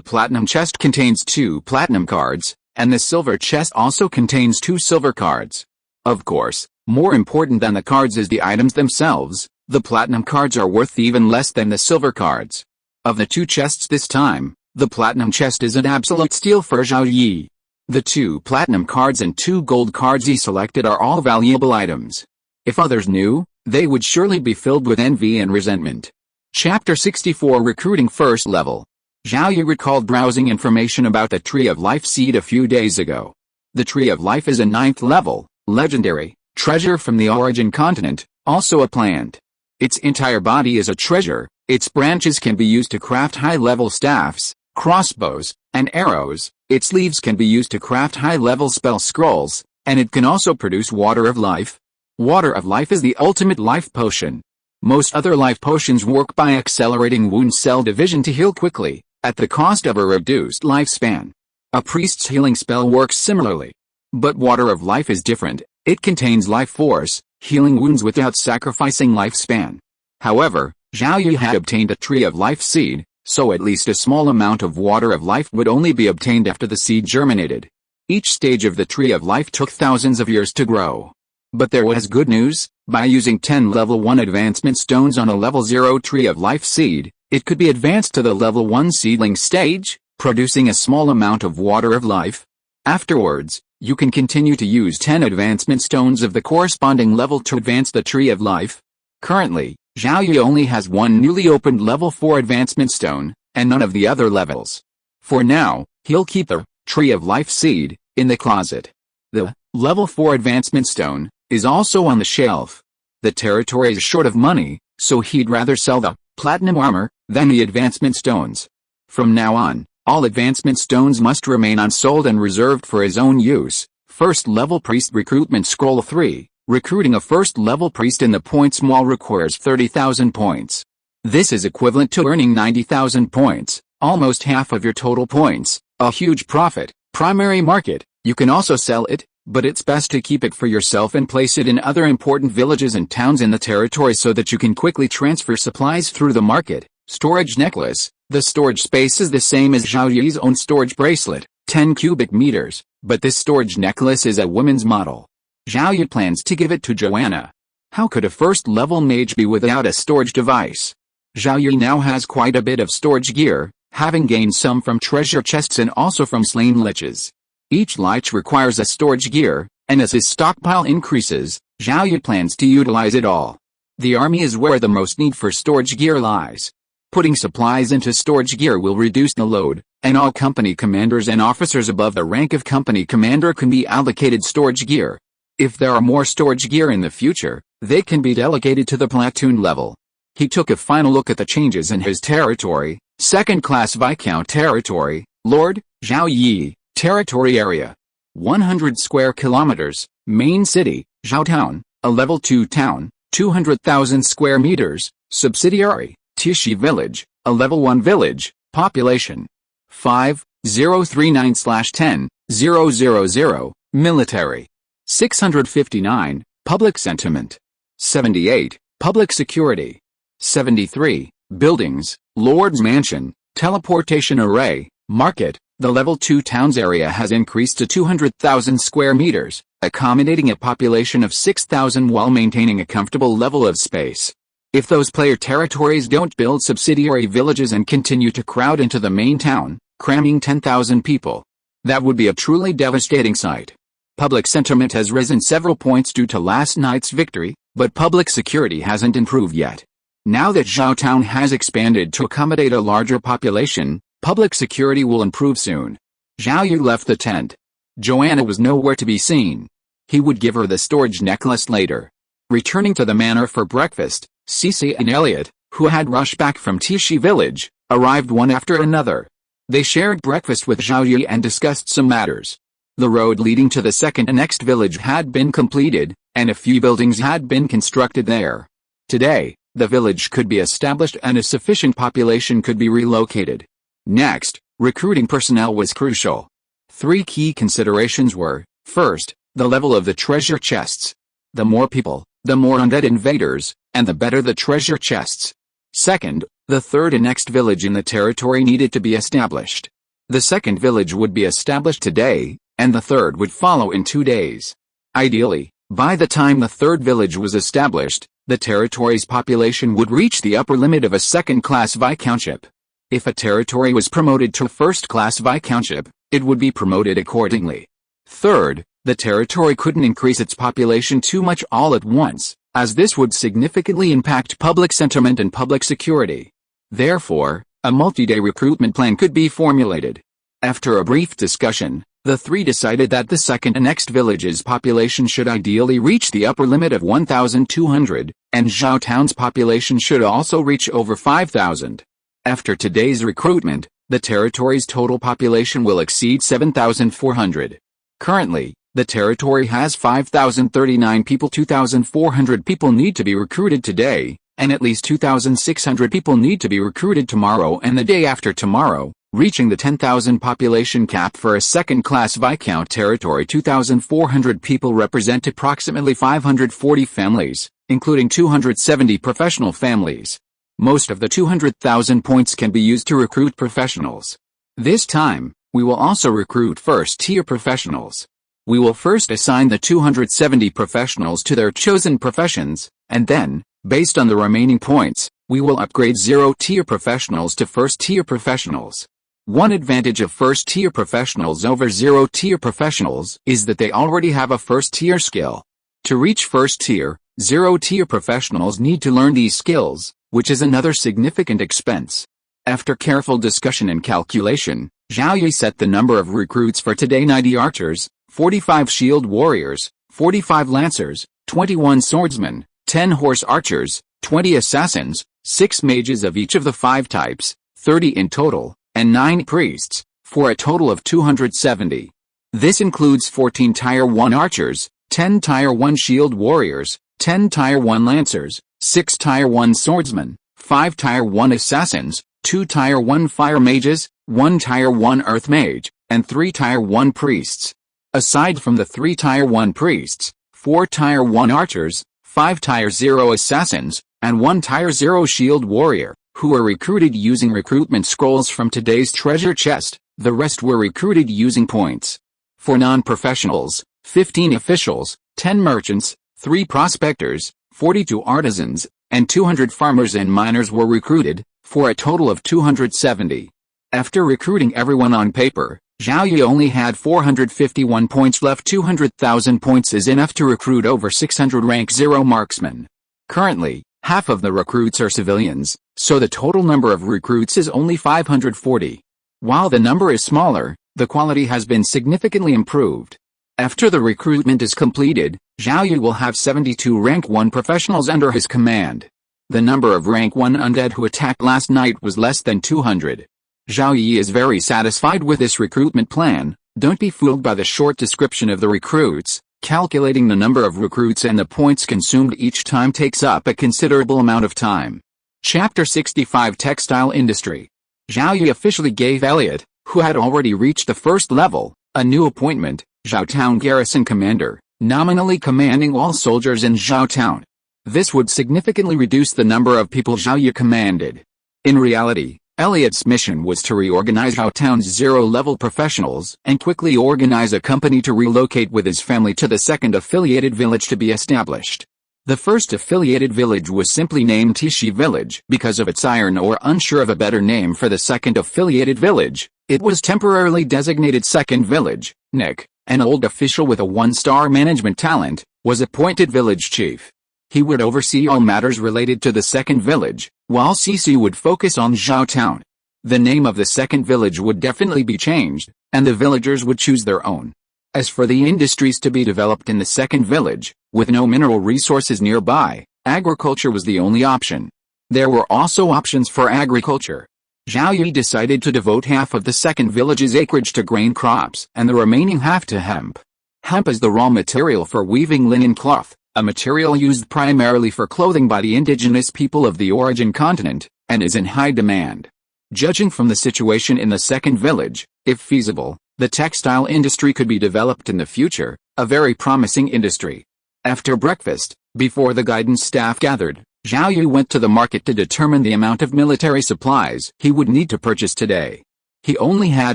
platinum chest contains 2 platinum cards, and the silver chest also contains 2 silver cards. Of course, more important than the cards is the items themselves. The platinum cards are worth even less than the silver cards. Of the 2 chests this time, the platinum chest is an absolute steal for Zhao Yi. The 2 platinum cards and 2 gold cards he selected are all valuable items. If others knew, they would surely be filled with envy and resentment. Chapter 64 Recruiting First Level. Zhao Yi recalled browsing information about the Tree of Life seed a few days ago. The Tree of Life is a 9th level, legendary, treasure from the Origin Continent, also a plant. Its entire body is a treasure. Its branches can be used to craft high-level staffs, crossbows, and arrows. Its leaves can be used to craft high-level spell scrolls, and it can also produce Water of Life. Water of Life is the ultimate life potion. Most other life potions work by accelerating wound cell division to heal quickly, at the cost of a reduced lifespan. A priest's healing spell works similarly. But Water of Life is different. It contains life force, healing wounds without sacrificing lifespan. However, Zhao Yi had obtained a Tree of Life seed, so at least a small amount of Water of Life would only be obtained after the seed germinated. Each stage of the Tree of Life took thousands of years to grow. But there was good news. By using 10 level 1 advancement stones on a level 0 Tree of Life seed, It could be advanced to the level 1 seedling stage, producing a small amount of water of life. Afterwards, you can continue to use 10 advancement stones of the corresponding level to advance the tree of life. Currently, Zhao Yi only has one newly opened level 4 advancement stone, and none of the other levels. For now, he'll keep the tree of life seed in the closet. The level 4 advancement stone is also on the shelf. The territory is short of money, so he'd rather sell the platinum armor than the advancement stones. From now on, all advancement stones must remain unsold and reserved for his own use. First level priest recruitment scroll 3. Recruiting a first level priest in the points mall requires 30,000 points. This is equivalent to earning 90,000 points, almost half of your total points, a huge profit. Primary market, you can also sell it, but it's best to keep it for yourself and place it in other important villages and towns in the territory so that you can quickly transfer supplies through the market. Storage necklace. The storage space is the same as Zhao Yi's own storage bracelet, 10 cubic meters, but this storage necklace is a woman's model. Zhao Yi plans to give it to Joanna. How could a first-level mage be without a storage device? Zhao Yi now has quite a bit of storage gear, having gained some from treasure chests and also from slain liches. Each lich requires a storage gear, and as his stockpile increases, Zhao Yi plans to utilize it all. The army is where the most need for storage gear lies. Putting supplies into storage gear will reduce the load, and all company commanders and officers above the rank of company commander can be allocated storage gear. If there are more storage gear in the future, they can be delegated to the platoon level. He took a final look at the changes in his territory. Second-class Viscount territory, Lord, Zhao Yi, territory area. 100 square kilometers, main city, Zhao Town, a level 2 town, 200,000 square meters, subsidiary, Tishi village, a level 1 village, population. 5039/10,000, military. 659, public sentiment. 78, public security. 73, buildings, Lord's Mansion, teleportation array, market. The level 2 town's area has increased to 200,000 square meters, accommodating a population of 6,000 while maintaining a comfortable level of space. If those player territories don't build subsidiary villages and continue to crowd into the main town, cramming 10,000 people, that would be a truly devastating sight. Public sentiment has risen several points due to last night's victory, but public security hasn't improved yet. Now that Zhao Town has expanded to accommodate a larger population, public security will improve soon. Zhao Yi left the tent. Joanna was nowhere to be seen. He would give her the storage necklace later. Returning to the manor for breakfast, Cece and Elliot, who had rushed back from Tishi village, arrived one after another. They shared breakfast with Zhao Yi and discussed some matters. The road leading to the second and next village had been completed, and a few buildings had been constructed there. Today, the village could be established and a sufficient population could be relocated. Next, recruiting personnel was crucial. 3 key considerations were, first, the level of the treasure chests. The more people, the more undead invaders, and the better the treasure chests. Second, the third and next village in the territory needed to be established. The second village would be established today, and the third would follow in 2 days. Ideally, by the time the third village was established, the territory's population would reach the upper limit of a second-class viscountship. If a territory was promoted to first-class viscountship, it would be promoted accordingly. Third, the territory couldn't increase its population too much all at once, as this would significantly impact public sentiment and public security. Therefore, a multi-day recruitment plan could be formulated. After a brief discussion, the 3 decided that the second and next village's population should ideally reach the upper limit of 1,200, and Zhao Town's population should also reach over 5,000. After today's recruitment, the territory's total population will exceed 7,400. Currently, the territory has 5,039 people. 2,400 people need to be recruited today, and at least 2,600 people need to be recruited tomorrow and the day after tomorrow, reaching the 10,000 population cap for a second-class Viscount territory. 2,400 people represent approximately 540 families, including 270 professional families. Most of the 200,000 points can be used to recruit professionals. This time, we will also recruit first-tier professionals. We will first assign the 270 professionals to their chosen professions, and then, based on the remaining points, We will upgrade 0-tier professionals to first-tier professionals. One advantage of first-tier professionals over 0-tier professionals is that they already have a first-tier skill. To reach first-tier, 0-tier professionals need to learn these skills, which is another significant expense. After careful discussion and calculation, Zhao Yi set the number of recruits for today: 90 archers, 45 shield warriors, 45 lancers, 21 swordsmen, 10 horse archers, 20 assassins, 6 mages of each of the 5 types, 30 in total, and 9 priests, for a total of 270. This includes 14 Tier 1 archers, 10 Tier 1 shield warriors, 10 Tier 1 lancers, 6 Tier 1 swordsmen, 5 Tier 1 assassins, 2 Tier 1 fire mages, 1 Tier 1 earth mage, and 3 Tier 1 priests. Aside from the 3 Tier 1 priests, 4 Tier 1 archers, 5 Tier 0 assassins, and 1 Tier 0 shield warrior, who were recruited using recruitment scrolls from today's treasure chest. The rest were recruited using points. For non-professionals, 15 officials, 10 merchants, 3 prospectors, 42 artisans, and 200 farmers and miners were recruited, for a total of 270. After recruiting everyone on paper, Zhao Yi only had 451 points left. 200,000 points is enough to recruit over 600 rank 0 marksmen. Currently, half of the recruits are civilians, so the total number of recruits is only 540. While the number is smaller, the quality has been significantly improved. After the recruitment is completed, Zhao Yi will have 72 rank 1 professionals under his command. The number of rank 1 undead who attacked last night was less than 200. Zhao Yi is very satisfied with this recruitment plan. Don't be fooled by the short description of the recruits. Calculating the number of recruits and the points consumed each time takes up a considerable amount of time. Chapter 65 Textile Industry. Zhao Yi officially gave Elliot, who had already reached the first level, a new appointment, Zhao Town Garrison Commander, nominally commanding all soldiers in Zhao Town. This would significantly reduce the number of people Zhao Yi commanded. In reality, Elliot's mission was to reorganize Zhao Town's 0-level professionals and quickly organize a company to relocate with his family to the second affiliated village to be established. The first affiliated village was simply named Tishi Village because of its iron ore. Unsure of a better name for the second affiliated village, it was temporarily designated Second Village. Nick, an old official with a 1-star management talent, was appointed village chief. He would oversee all matters related to the second village, while Cici would focus on Zhao Town. The name of the second village would definitely be changed, and the villagers would choose their own. As for the industries to be developed in the second village, with no mineral resources nearby, agriculture was the only option. There were also options for agriculture. Zhao Yi decided to devote half of the second village's acreage to grain crops and the remaining half to hemp. Hemp is the raw material for weaving linen cloth, a material used primarily for clothing by the indigenous people of the origin continent, and is in high demand. Judging from the situation in the second village, if feasible, the textile industry could be developed in the future, a very promising industry. After breakfast, before the guidance staff gathered, Zhao Yi went to the market to determine the amount of military supplies he would need to purchase today. He only had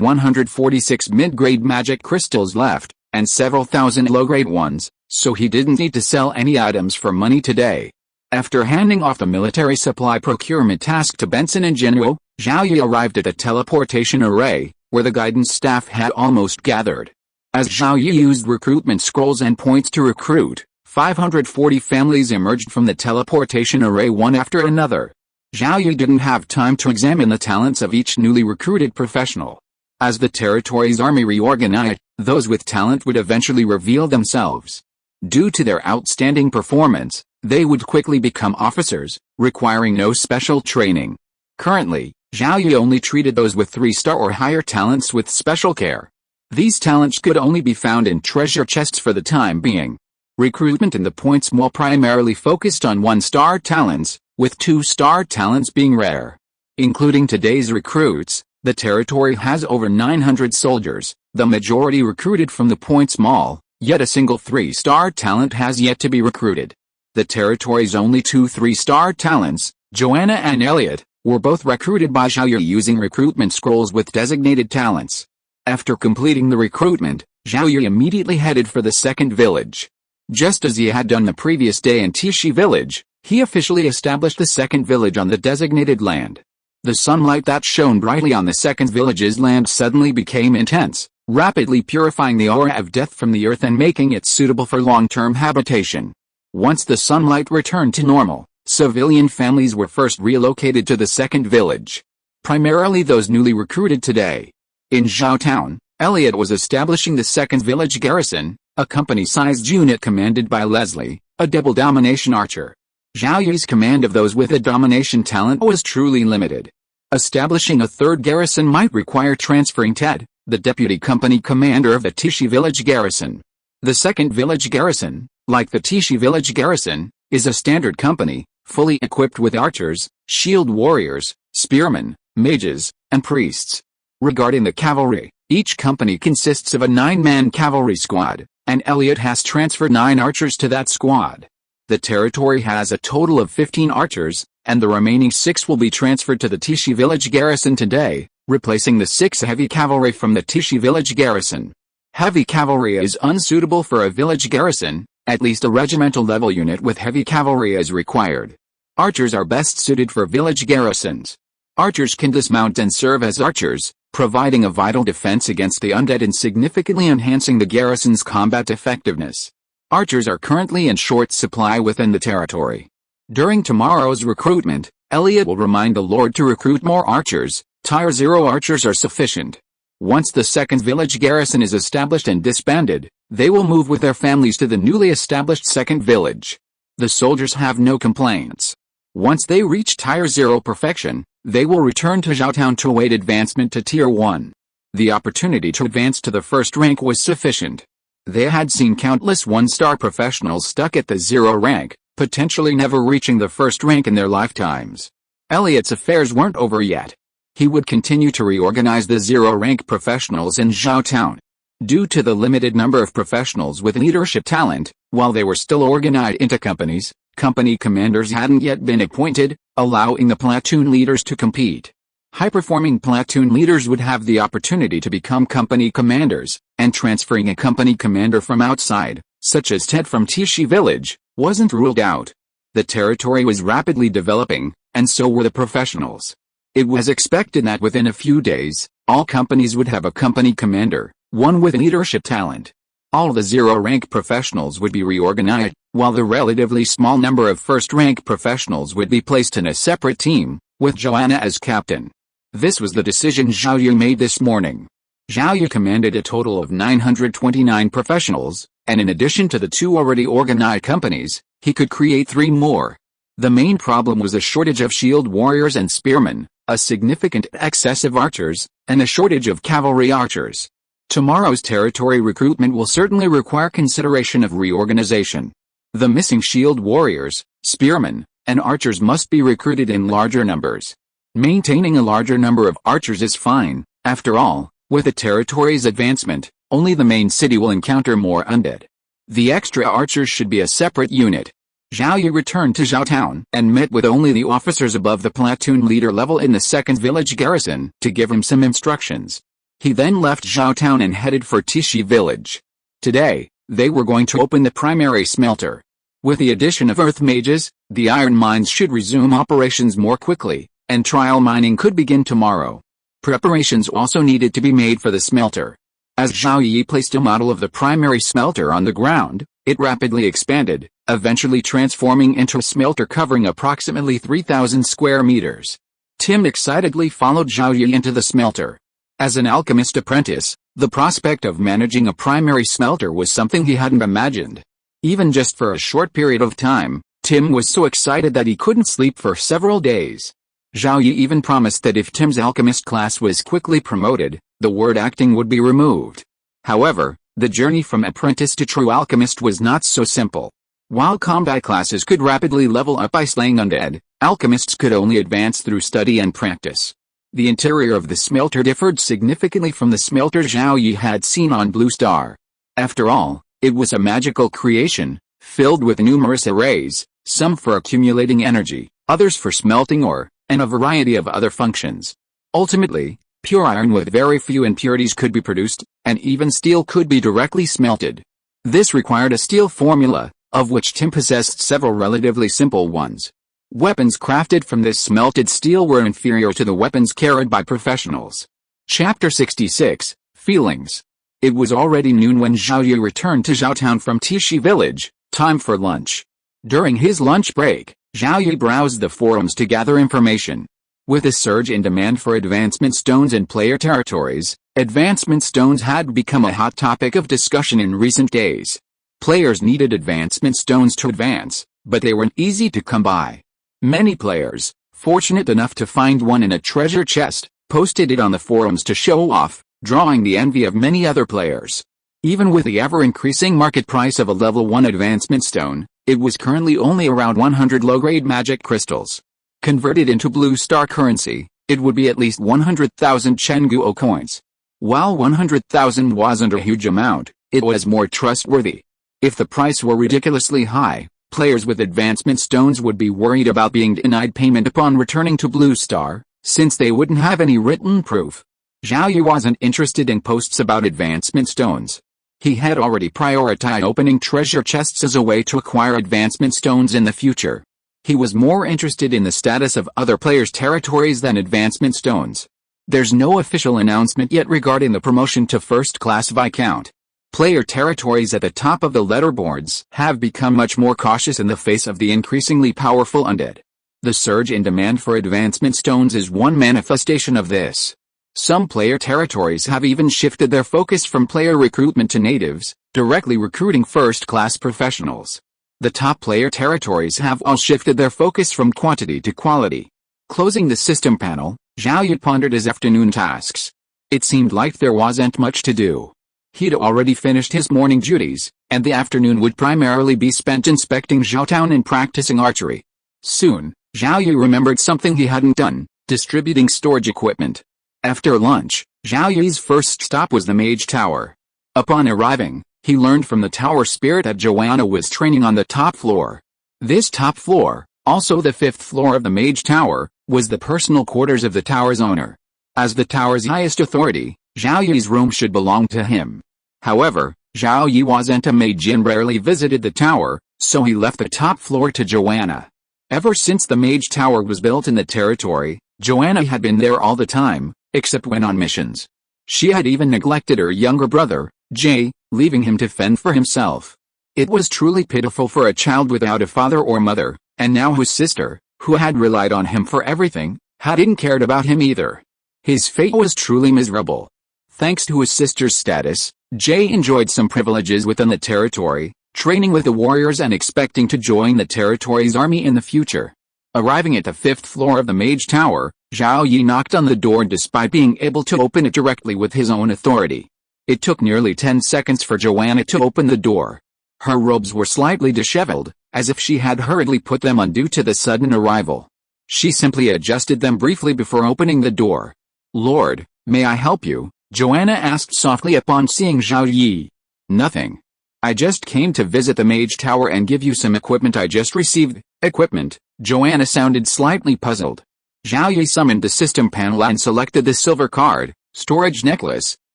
146 mid-grade magic crystals left, and several thousand low-grade ones, so he didn't need to sell any items for money today. After handing off the military supply procurement task to Benson and Jinwoo, Zhao Yi arrived at a teleportation array, where the guidance staff had almost gathered. As Zhao Yi used recruitment scrolls and points to recruit, 540 families emerged from the teleportation array one after another. Zhao Yi didn't have time to examine the talents of each newly recruited professional. As the territory's army reorganized, those with talent would eventually reveal themselves. Due to their outstanding performance, they would quickly become officers, requiring no special training. Currently, Zhao Yi only treated those with 3-star or higher talents with special care. These talents could only be found in treasure chests for the time being. Recruitment in the points mall primarily focused on 1-star talents, with 2-star talents being rare. Including today's recruits, the territory has over 900 soldiers, the majority recruited from the points mall, yet a single 3-star talent has yet to be recruited. The territory's only 2 3-star talents, Joanna and Elliot, were both recruited by Zhao Yi using recruitment scrolls with designated talents. After completing the recruitment, Zhao Yi immediately headed for the second village. Just as he had done the previous day in Tishi Village, He officially established the second village on the designated land. The sunlight that shone brightly on the second village's land suddenly became intense, rapidly purifying the aura of death from the earth and making it suitable for long-term habitation. Once the sunlight returned to normal, civilian families were first relocated to the second village. Primarily those newly recruited today. In Zhao Town, Elliot was establishing the second village garrison, a company-sized unit commanded by Leslie, a double domination archer. Zhao Yi's command of those with a domination talent was truly limited. Establishing a third garrison might require transferring Ted, the deputy company commander of the Tishi village garrison. The second village garrison, like the Tishi village garrison, is a standard company, fully equipped with archers, shield warriors, spearmen, mages, and priests. Regarding the cavalry, each company consists of a 9-man cavalry squad, and Elliot has transferred 9 archers to that squad. The territory has a total of 15 archers, and the remaining 6 will be transferred to the Tishi village garrison today, replacing the 6 heavy cavalry from the Tishi village garrison. Heavy cavalry is unsuitable for a village garrison, at least a regimental level unit with heavy cavalry is required. Archers are best suited for village garrisons. Archers can dismount and serve as archers, providing a vital defense against the undead and significantly enhancing the garrison's combat effectiveness. Archers are currently in short supply within the territory. During tomorrow's recruitment, Elliot will remind the Lord to recruit more archers. Tier 0 archers are sufficient. Once the second village garrison is established and disbanded, they will move with their families to the newly established second village. The soldiers have no complaints. Once they reach Tier 0 perfection, they will return to Zhao Town to await advancement to Tier 1. The opportunity to advance to the first rank was sufficient. They had seen countless 1-star professionals stuck at the 0 rank, potentially never reaching the first rank in their lifetimes. Elliot's affairs weren't over yet. He would continue to reorganize the 0 rank professionals in Zhao Town. Due to the limited number of professionals with leadership talent, while they were still organized into companies, company commanders hadn't yet been appointed, allowing the platoon leaders to compete. High-performing platoon leaders would have the opportunity to become company commanders, and transferring a company commander from outside, such as Ted from Tishi village, wasn't ruled out. The territory was rapidly developing, and so were the professionals. It was expected that within a few days, all companies would have a company commander, one with leadership talent. All the 0 rank professionals would be reorganized, while the relatively small number of first rank professionals would be placed in a separate team, with Joanna as captain. This was the decision Zhao Yi made this morning. Zhao Yi commanded a total of 929 professionals, and in addition to the 2 already organized companies, he could create 3 more. The main problem was a shortage of shield warriors and spearmen, a significant excess of archers, and a shortage of cavalry archers. Tomorrow's territory recruitment will certainly require consideration of reorganization. The missing shield warriors, spearmen, and archers must be recruited in larger numbers. Maintaining a larger number of archers is fine. After all, with the territory's advancement, only the main city will encounter more undead. The extra archers should be a separate unit. Zhao Yi returned to Zhao Town and met with only the officers above the platoon leader level in the second village garrison to give him some instructions. He then left Zhao Town and headed for Tishi village. Today, they were going to open the primary smelter. With the addition of earth mages, the iron mines should resume operations more quickly, and trial mining could begin tomorrow. Preparations also needed to be made for the smelter. As Zhao Yi placed a model of the primary smelter on the ground, it rapidly expanded, eventually transforming into a smelter covering approximately 3,000 square meters. Tim excitedly followed Zhao Yi into the smelter. As an alchemist apprentice, the prospect of managing a primary smelter was something he hadn't imagined. Even just for a short period of time, Tim was so excited that he couldn't sleep for several days. Zhao Yi even promised that if Tim's alchemist class was quickly promoted, the word acting would be removed. However, the journey from apprentice to true alchemist was not so simple. While combat classes could rapidly level up by slaying undead, alchemists could only advance through study and practice. The interior of the smelter differed significantly from the smelter Zhao Yi had seen on Blue Star. After all, it was a magical creation, filled with numerous arrays, some for accumulating energy, others for smelting ore, and a variety of other functions. Ultimately, pure iron with very few impurities could be produced, and even steel could be directly smelted. This required a steel formula, of which Tim possessed several relatively simple ones. Weapons crafted from this smelted steel were inferior to the weapons carried by professionals. Chapter 66, Feelings. It was already noon when Zhao Yi returned to Zhaotown from Tishi village, time for lunch. During his lunch break, Zhao Yi browsed the forums to gather information. With a surge in demand for advancement stones in player territories, advancement stones had become a hot topic of discussion in recent days. Players needed advancement stones to advance, but they weren't easy to come by. Many players, fortunate enough to find one in a treasure chest, posted it on the forums to show off, drawing the envy of many other players. Even with the ever-increasing market price of a level 1 advancement stone, it was currently only around 100 low-grade magic crystals. Converted into blue star currency, it would be at least 100,000 Chenguo coins. While 100,000 wasn't a huge amount, it was more trustworthy. If the price were ridiculously high, players with advancement stones would be worried about being denied payment upon returning to Blue Star, since they wouldn't have any written proof. Zhao Yi wasn't interested in posts about advancement stones. He had already prioritized opening treasure chests as a way to acquire advancement stones in the future. He was more interested in the status of other players' territories than advancement stones. There's no official announcement yet regarding the promotion to first class Viscount. Player territories at the top of the leaderboards have become much more cautious in the face of the increasingly powerful undead. The surge in demand for advancement stones is one manifestation of this. Some player territories have even shifted their focus from player recruitment to natives, directly recruiting first-class professionals. The top player territories have all shifted their focus from quantity to quality. Closing the system panel, Zhao Yi pondered his afternoon tasks. It seemed like there wasn't much to do. He'd already finished his morning duties, and the afternoon would primarily be spent inspecting Zhaotown and practicing archery. Soon, Zhao Yi remembered something he hadn't done, distributing storage equipment. After lunch, Zhao Yi's first stop was the Mage Tower. Upon arriving, he learned from the tower spirit that Joanna was training on the top floor. This top floor, also the 5th floor of the Mage Tower, was the personal quarters of the tower's owner. As the tower's highest authority, Zhao Yi's room should belong to him. However, Zhao Yi wasn't a mage and rarely visited the tower, so he left the top floor to Joanna. Ever since the Mage Tower was built in the territory, Joanna had been there all the time, except when on missions. She had even neglected her younger brother, Jay, leaving him to fend for himself. It was truly pitiful for a child without a father or mother, and now his sister, who had relied on him for everything, hadn't cared about him either. His fate was truly miserable. Thanks to his sister's status, Jay enjoyed some privileges within the territory, training with the warriors and expecting to join the territory's army in the future. Arriving at the 5th floor of the Mage Tower, Zhao Yi knocked on the door despite being able to open it directly with his own authority. It took nearly 10 seconds for Joanna to open the door. Her robes were slightly disheveled, as if she had hurriedly put them on due to the sudden arrival. She simply adjusted them briefly before opening the door. "Lord, may I help you?" Joanna asked softly upon seeing Zhao Yi. "Nothing. I just came to visit the Mage Tower and give you some equipment I just received." Equipment? Joanna sounded slightly puzzled. Zhao Yi summoned the system panel and selected the silver card, storage necklace,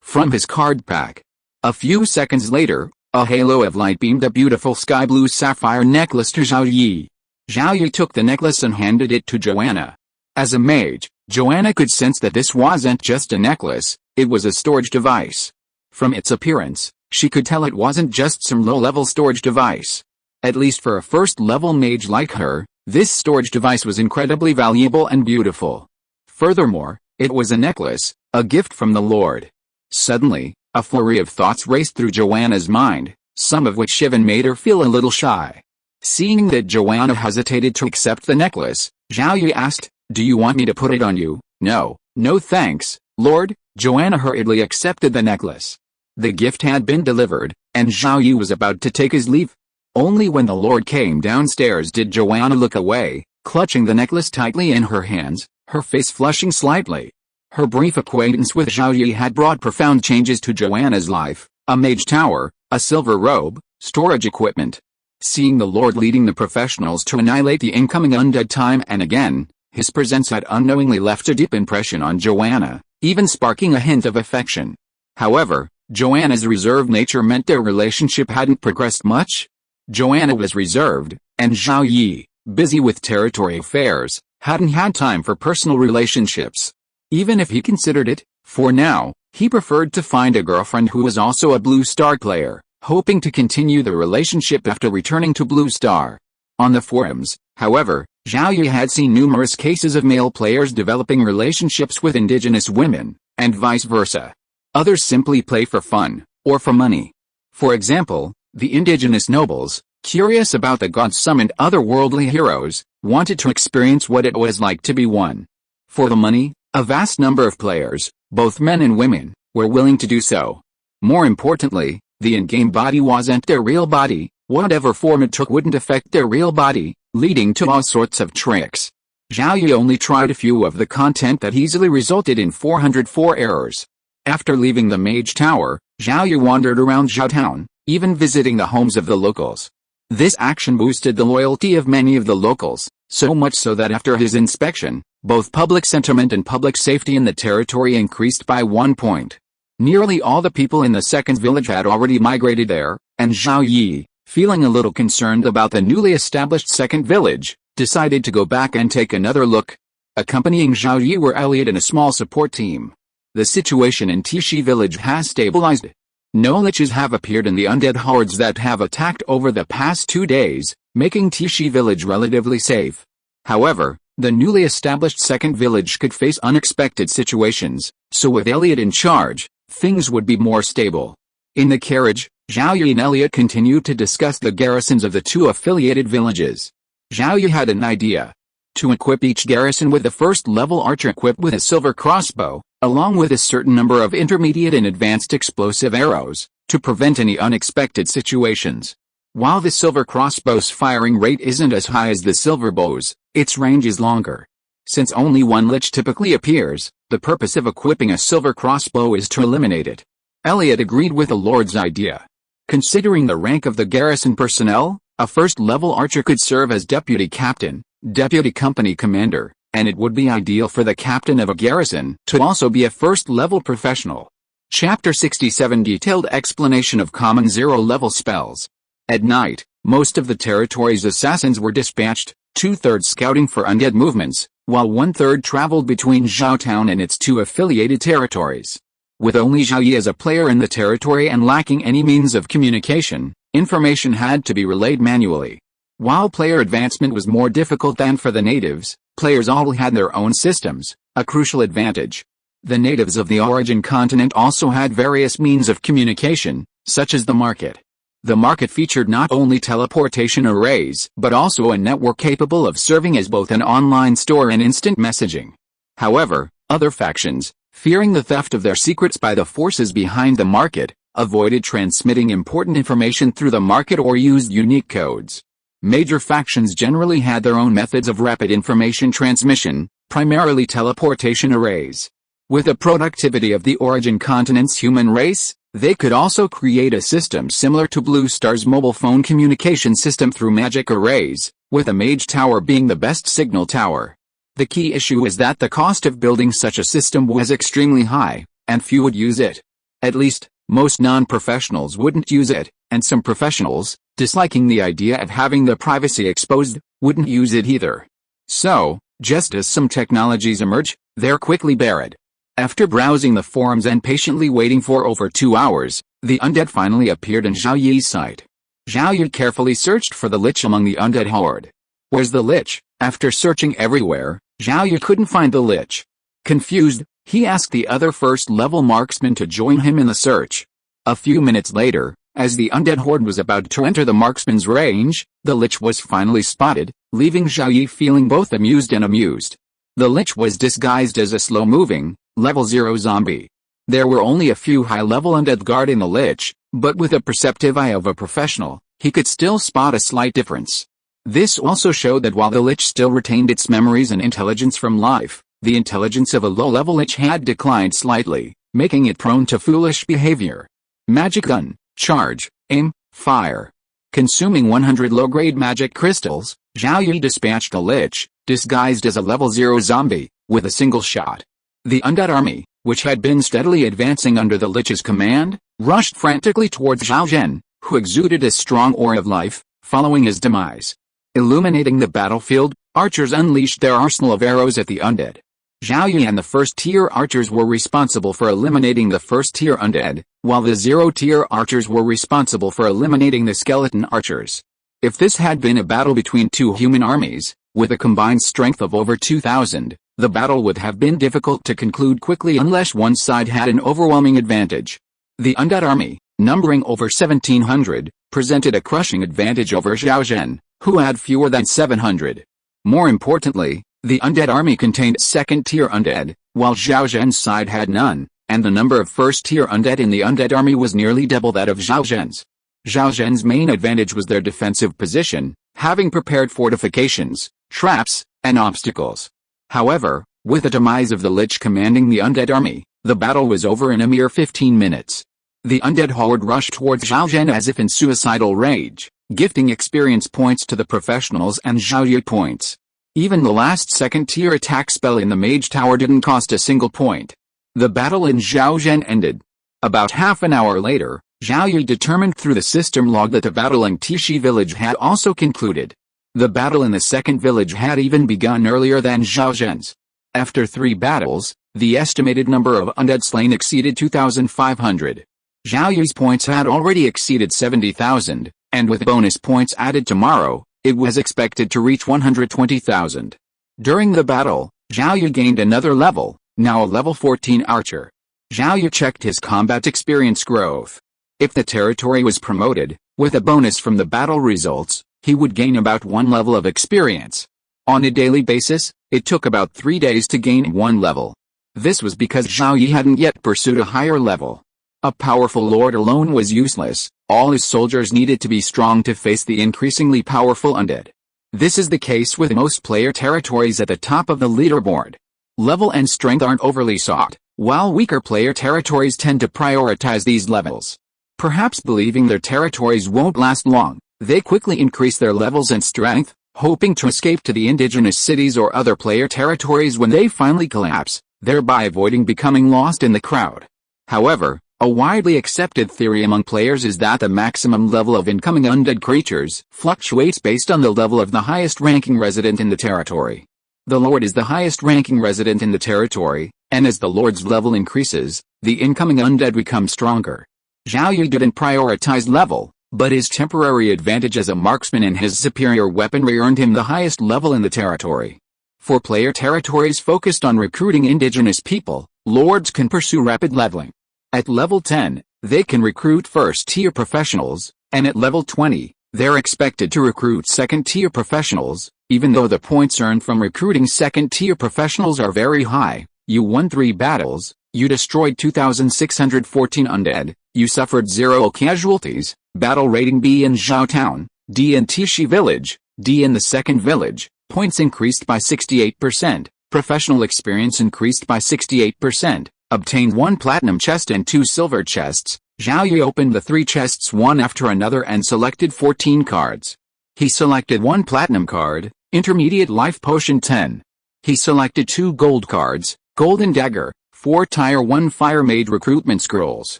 from his card pack. A few seconds later, a halo of light beamed a beautiful sky blue sapphire necklace to Zhao Yi. Zhao Yi took the necklace and handed it to Joanna. As a mage, Joanna could sense that this wasn't just a necklace, it was a storage device. From its appearance, she could tell it wasn't just some low-level storage device. At least for a first-level mage like her, this storage device was incredibly valuable and beautiful. Furthermore, it was a necklace, a gift from the Lord. Suddenly, a flurry of thoughts raced through Joanna's mind, some of which even made her feel a little shy. Seeing that Joanna hesitated to accept the necklace, Zhao Yi asked, "Do you want me to put it on you?" "No, no thanks, Lord." Joanna hurriedly accepted the necklace. The gift had been delivered, and Zhao Yi was about to take his leave. Only when the Lord came downstairs did Joanna look away, clutching the necklace tightly in her hands, her face flushing slightly. Her brief acquaintance with Zhao Yi had brought profound changes to Joanna's life: a mage tower, a silver robe, storage equipment. Seeing the Lord leading the professionals to annihilate the incoming undead time and again, his presence had unknowingly left a deep impression on Joanna, even sparking a hint of affection. However, Joanna's reserved nature meant their relationship hadn't progressed much. Joanna was reserved, and Zhao Yi, busy with territory affairs, hadn't had time for personal relationships. Even if he considered it, for now, he preferred to find a girlfriend who was also a Blue Star player, hoping to continue the relationship after returning to Blue Star. On the forums, however, Zhao Yi had seen numerous cases of male players developing relationships with indigenous women, and vice versa. Others simply play for fun, or for money. For example, the indigenous nobles, curious about the gods summoned otherworldly heroes, wanted to experience what it was like to be one. For the money, a vast number of players, both men and women, were willing to do so. More importantly, the in-game body wasn't their real body, whatever form it took wouldn't affect their real body, leading to all sorts of tricks. Zhao Yi only tried a few of the content that easily resulted in 404 errors. After leaving the Mage Tower, Zhao Yi wandered around Zhao Town, even visiting the homes of the locals. This action boosted the loyalty of many of the locals, so much so that after his inspection, both public sentiment and public safety in the territory increased by 1 point. Nearly all the people in the second village had already migrated there, and Zhao Yi, feeling a little concerned about the newly established second village, decided to go back and take another look. Accompanying Zhao Yi were Elliot and a small support team. The situation in Tishi village has stabilized. No liches have appeared in the undead hordes that have attacked over the past 2 days, making Tishi village relatively safe. However, the newly established second village could face unexpected situations, so with Elliot in charge, things would be more stable. In the carriage, Zhao Yi and Elliot continued to discuss the garrisons of the 2 affiliated villages. Zhao Yi had an idea. To equip each garrison with a first-level archer equipped with a silver crossbow, along with a certain number of intermediate and advanced explosive arrows, to prevent any unexpected situations. While the silver crossbow's firing rate isn't as high as the silver bow's, its range is longer. Since only one lich typically appears, the purpose of equipping a silver crossbow is to eliminate it. Elliot agreed with the Lord's idea. Considering the rank of the garrison personnel, a first-level archer could serve as deputy captain, deputy company commander, and it would be ideal for the captain of a garrison to also be a first-level professional. Chapter 67 Detailed explanation of common zero-level spells. At night, most of the territory's assassins were dispatched, 2/3 scouting for undead movements, while 1/3 traveled between Zhao Town and its 2 affiliated territories. With only Zhao Yi as a player in the territory and lacking any means of communication, information had to be relayed manually. While player advancement was more difficult than for the natives, players all had their own systems, a crucial advantage. The natives of the origin continent also had various means of communication, such as the market. The market featured not only teleportation arrays but also a network capable of serving as both an online store and instant messaging. However, other factions, fearing the theft of their secrets by the forces behind the market, avoided transmitting important information through the market or used unique codes. Major factions generally had their own methods of rapid information transmission, primarily teleportation arrays. With the productivity of the origin continent's human race, they could also create a system similar to Blue Star's mobile phone communication system through magic arrays, with a mage tower being the best signal tower. The key issue is that the cost of building such a system was extremely high, and few would use it. At least, most non-professionals wouldn't use it, and some professionals, disliking the idea of having their privacy exposed, wouldn't use it either. So, just as some technologies emerge, they're quickly buried. After browsing the forums and patiently waiting for over 2 hours, the undead finally appeared in Zhao Yi's sight. Zhao Yi carefully searched for the lich among the undead horde. Where's the lich? After searching everywhere, Zhao Yi couldn't find the lich. Confused, he asked the other first-level marksman to join him in the search. A few minutes later, as the undead horde was about to enter the marksman's range, the lich was finally spotted, leaving Zhao Yi feeling both amused and amused. The lich was disguised as a slow-moving, level 0 zombie. There were only a few high-level undead guarding the lich, but with the perceptive eye of a professional, he could still spot a slight difference. This also showed that while the lich still retained its memories and intelligence from life, the intelligence of a low-level lich had declined slightly, making it prone to foolish behavior. Magic gun, charge, aim, fire. Consuming 100 low-grade magic crystals, Zhao Yi dispatched a lich, disguised as a level 0 zombie, with a single shot. The undead army, which had been steadily advancing under the lich's command, rushed frantically towards Zhao Zhen, who exuded a strong aura of life, following his demise. Illuminating the battlefield, archers unleashed their arsenal of arrows at the undead. Zhao Yi and the first-tier archers were responsible for eliminating the first-tier undead, while the zero-tier archers were responsible for eliminating the skeleton archers. If this had been a battle between two human armies, with a combined strength of over 2,000, the battle would have been difficult to conclude quickly unless one side had an overwhelming advantage. The undead army, numbering over 1,700, presented a crushing advantage over Zhao Zhen, who had fewer than 700. More importantly, the undead army contained second-tier undead, while Zhao Zhen's side had none, and the number of first-tier undead in the undead army was nearly double that of Zhao Zhen's. Zhao Zhen's main advantage was their defensive position, having prepared fortifications, traps, and obstacles. However, with the demise of the Lich commanding the undead army, the battle was over in a mere 15 minutes. The undead horde rushed towards Zhao Zhen as if in suicidal rage, gifting experience points to the professionals and Zhao Yi points. Even the last second-tier attack spell in the Mage Tower didn't cost a single point. The battle in Zhao Zhen ended. About half an hour later, Zhao Yi determined through the system log that the battle in Tishi village had also concluded. The battle in the second village had even begun earlier than Zhao Zhen's. After 3 battles, the estimated number of undead slain exceeded 2,500. Zhao Yi's points had already exceeded 70,000, and with bonus points added tomorrow, it was expected to reach 120,000. During the battle, Zhao Yi gained another level, now a level 14 archer. Zhao Yi checked his combat experience growth. If the territory was promoted, with a bonus from the battle results, he would gain about 1 level of experience. On a daily basis, it took about 3 days to gain 1 level. This was because Zhao Yi hadn't yet pursued a higher level. A powerful lord alone was useless, all his soldiers needed to be strong to face the increasingly powerful undead. This is the case with most player territories at the top of the leaderboard. Level and strength aren't overly sought, while weaker player territories tend to prioritize these levels. Perhaps believing their territories won't last long, they quickly increase their levels and strength, hoping to escape to the indigenous cities or other player territories when they finally collapse, thereby avoiding becoming lost in the crowd. However, a widely accepted theory among players is that the maximum level of incoming undead creatures fluctuates based on the level of the highest-ranking resident in the territory. The Lord is the highest-ranking resident in the territory, and as the Lord's level increases, the incoming undead become stronger. Zhao Yi didn't prioritize level, but his temporary advantage as a marksman and his superior weaponry earned him the highest level in the territory. For player territories focused on recruiting indigenous people, lords can pursue rapid leveling. At level 10, they can recruit first-tier professionals, and at level 20, they're expected to recruit second-tier professionals. Even though the points earned from recruiting second-tier professionals are very high, you won 3 battles, you destroyed 2,614 undead, you suffered 0 casualties, battle rating B in Zhao Town, D in Tishi village, D in the second village, points increased by 68%, professional experience increased by 68%. Obtained 1 platinum chest and 2 silver chests. Zhao Yi opened the 3 chests one after another and selected 14 cards. He selected 1 platinum card, intermediate life potion 10. He selected 2 gold cards, golden dagger, 4 tier 1 fire mage recruitment scrolls.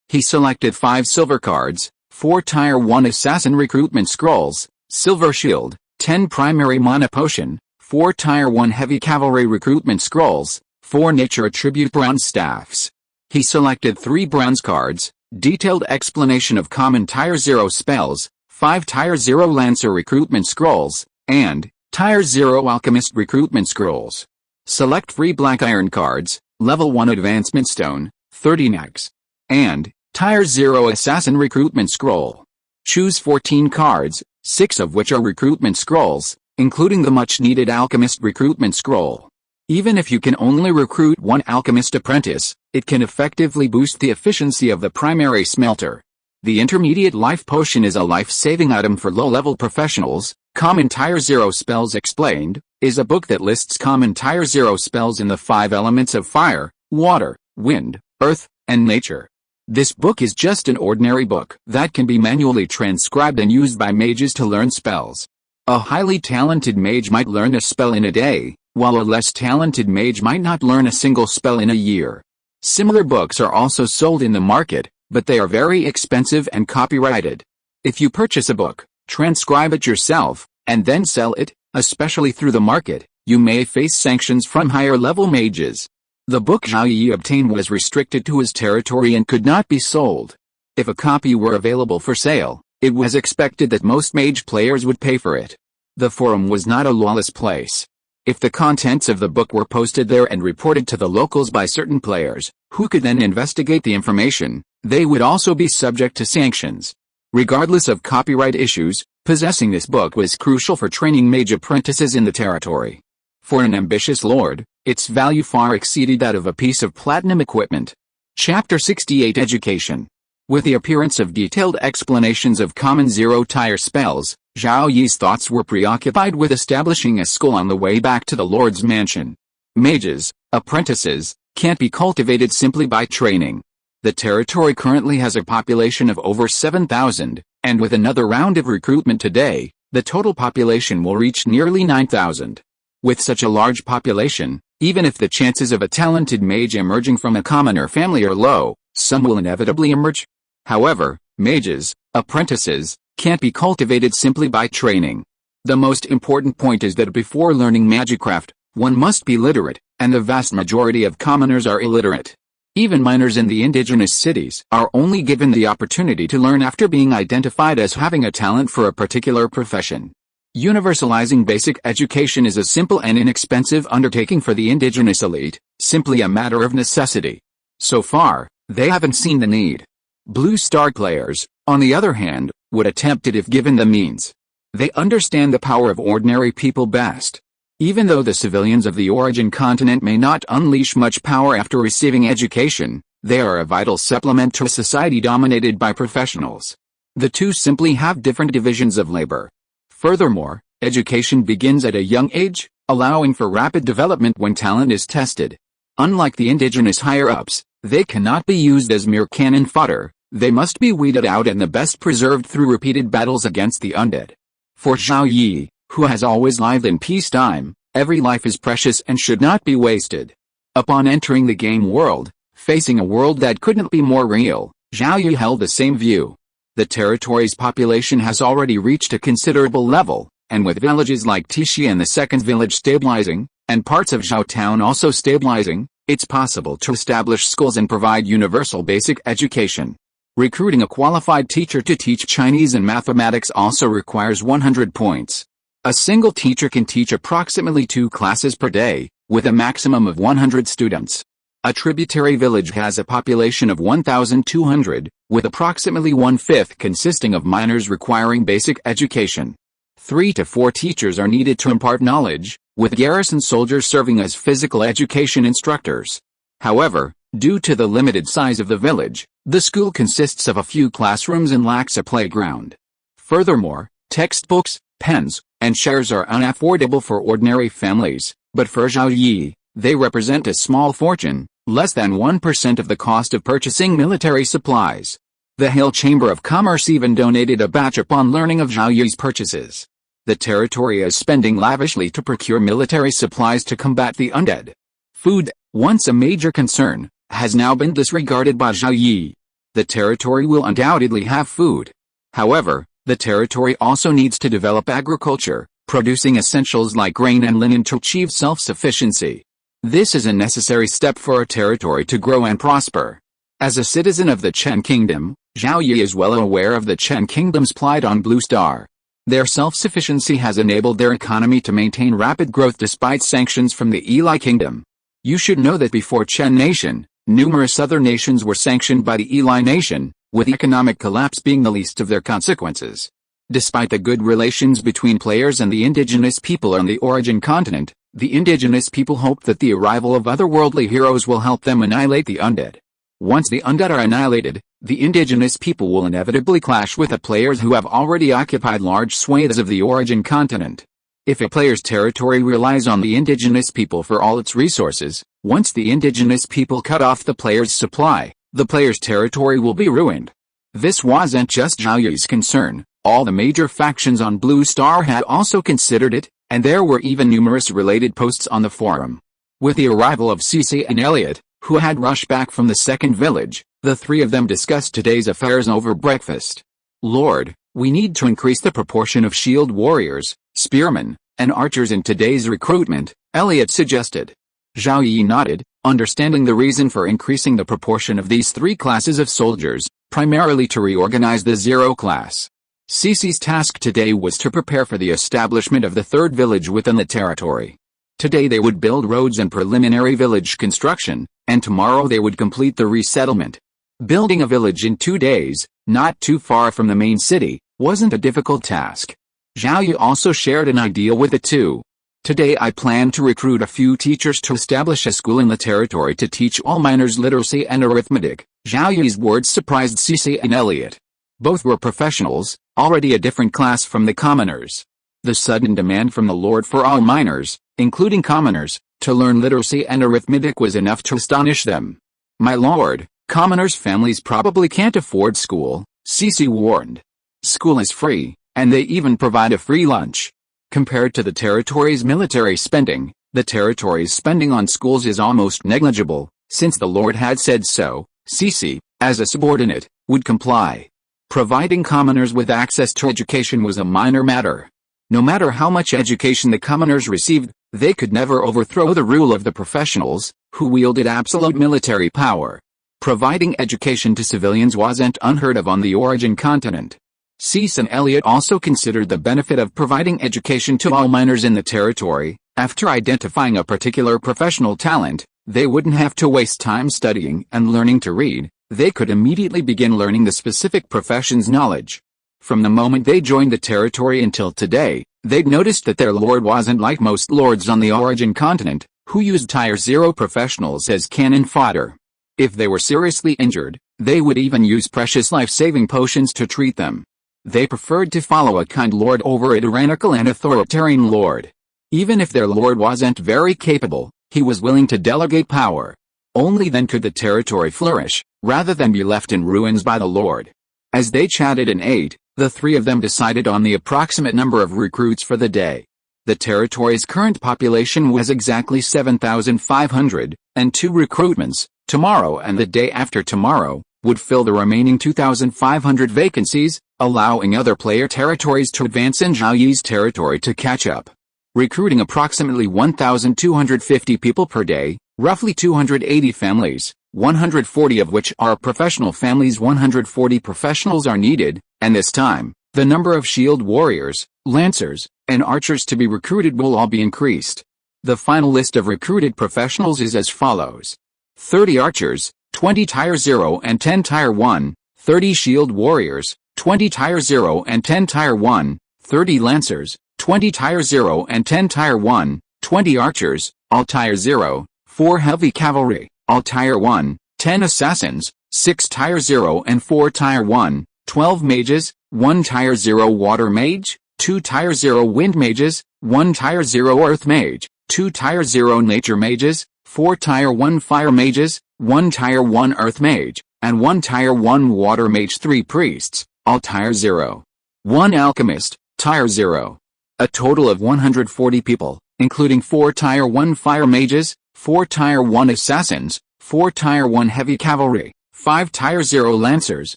He selected 5 silver cards, 4 tier 1 assassin recruitment scrolls, silver shield, 10 primary mana potion, 4 tier 1 heavy cavalry recruitment scrolls, 4 nature attribute bronze staffs. He selected 3 bronze cards, detailed explanation of common tier 0 spells, 5 tier 0 lancer recruitment scrolls, and tier 0 alchemist recruitment scrolls. Select free black iron cards, level 1 advancement stone, 30 nags, and tier 0 assassin recruitment scroll. Choose 14 cards, 6 of which are recruitment scrolls, including the much needed alchemist recruitment scroll. Even if you can only recruit 1 alchemist apprentice, it can effectively boost the efficiency of the primary smelter. The intermediate life potion is a life-saving item for low-level professionals. Common tier 0 spells explained is a book that lists common tier 0 spells in the 5 elements of fire, water, wind, earth, and nature. This book is just an ordinary book that can be manually transcribed and used by mages to learn spells. A highly talented mage might learn a spell in a day, while a less talented mage might not learn a single spell in a year. Similar books are also sold in the market, but they are very expensive and copyrighted. If you purchase a book, transcribe it yourself, and then sell it, especially through the market, you may face sanctions from higher-level mages. The book Zhao Yi obtained was restricted to his territory and could not be sold. If a copy were available for sale, it was expected that most mage players would pay for it. The forum was not a lawless place. If the contents of the book were posted there and reported to the locals by certain players, who could then investigate the information, they would also be subject to sanctions. Regardless of copyright issues, possessing this book was crucial for training mage apprentices in the territory. For an ambitious lord, its value far exceeded that of a piece of platinum equipment. Chapter 68 Education. With the appearance of detailed explanations of common zero-tire spells, Zhao Yi's thoughts were preoccupied with establishing a school on the way back to the Lord's mansion. Mages, apprentices, can't be cultivated simply by training. The territory currently has a population of over 7,000, and with another round of recruitment today, the total population will reach nearly 9,000. With such a large population, even if the chances of a talented mage emerging from a commoner family are low, some will inevitably emerge. However, mages, apprentices, can't be cultivated simply by training. The most important point is that before learning magicraft, one must be literate, and the vast majority of commoners are illiterate. Even miners in the indigenous cities are only given the opportunity to learn after being identified as having a talent for a particular profession. Universalizing basic education is a simple and inexpensive undertaking for the indigenous elite, simply a matter of necessity. So far, they haven't seen the need. Blue Star players, on the other hand, would attempt it if given the means. They understand the power of ordinary people best. Even though the civilians of the origin continent may not unleash much power after receiving education, they are a vital supplement to a society dominated by professionals. The two simply have different divisions of labor. Furthermore, education begins at a young age, allowing for rapid development when talent is tested. Unlike the indigenous higher-ups, they cannot be used as mere cannon fodder. They must be weeded out and the best preserved through repeated battles against the undead. For Zhao Yi, who has always lived in peacetime, every life is precious and should not be wasted. Upon entering the game world, facing a world that couldn't be more real, Zhao Yi held the same view. The territory's population has already reached a considerable level, and with villages like Tishi and the second village stabilizing, and parts of Zhao Town also stabilizing, it's possible to establish schools and provide universal basic education. Recruiting a qualified teacher to teach Chinese and mathematics also requires 100 points. A single teacher can teach approximately 2 classes per day, with a maximum of 100 students. A tributary village has a population of 1,200, with approximately 1/5 consisting of minors requiring basic education. 3 to 4 teachers are needed to impart knowledge, with garrison soldiers serving as physical education instructors. However, due to the limited size of the village, the school consists of a few classrooms and lacks a playground. Furthermore, textbooks, pens, and shares are unaffordable for ordinary families, but for Zhao Yi, they represent a small fortune, less than 1% of the cost of purchasing military supplies. The Hill Chamber of Commerce even donated a batch upon learning of Zhao Yi's purchases. The territory is spending lavishly to procure military supplies to combat the undead. Food, once a major concern, has now been disregarded by Zhao Yi. The territory will undoubtedly have food. However, the territory also needs to develop agriculture, producing essentials like grain and linen to achieve self-sufficiency. This is a necessary step for a territory to grow and prosper. As a citizen of the Chen Kingdom, Zhao Yi is well aware of the Chen Kingdom's plight on Blue Star. Their self-sufficiency has enabled their economy to maintain rapid growth despite sanctions from the Eli Kingdom. You should know that before Chen Nation, numerous other nations were sanctioned by the Eli Nation, with economic collapse being the least of their consequences. Despite the good relations between players and the indigenous people on the origin continent, the indigenous people hope that the arrival of otherworldly heroes will help them annihilate the undead. Once the undead are annihilated, the indigenous people will inevitably clash with the players who have already occupied large swathes of the origin continent. If a player's territory relies on the indigenous people for all its resources, once the indigenous people cut off the player's supply, the player's territory will be ruined. This wasn't just Zhao Yi's concern, all the major factions on Blue Star had also considered it, and there were even numerous related posts on the forum. With the arrival of Cece and Elliot, who had rushed back from the second village, the three of them discussed today's affairs over breakfast. "Lord, We need to increase the proportion of shield warriors, spearmen, and archers in today's recruitment, Elliot suggested. Zhao Yi nodded, understanding the reason for increasing the proportion of these three classes of soldiers, primarily to reorganize the Zero class. Cece's task today was to prepare for the establishment of the third village within the territory. Today they would build roads and preliminary village construction, and tomorrow they would complete the resettlement. Building a village in 2 days, not too far from the main city, wasn't a difficult task. Zhao Yi also shared an idea with the two. Today I plan to recruit a few teachers to establish a school in the territory to teach all miners literacy and arithmetic. Zhao Yi's words surprised Cece and Elliot. Both were professionals, already a different class from the commoners. The sudden demand from the Lord for all miners, including commoners, to learn literacy and arithmetic was enough to astonish them. My lord, commoners' families probably can't afford school, Cece warned. School is free, and they even provide a free lunch. Compared to the territory's military spending, the territory's spending on schools is almost negligible. Since the Lord had said so, Cece, as a subordinate, would comply. Providing commoners with access to education was a minor matter. No matter how much education the commoners received, they could never overthrow the rule of the professionals, who wielded absolute military power. Providing education to civilians wasn't unheard of on the Origin continent. Cece and Elliot also considered the benefit of providing education to all miners in the territory. After identifying a particular professional talent, they wouldn't have to waste time studying and learning to read. They could immediately begin learning the specific profession's knowledge. From the moment they joined the territory until today, they'd noticed that their lord wasn't like most lords on the Origin continent, who used Tier 0 professionals as cannon fodder. If they were seriously injured, they would even use precious life-saving potions to treat them. They preferred to follow a kind lord over a tyrannical and authoritarian lord. Even if their lord wasn't very capable, he was willing to delegate power. Only then could the territory flourish, rather than be left in ruins by the lord. As they chatted and ate, the three of them decided on the approximate number of recruits for the day. The territory's current population was exactly 7,500, and 2 recruitments, tomorrow and the day after tomorrow, would fill the remaining 2,500 vacancies, allowing other player territories to advance and Zhao Yi's territory to catch up. Recruiting approximately 1,250 people per day, roughly 280 families, 140 of which are professional families. 140 professionals are needed, and this time, the number of shield warriors, lancers, and archers to be recruited will all be increased. The final list of recruited professionals is as follows. 30 archers, 20 Tier 0 and 10 Tier 1, 30 shield warriors, 20 Tier 0 and 10 Tier 1, 30 lancers, 20 Tier 0 and 10 Tier 1, 20 archers, all Tier 0, 4 heavy cavalry, all Tier 1, 10 assassins, 6 Tier 0 and 4 Tier 1, 12 mages, 1 Tier 0 water mage, 2 Tier 0 wind mages, 1 Tier 0 earth mage, 2 Tier 0 nature mages, 4 Tier 1 fire mages, 1 Tier 1 earth mage, and 1 Tier 1 water mage. 3 priests, all Tier 0. 1 alchemist, Tier 0. A total of 140 people, including 4 Tier 1 fire mages, 4 Tier 1 assassins, 4 Tier 1 heavy cavalry, 5 Tier 0 lancers,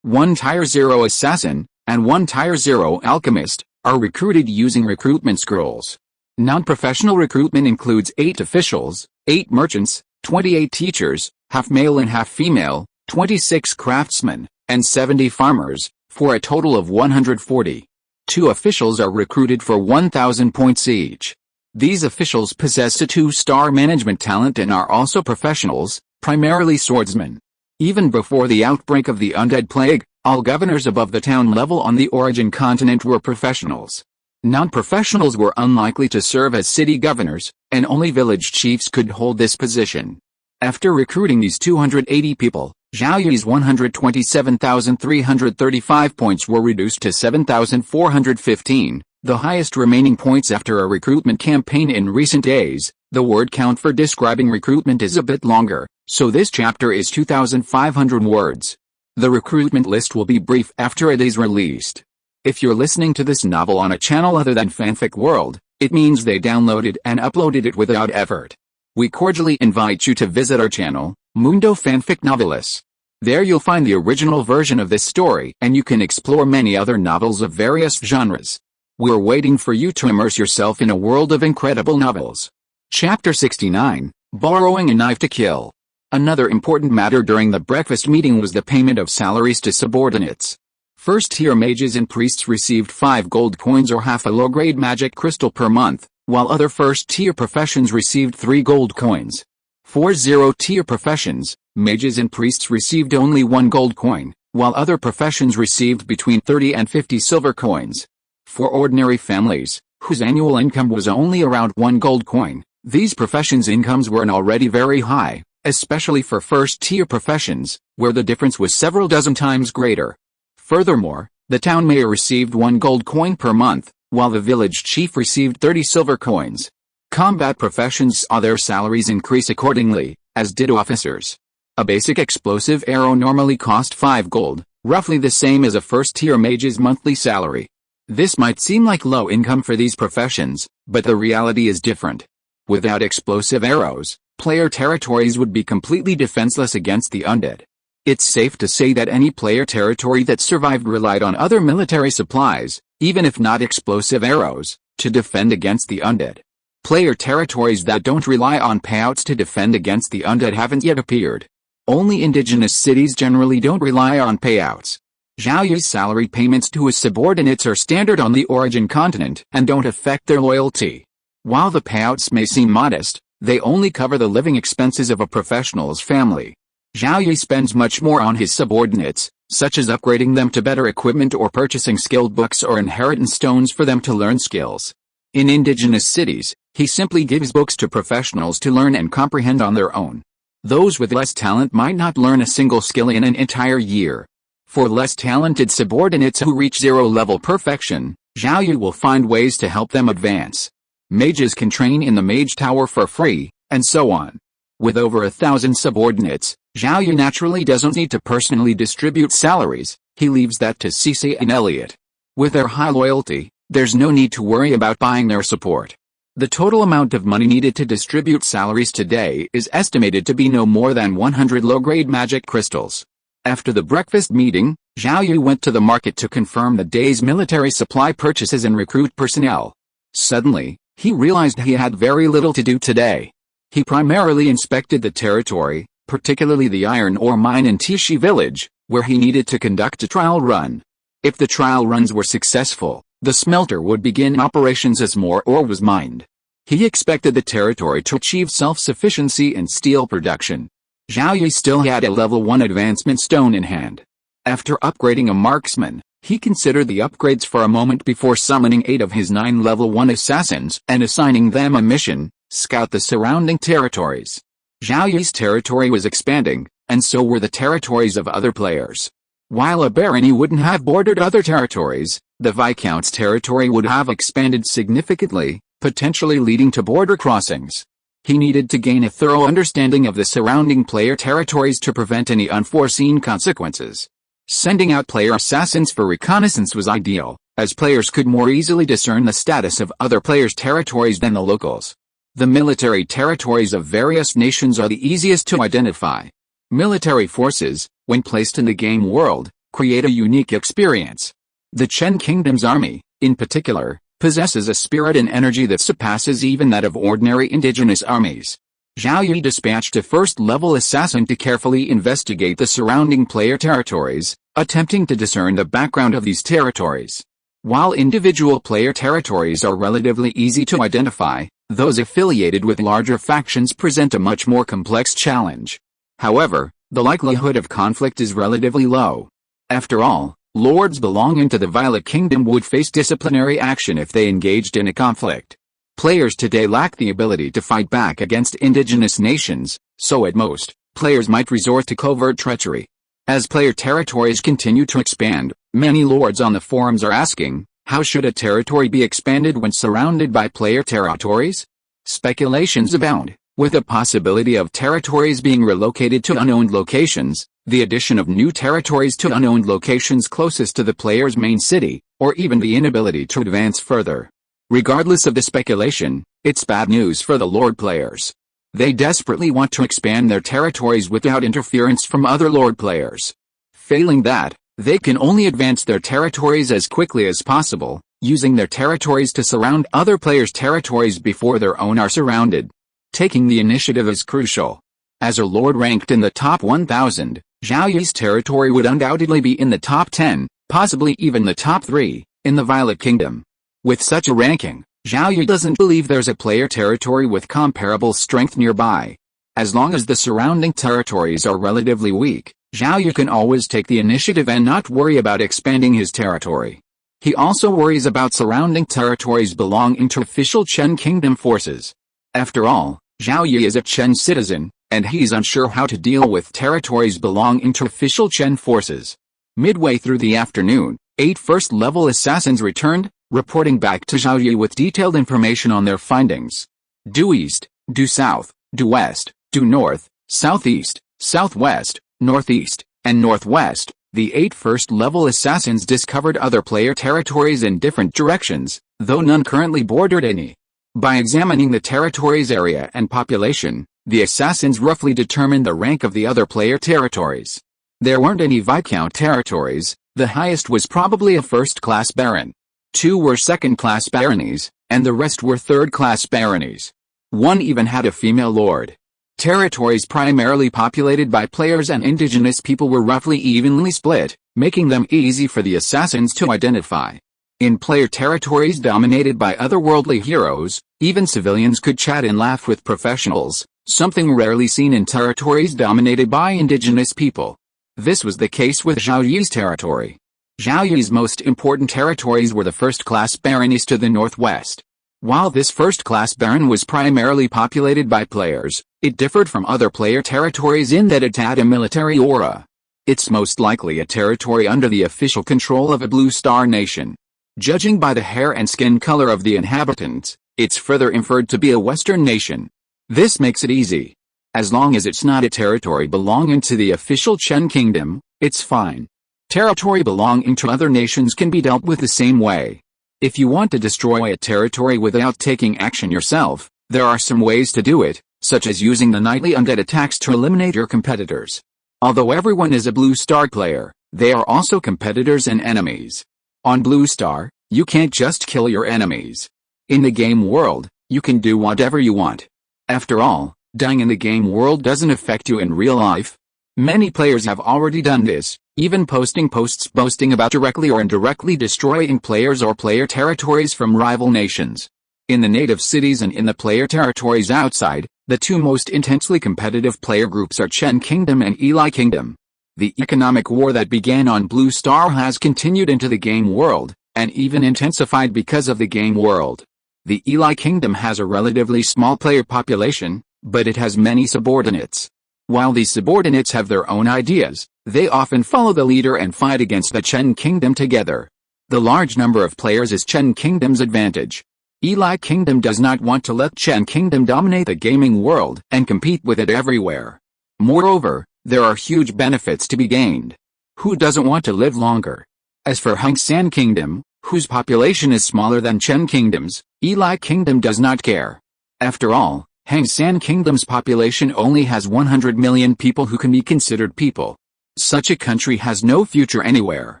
1 Tier 0 assassin, and 1 Tier 0 alchemist, are recruited using recruitment scrolls. Non-professional recruitment includes 8 officials, 8 merchants, 28 teachers, half male and half female, 26 craftsmen, and 70 farmers, for a total of 140. 2 officials are recruited for 1,000 points each. These officials possess a 2-star management talent and are also professionals, primarily swordsmen. Even before the outbreak of the undead plague, all governors above the town level on the Origin continent were professionals. Non-professionals were unlikely to serve as city governors, and only village chiefs could hold this position. After recruiting these 280 people, Zhao Yi's 127,335 points were reduced to 7,415, the highest remaining points after a recruitment campaign in recent days. The word count for describing recruitment is a bit longer, so this chapter is 2,500 words. The recruitment list will be brief after it is released. If you're listening to this novel on a channel other than Fanfic World, it means they downloaded and uploaded it without effort. We cordially invite you to visit our channel, Mundo Fanfic Novelis. There you'll find the original version of this story, and you can explore many other novels of various genres. We're waiting for you to immerse yourself in a world of incredible novels. Chapter 69, Borrowing a Knife to Kill. Another important matter during the breakfast meeting was the payment of salaries to subordinates. First-tier mages and priests received 5 gold coins or half a low-grade magic crystal per month, while other first-tier professions received 3 gold coins. For zero-tier professions, mages and priests received only 1 gold coin, while other professions received between 30 and 50 silver coins. For ordinary families, whose annual income was only around 1 gold coin, these professions' incomes were already very high, especially for first-tier professions, where the difference was several dozen times greater. Furthermore, the town mayor received 1 gold coin per month, while the village chief received 30 silver coins. Combat professions saw their salaries increase accordingly, as did officers. A basic explosive arrow normally cost 5 gold, roughly the same as a first-tier mage's monthly salary. This might seem like low income for these professions, but the reality is different. Without explosive arrows, player territories would be completely defenseless against the undead. It's safe to say that any player territory that survived relied on other military supplies, even if not explosive arrows, to defend against the undead. Player territories that don't rely on payouts to defend against the undead haven't yet appeared. Only indigenous cities generally don't rely on payouts. Zhao Yi's salary payments to his subordinates are standard on the origin continent and don't affect their loyalty. While the payouts may seem modest, they only cover the living expenses of a professional's family. Zhao Yi spends much more on his subordinates, such as upgrading them to better equipment or purchasing skilled books or inheritance stones for them to learn skills. In indigenous cities, he simply gives books to professionals to learn and comprehend on their own. Those with less talent might not learn a single skill in an entire year. For less talented subordinates who reach 0-level perfection, Zhao Yi will find ways to help them advance. Mages can train in the Mage Tower for free, and so on. With over 1,000 subordinates, Zhao Yi naturally doesn't need to personally distribute salaries, he leaves that to Cece and Elliot. With their high loyalty, there's no need to worry about buying their support. The total amount of money needed to distribute salaries today is estimated to be no more than 100 low-grade magic crystals. After the breakfast meeting, Zhao Yi went to the market to confirm the day's military supply purchases and recruit personnel. Suddenly, he realized he had very little to do today. He primarily inspected the territory, particularly the iron ore mine in Tishi village, where he needed to conduct a trial run. If the trial runs were successful, the smelter would begin operations as more ore was mined. He expected the territory to achieve self-sufficiency in steel production. Zhao Yi still had a level 1 advancement stone in hand. After upgrading a marksman, he considered the upgrades for a moment before summoning 8 of his 9 level 1 assassins and assigning them a mission: scout the surrounding territories. Zhao Yi's territory was expanding, and so were the territories of other players. While a barony wouldn't have bordered other territories, the Viscount's territory would have expanded significantly, potentially leading to border crossings. He needed to gain a thorough understanding of the surrounding player territories to prevent any unforeseen consequences. Sending out player assassins for reconnaissance was ideal, as players could more easily discern the status of other players' territories than the locals. The military territories of various nations are the easiest to identify. Military forces, when placed in the game world, create a unique experience. The Chen Kingdom's army, in particular, possesses a spirit and energy that surpasses even that of ordinary indigenous armies. Zhao Yi dispatched a first-level assassin to carefully investigate the surrounding player territories, attempting to discern the background of these territories. While individual player territories are relatively easy to identify, those affiliated with larger factions present a much more complex challenge. However, the likelihood of conflict is relatively low. After all, lords belonging to the Violet Kingdom would face disciplinary action if they engaged in a conflict. Players today lack the ability to fight back against indigenous nations, so at most, players might resort to covert treachery. As player territories continue to expand, many lords on the forums are asking, how should a territory be expanded when surrounded by player territories? Speculations abound, with the possibility of territories being relocated to unowned locations, the addition of new territories to unowned locations closest to the player's main city, or even the inability to advance further. Regardless of the speculation, it's bad news for the lord players. They desperately want to expand their territories without interference from other lord players. Failing that, they can only advance their territories as quickly as possible, using their territories to surround other players' territories before their own are surrounded. Taking the initiative is crucial. As a lord ranked in the top 1,000, Zhao Yi's territory would undoubtedly be in the top 10, possibly even the top 3, in the Violet Kingdom. With such a ranking, Zhao Yi doesn't believe there's a player territory with comparable strength nearby. As long as the surrounding territories are relatively weak, Zhao Yi can always take the initiative and not worry about expanding his territory. He also worries about surrounding territories belonging to official Chen Kingdom forces. After all, Zhao Yi is a Chen citizen, and he's unsure how to deal with territories belonging to official Chen forces. Midway through the afternoon, 8 first-level assassins returned, reporting back to Zhao Yi with detailed information on their findings. Due east, due south, due west, due north, southeast, southwest, northeast, and northwest. The 8 first-level assassins discovered other player territories in different directions, though none currently bordered any. By examining the territory's area and population, the assassins roughly determined the rank of the other player territories. There weren't any Viscount territories, the highest was probably a first-class baron. 2 were second-class baronies, and the rest were third-class baronies. 1 even had a female lord. Territories primarily populated by players and indigenous people were roughly evenly split, making them easy for the assassins to identify. In player territories dominated by otherworldly heroes, even civilians could chat and laugh with professionals, something rarely seen in territories dominated by indigenous people. This was the case with Zhao Yi's territory. Zhao Yi's most important territories were the first-class baronies to the northwest. While this first-class baron was primarily populated by players, it differed from other player territories in that it had a military aura. It's most likely a territory under the official control of a Blue Star nation. Judging by the hair and skin color of the inhabitants, it's further inferred to be a Western nation. This makes it easy. As long as it's not a territory belonging to the official Chen Kingdom, it's fine. Territory belonging to other nations can be dealt with the same way. If you want to destroy a territory without taking action yourself, there are some ways to do it, such as using the nightly undead attacks to eliminate your competitors. Although everyone is a Blue Star player, they are also competitors and enemies. On Blue Star, you can't just kill your enemies. In the game world, you can do whatever you want. After all, dying in the game world doesn't affect you in real life. Many players have already done this, even posting posts boasting about directly or indirectly destroying players or player territories from rival nations. In the native cities and in the player territories outside, the 2 most intensely competitive player groups are Chen Kingdom and Eli Kingdom. The economic war that began on Blue Star has continued into the game world, and even intensified because of the game world. The Eli Kingdom has a relatively small player population, but it has many subordinates. While these subordinates have their own ideas, they often follow the leader and fight against the Chen Kingdom together. The large number of players is Chen Kingdom's advantage. Eli Kingdom does not want to let Chen Kingdom dominate the gaming world and compete with it everywhere. Moreover, there are huge benefits to be gained. Who doesn't want to live longer? As for Hongsan Kingdom, whose population is smaller than Chen Kingdom's, Eli Kingdom does not care. After all, Hongsan Kingdom's population only has 100 million people who can be considered people. Such a country has no future anywhere.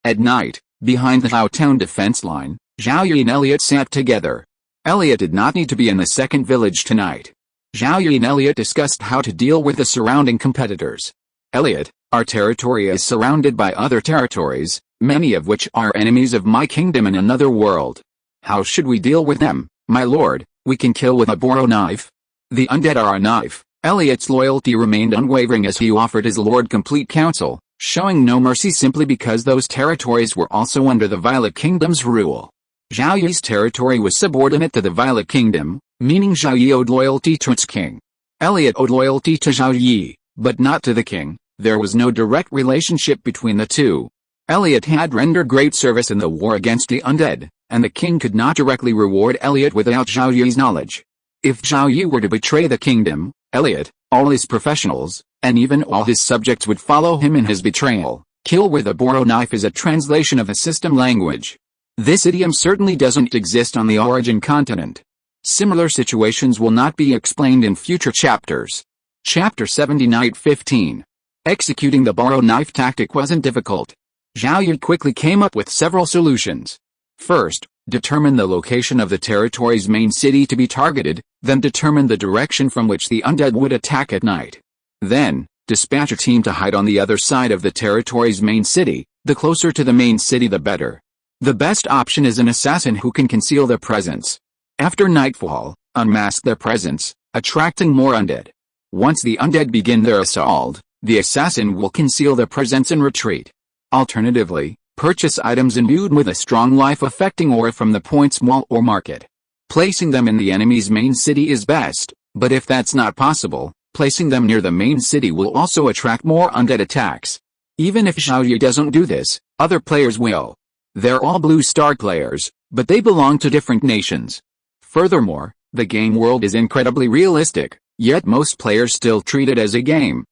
At night, behind the Hao Town defense line, Zhao Yi and Elliot sat together. Elliot did not need to be in the second village tonight. Zhao Yi and Elliot discussed how to deal with the surrounding competitors. Elliot, our territory is surrounded by other territories, many of which are enemies of my kingdom in another world. How should we deal with them, my lord? We can kill with a Boro knife. The undead are a knife. Elliot's loyalty remained unwavering as he offered his lord complete counsel, showing no mercy simply because those territories were also under the Violet Kingdom's rule. Zhao Yi's territory was subordinate to the Violet Kingdom, meaning Zhao Yi owed loyalty to its king. Elliot owed loyalty to Zhao Yi, but not to the king. There was no direct relationship between the two. Elliot had rendered great service in the war against the undead, and the king could not directly reward Elliot without Zhao Yi's knowledge. If Zhao Yi were to betray the kingdom, Elliot, all his professionals, and even all his subjects would follow him in his betrayal. Kill with a Boro knife is a translation of a system language. This idiom certainly doesn't exist on the origin continent. Similar situations will not be explained in future chapters. Chapter 70 Night 15. Executing the borrowed knife tactic wasn't difficult. Zhao Yi quickly came up with several solutions. First, determine the location of the territory's main city to be targeted, then determine the direction from which the undead would attack at night. Then, dispatch a team to hide on the other side of the territory's main city. The closer to the main city the better. The best option is an assassin who can conceal their presence. After nightfall, unmask their presence, attracting more undead. Once the undead begin their assault, the assassin will conceal their presence and retreat. Alternatively, purchase items imbued with a strong life-affecting aura from the point's mall or market. Placing them in the enemy's main city is best, but if that's not possible, placing them near the main city will also attract more undead attacks. Even if Zhao Yi doesn't do this, other players will. They're all Blue Star players, but they belong to different nations. Furthermore, the game world is incredibly realistic, yet most players still treat it as a game.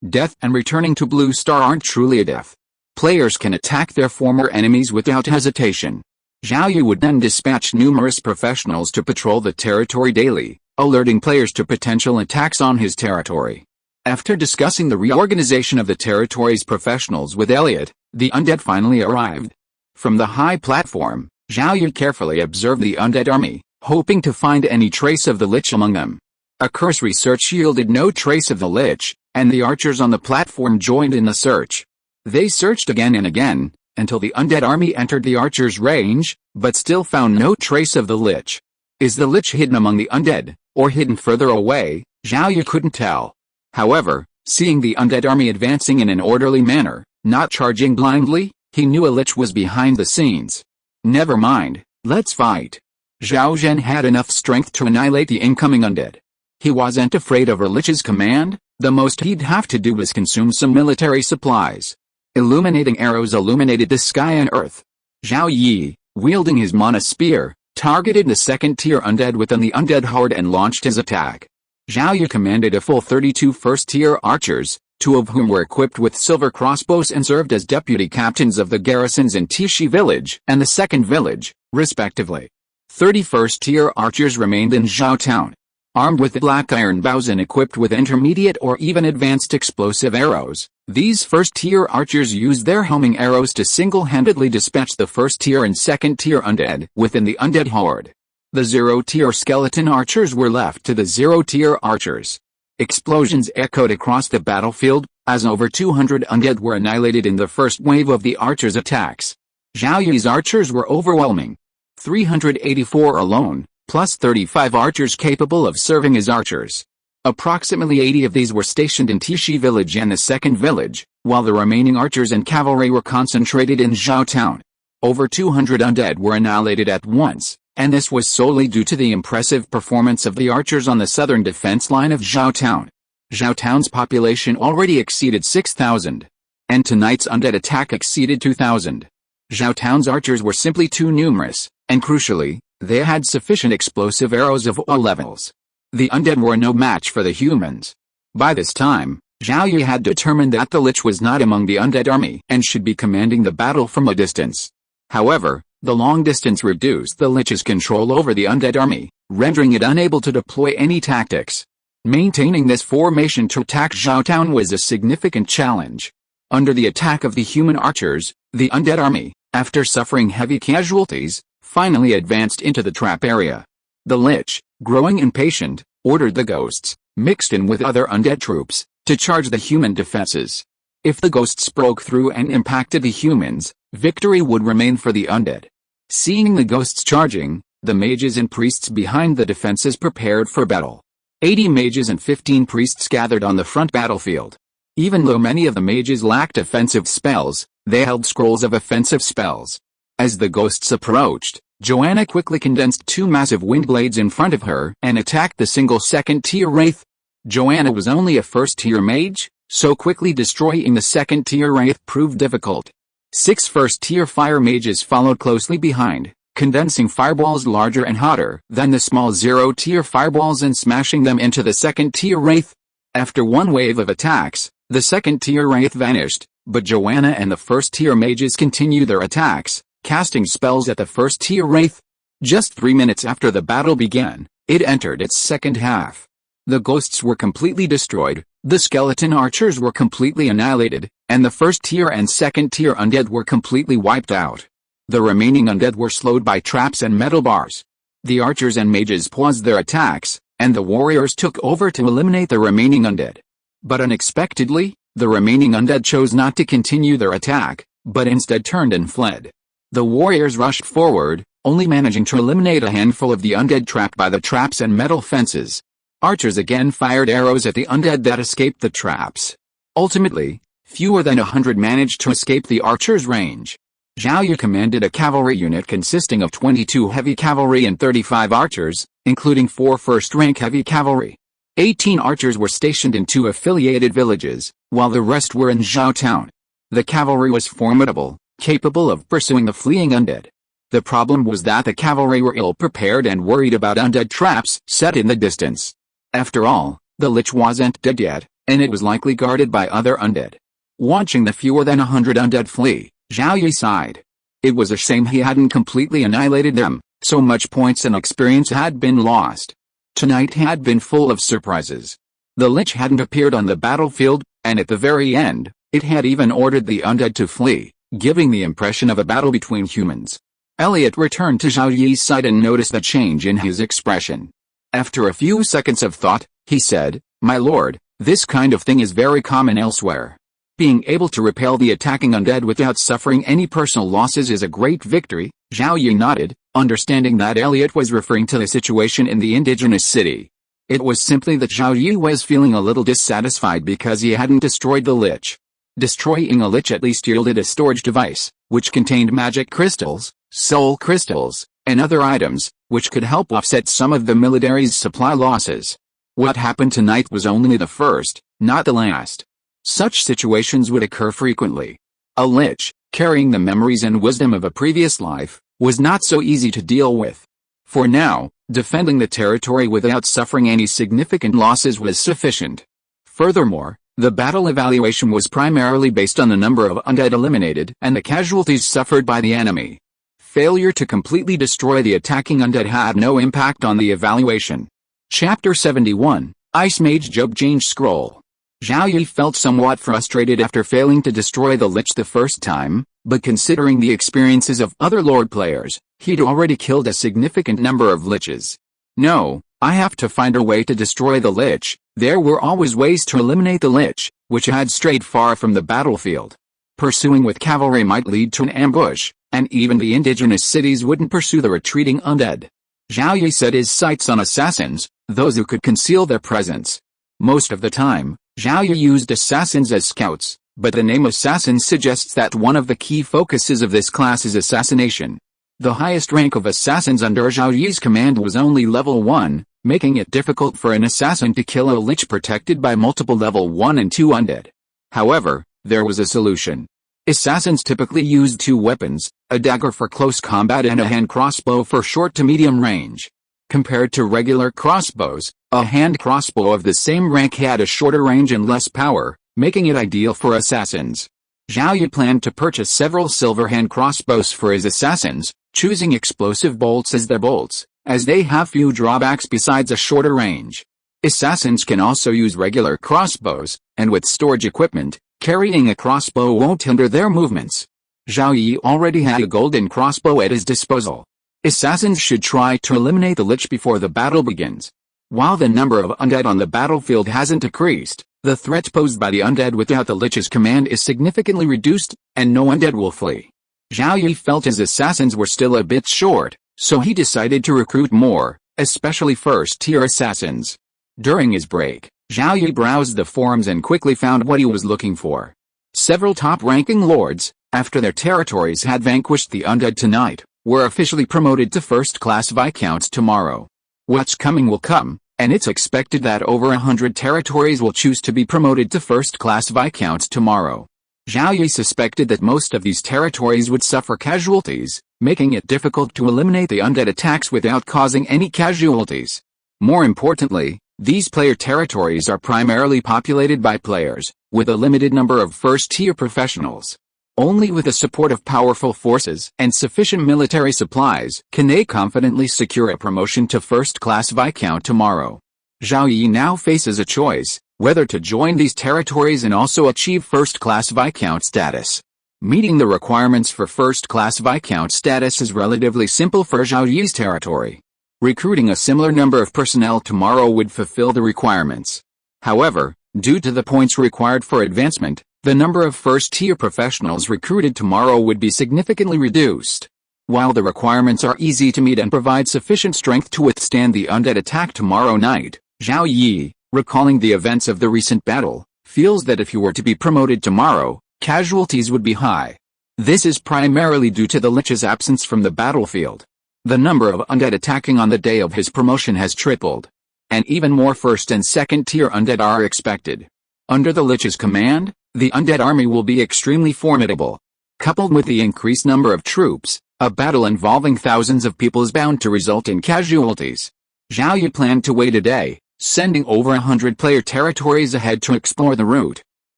Death and returning to Blue Star aren't truly a death. Players can attack their former enemies without hesitation. Zhao Yi would then dispatch numerous professionals to patrol the territory daily, alerting players to potential attacks on his territory. After discussing the reorganization of the territory's professionals with Elliot, the undead finally arrived. From the high platform, Zhao Yi carefully observed the undead army, hoping to find any trace of the Lich among them. A cursory search yielded no trace of the Lich, and the archers on the platform joined in the search. They searched again and again, until the undead army entered the archers' range, but still found no trace of the Lich. Is the Lich hidden among the undead, or hidden further away? Zhao Yi couldn't tell. However, seeing the undead army advancing in an orderly manner, not charging blindly, he knew a Lich was behind the scenes. Never mind, let's fight. Zhao Zhen had enough strength to annihilate the incoming undead. He wasn't afraid of a Lich's command, the most he'd have to do was consume some military supplies. Illuminating arrows illuminated the sky and earth. Zhao Yi, wielding his mana spear, targeted the second-tier undead within the undead horde and launched his attack. Zhao Yi commanded a full 32 first-tier archers, 2 of whom were equipped with silver crossbows and served as deputy captains of the garrisons in Tishi village and the second village, respectively. 30 first-tier archers remained in Zhao Town. Armed with black iron bows and equipped with intermediate or even advanced explosive arrows, these first-tier archers used their homing arrows to single-handedly dispatch the first-tier and second-tier undead within the undead horde. The zero-tier skeleton archers were left to the zero-tier archers. Explosions echoed across the battlefield, as over 200 undead were annihilated in the first wave of the archers' attacks. Zhao Yi's archers were overwhelming. 384 alone, plus 35 archers capable of serving as archers. Approximately 80 of these were stationed in Tishi village and the second village, while the remaining archers and cavalry were concentrated in Zhao Town. Over 200 undead were annihilated at once, and this was solely due to the impressive performance of the archers on the southern defense line of Zhao Town. Zhao Town's population already exceeded 6,000, and tonight's undead attack exceeded 2,000. Zhao Town's archers were simply too numerous, and crucially, they had sufficient explosive arrows of all levels. The undead were no match for the humans. By this time, Zhao Yi had determined that the Lich was not among the undead army and should be commanding the battle from a distance. However, the long distance reduced the Lich's control over the undead army, rendering it unable to deploy any tactics. Maintaining this formation to attack Zhao Town was a significant challenge. Under the attack of the human archers, the undead army, after suffering heavy casualties, finally advanced into the trap area. The Lich, growing impatient, ordered the ghosts, mixed in with other undead troops, to charge the human defenses. If the ghosts broke through and impacted the humans, victory would remain for the undead. Seeing the ghosts charging, the mages and priests behind the defenses prepared for battle. 80 mages and 15 priests gathered on the front battlefield. Even though many of the mages lacked offensive spells, they held scrolls of offensive spells. As the ghosts approached, Joanna quickly condensed 2 massive wind blades in front of her and attacked the single second-tier wraith. Joanna was only a first-tier mage, so quickly destroying the second-tier wraith proved difficult. 6 first-tier fire mages followed closely behind, condensing fireballs larger and hotter than the small zero-tier fireballs and smashing them into the second-tier wraith. After one wave of attacks, the second-tier wraith vanished, but Joanna and the first-tier mages continued their attacks, casting spells at the first-tier wraith. Just 3 minutes after the battle began, it entered its second half. The ghosts were completely destroyed, the skeleton archers were completely annihilated, and the first tier and second tier undead were completely wiped out. The remaining undead were slowed by traps and metal bars. The archers and mages paused their attacks, and the warriors took over to eliminate the remaining undead. But unexpectedly, the remaining undead chose not to continue their attack, but instead turned and fled. The warriors rushed forward, only managing to eliminate a handful of the undead trapped by the traps and metal fences. Archers again fired arrows at the undead that escaped the traps. Ultimately, fewer than 100 managed to escape the archers' range. Zhao Yi commanded a cavalry unit consisting of 22 heavy cavalry and 35 archers, including 4 first-rank heavy cavalry. 18 archers were stationed in 2 affiliated villages, while the rest were in Zhao Town. The cavalry was formidable, capable of pursuing the fleeing undead. The problem was that the cavalry were ill-prepared and worried about undead traps set in the distance. After all, the lich wasn't dead yet, and it was likely guarded by other undead. Watching the fewer than 100 undead flee, Zhao Yi sighed. It was a shame he hadn't completely annihilated them, so much points and experience had been lost. Tonight had been full of surprises. The lich hadn't appeared on the battlefield, and at the very end, it had even ordered the undead to flee, giving the impression of a battle between humans. Elliot returned to Zhao Yi's side and noticed a change in his expression. After a few seconds of thought, he said, "My lord, this kind of thing is very common elsewhere. Being able to repel the attacking undead without suffering any personal losses is a great victory." Zhao Yi nodded, understanding that Elliot was referring to the situation in the indigenous city. It was simply that Zhao Yi was feeling a little dissatisfied because he hadn't destroyed the lich. Destroying a lich at least yielded a storage device, which contained magic crystals, soul crystals, and other items, which could help offset some of the military's supply losses. What happened tonight was only the first, not the last. Such situations would occur frequently. A lich, carrying the memories and wisdom of a previous life, was not so easy to deal with. For now, defending the territory without suffering any significant losses was sufficient. Furthermore, the battle evaluation was primarily based on the number of undead eliminated and the casualties suffered by the enemy. Failure to completely destroy the attacking undead had no impact on the evaluation. Chapter 71, Ice Mage Job Change Scroll. Zhao Yi felt somewhat frustrated after failing to destroy the lich the first time, but considering the experiences of other lord players, he'd already killed a significant number of liches. No, I have to find a way to destroy the lich. There were always ways to eliminate the lich, which had strayed far from the battlefield. Pursuing with cavalry might lead to an ambush, and even the indigenous cities wouldn't pursue the retreating undead. Zhao Yi set his sights on assassins, those who could conceal their presence. Most of the time, Zhao Yi used assassins as scouts, but the name assassin suggests that one of the key focuses of this class is assassination. The highest rank of assassins under Zhao Yi's command was only level 1, making it difficult for an assassin to kill a lich protected by multiple level 1 and 2 undead. However, there was a solution. Assassins typically used 2 weapons, a dagger for close combat and a hand crossbow for short to medium range. Compared to regular crossbows, a hand crossbow of the same rank had a shorter range and less power, making it ideal for assassins. Zhao Yi planned to purchase several silver hand crossbows for his assassins, choosing explosive bolts as their bolts, as they have few drawbacks besides a shorter range. Assassins can also use regular crossbows, and with storage equipment, carrying a crossbow won't hinder their movements. Zhao Yi already had a golden crossbow at his disposal. Assassins should try to eliminate the lich before the battle begins. While the number of undead on the battlefield hasn't decreased, the threat posed by the undead without the lich's command is significantly reduced, and no undead will flee. Zhao Yi felt his assassins were still a bit short, so he decided to recruit more, especially first-tier assassins. During his break, Zhao Yi browsed the forums and quickly found what he was looking for. Several top-ranking lords, after their territories had vanquished the undead tonight, were officially promoted to first-class viscounts tomorrow. What's coming will come, and it's expected that over 100 territories will choose to be promoted to first-class viscounts tomorrow. Zhao Yi suspected that most of these territories would suffer casualties, making it difficult to eliminate the undead attacks without causing any casualties. More importantly, these player territories are primarily populated by players, with a limited number of first-tier professionals. Only with the support of powerful forces and sufficient military supplies can they confidently secure a promotion to first-class Viscount tomorrow. Zhao Yi now faces a choice, whether to join these territories and also achieve first-class Viscount status. Meeting the requirements for first-class Viscount status is relatively simple for Zhao Yi's territory. Recruiting a similar number of personnel tomorrow would fulfill the requirements. However, due to the points required for advancement, the number of first-tier professionals recruited tomorrow would be significantly reduced. While the requirements are easy to meet and provide sufficient strength to withstand the undead attack tomorrow night, Zhao Yi, recalling the events of the recent battle, feels that if he were to be promoted tomorrow, casualties would be high. This is primarily due to the Lich's absence from the battlefield. The number of undead attacking on the day of his promotion has tripled. And even more first and second tier undead are expected. Under the Lich's command, the undead army will be extremely formidable. Coupled with the increased number of troops, a battle involving thousands of people is bound to result in casualties. Zhao Yi planned to wait a day, sending over 100 player territories ahead to explore the route.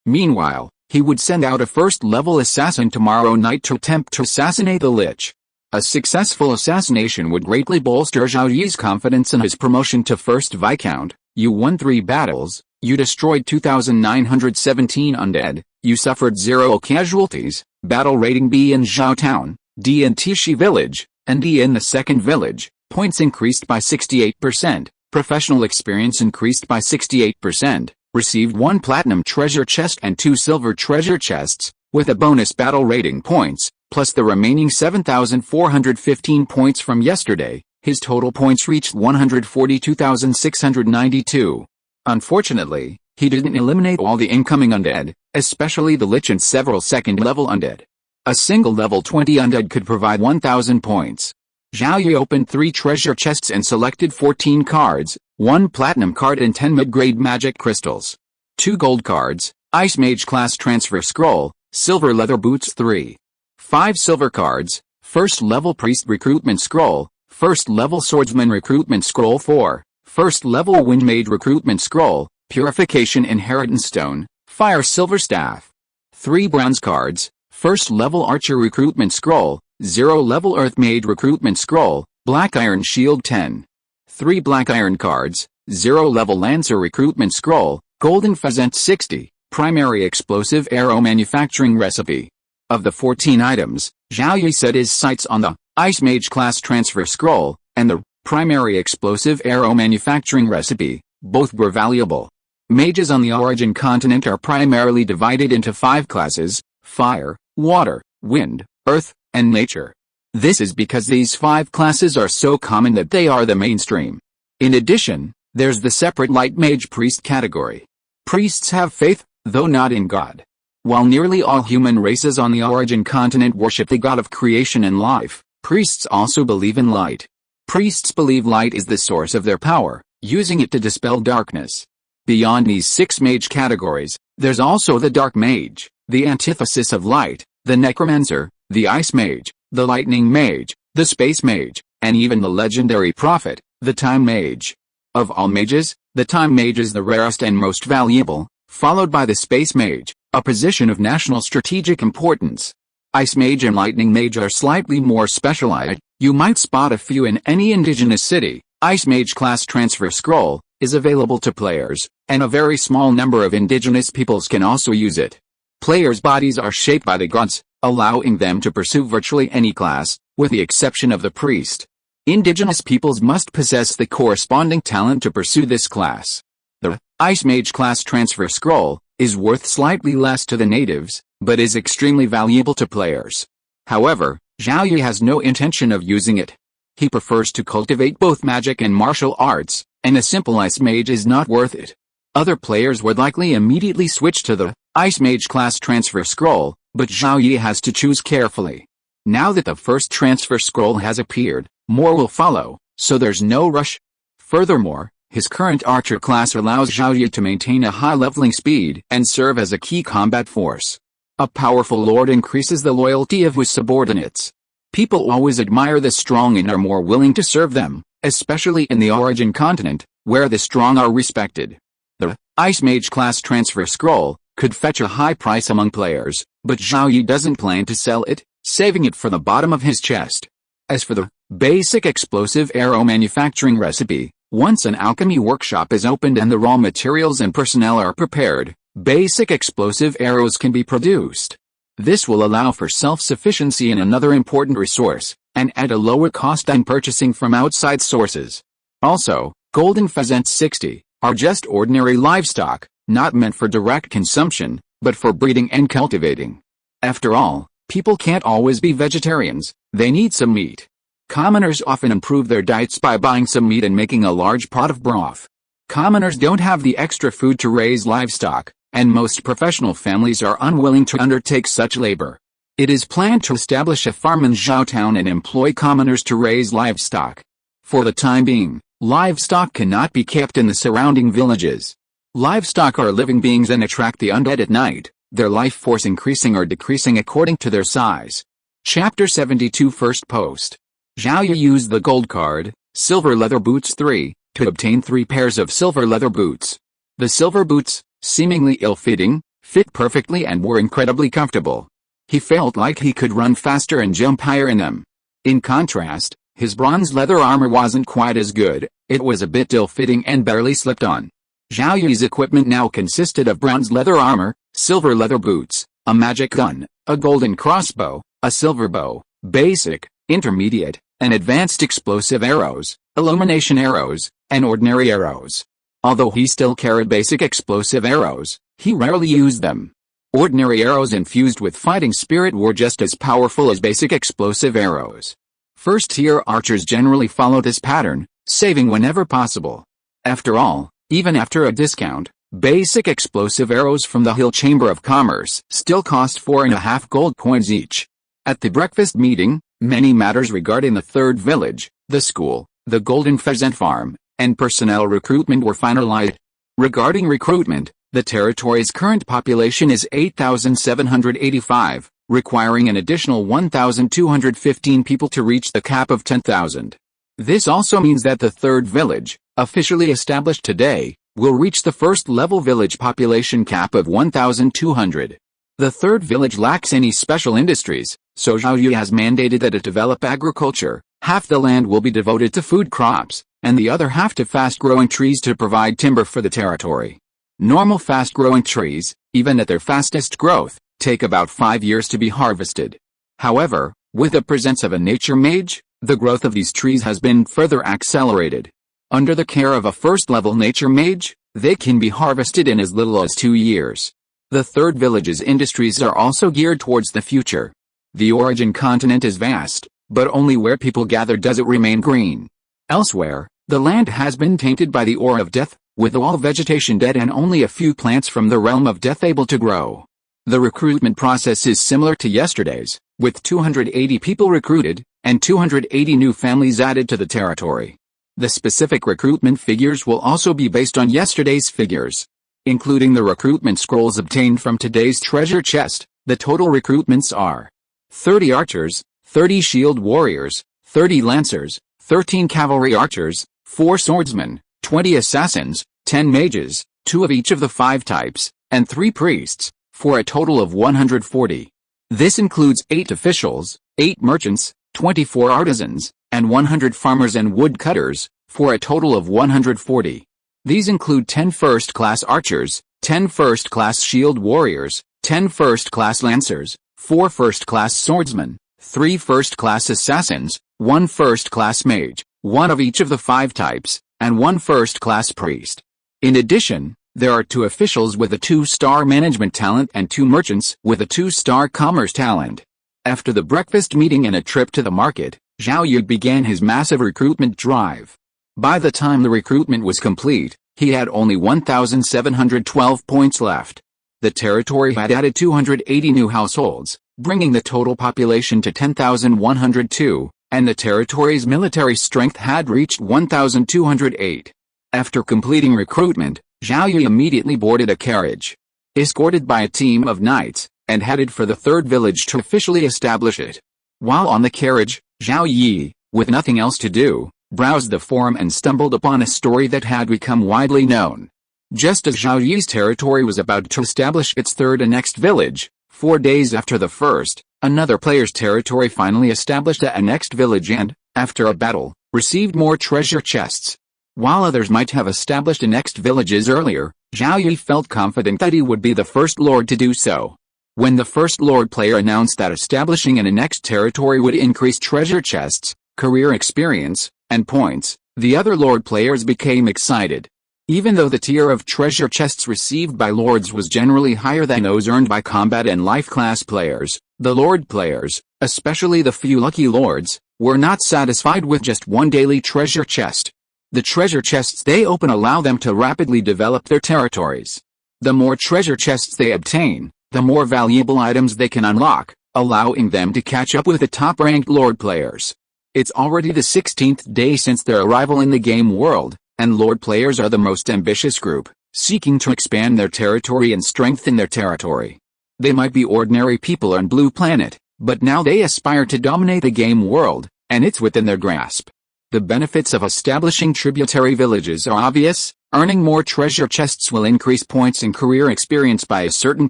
Meanwhile, he would send out a first-level assassin tomorrow night to attempt to assassinate the Lich. A successful assassination would greatly bolster Zhao Yi's confidence in his promotion to first Viscount. You won 3 battles, you destroyed 2,917 undead, you suffered 0 casualties, battle rating B in Zhao Town, D in Tishi Village, and D in the second village, points increased by 68%, professional experience increased by 68%, received 1 platinum treasure chest and 2 silver treasure chests, with a bonus battle rating points, plus the remaining 7,415 points from yesterday, his total points reached 142,692. Unfortunately, he didn't eliminate all the incoming undead, especially the Lich and several second-level undead. A single level 20 undead could provide 1,000 points. Zhao Yi opened 3 treasure chests and selected 14 cards, 1 platinum card and 10 mid-grade magic crystals. 2 gold cards, Ice Mage class transfer scroll, silver leather boots 3. 5 silver cards, first level priest recruitment scroll, first level swordsman recruitment scroll 4. First level Wind Mage recruitment scroll, Purification Inheritance Stone, Fire Silver Staff. 3 bronze cards, first level Archer recruitment scroll, 0 level Earth Mage recruitment scroll, Black Iron Shield 10. 3 black iron cards, 0 level Lancer recruitment scroll, Golden Pheasant 60, primary explosive arrow manufacturing recipe. Of the 14 items, Zhao Yi set his sights on the Ice Mage class transfer scroll and the primary explosive arrow manufacturing recipe. Both were valuable. Mages on the Origin continent are primarily divided into 5 classes: fire, water, wind, earth, and nature. This is because these 5 classes are so common that they are the mainstream. In addition, there's the separate light mage priest category. Priests have faith, though not in God. While nearly all human races on the Origin continent worship the god of creation and life, priests also believe in light. Priests believe light is the source of their power, using it to dispel darkness. Beyond these 6 mage categories, there's also the dark mage, the antithesis of light, the necromancer, the ice mage, the lightning mage, the space mage, and even the legendary prophet, the time mage. Of all mages, the time mage is the rarest and most valuable, followed by the space mage, a position of national strategic importance. Ice mage and lightning mage are slightly more specialized. You might spot a few in any indigenous city. Ice Mage class transfer scroll is available to players, and a very small number of indigenous peoples can also use it. Players' bodies are shaped by the gods, allowing them to pursue virtually any class, with the exception of the priest. Indigenous peoples must possess the corresponding talent to pursue this class. The Ice Mage class transfer scroll is worth slightly less to the natives, but is extremely valuable to players. However, Zhao Yi has no intention of using it. He prefers to cultivate both magic and martial arts, and a simple Ice Mage is not worth it. Other players would likely immediately switch to the Ice Mage class transfer scroll, but Zhao Yi has to choose carefully. Now that the first transfer scroll has appeared, more will follow, so there's no rush. Furthermore, his current archer class allows Zhao Yi to maintain a high leveling speed and serve as a key combat force. A powerful lord increases the loyalty of his subordinates. People always admire the strong and are more willing to serve them, especially in the Origin continent, where the strong are respected. The Ice Mage class transfer scroll could fetch a high price among players, But Zhao Yi doesn't plan to sell it, saving it for the bottom of his chest. As for the basic explosive arrow manufacturing recipe, once an alchemy workshop is opened and the raw materials and personnel are prepared, basic explosive arrows can be produced. This will allow for self-sufficiency in another important resource, and at a lower cost than purchasing from outside sources. Also, golden pheasants 60 are just ordinary livestock, not meant for direct consumption, but for breeding and cultivating. After all, people can't always be vegetarians, they need some meat. Commoners often improve their diets by buying some meat and making a large pot of broth. Commoners don't have the extra food to raise livestock, and most professional families are unwilling to undertake such labor. It is planned to establish a farm in Zhao Town and employ commoners to raise livestock. For the time being, livestock cannot be kept in the surrounding villages. Livestock are living beings and attract the undead at night, their life force increasing or decreasing according to their size. Chapter 72 First Post. Zhao Yi used the gold card, Silver Leather Boots 3, to obtain 3 pairs of silver leather boots. The silver boots, seemingly ill-fitting, fit perfectly and were incredibly comfortable. He felt like he could run faster and jump higher in them. In contrast, his bronze leather armor wasn't quite as good, it was a bit ill-fitting and barely slipped on. Zhao Yi's equipment now consisted of bronze leather armor, silver leather boots, a magic gun, a golden crossbow, a silver bow, basic, intermediate, and advanced explosive arrows, illumination arrows, and ordinary arrows. Although he still carried basic explosive arrows, he rarely used them. Ordinary arrows infused with fighting spirit were just as powerful as basic explosive arrows. First-tier archers generally follow this pattern, saving whenever possible. After all, even after a discount, basic explosive arrows from the Hill Chamber of Commerce still cost 4.5 gold coins each. At the breakfast meeting, many matters regarding the third village, the school, the golden pheasant farm, and personnel recruitment were finalized. Regarding recruitment, the territory's current population is 8,785, requiring an additional 1,215 people to reach the cap of 10,000. This also means that the third village, officially established today, will reach the first-level village population cap of 1,200. The third village lacks any special industries, so Zhao Yi has mandated that it develop agriculture. Half the land will be devoted to food crops, and the other half to fast-growing trees to provide timber for the territory. Normal fast-growing trees, even at their fastest growth, take about 5 years to be harvested. However, with the presence of a nature mage, the growth of these trees has been further accelerated. Under the care of a first-level nature mage, they can be harvested in as little as 2 years. The third village's industries are also geared towards the future. The origin continent is vast, but only where people gather does it remain green. Elsewhere, the land has been tainted by the aura of death, with all vegetation dead and only a few plants from the realm of death able to grow. The recruitment process is similar to yesterday's, with 280 people recruited, and 280 new families added to the territory. The specific recruitment figures will also be based on yesterday's figures. Including the recruitment scrolls obtained from today's treasure chest, the total recruitments are 30 archers, 30 shield warriors, 30 lancers, 13 cavalry archers, 4 swordsmen, 20 assassins, 10 mages, 2 of each of the 5 types, and 3 priests, for a total of 140. This includes 8 officials, 8 merchants, 24 artisans, and 100 farmers and woodcutters, for a total of 140. These include 10 first-class archers, 10 first-class shield warriors, 10 first-class lancers, 4 first-class swordsmen, 3 first-class assassins, 1 first-class mage, 1 of each of the 5 types, and 1 first-class priest. In addition, there are 2 officials with a 2-star management talent and 2 merchants with a 2-star commerce talent. After the breakfast meeting and a trip to the market, Zhao Yi began his massive recruitment drive. By the time the recruitment was complete, he had only 1,712 points left. The territory had added 280 new households, bringing the total population to 10,102, and the territory's military strength had reached 1,208. After completing recruitment, Zhao Yi immediately boarded a carriage. Escorted by a team of knights, and headed for the third village to officially establish it. While on the carriage, Zhao Yi, with nothing else to do, browsed the forum and stumbled upon a story that had become widely known. Just as Zhao Yi's territory was about to establish its third and next village, 4 days after the first, another player's territory finally established a next village and, after a battle, received more treasure chests. While others might have established annexed villages earlier, Zhao Yi felt confident that he would be the first lord to do so. When the first lord player announced that establishing an annexed territory would increase treasure chests, career experience, and points, the other lord players became excited. Even though the tier of treasure chests received by lords was generally higher than those earned by combat and life class players, the lord players, especially the few lucky lords, were not satisfied with just one daily treasure chest. The treasure chests they open allow them to rapidly develop their territories. The more treasure chests they obtain, the more valuable items they can unlock, allowing them to catch up with the top-ranked lord players. It's already the 16th day since their arrival in the game world, and lord players are the most ambitious group, seeking to expand their territory and strengthen their territory. They might be ordinary people on Blue Planet, but now they aspire to dominate the game world, and it's within their grasp. The benefits of establishing tributary villages are obvious. Earning more treasure chests will increase points and career experience by a certain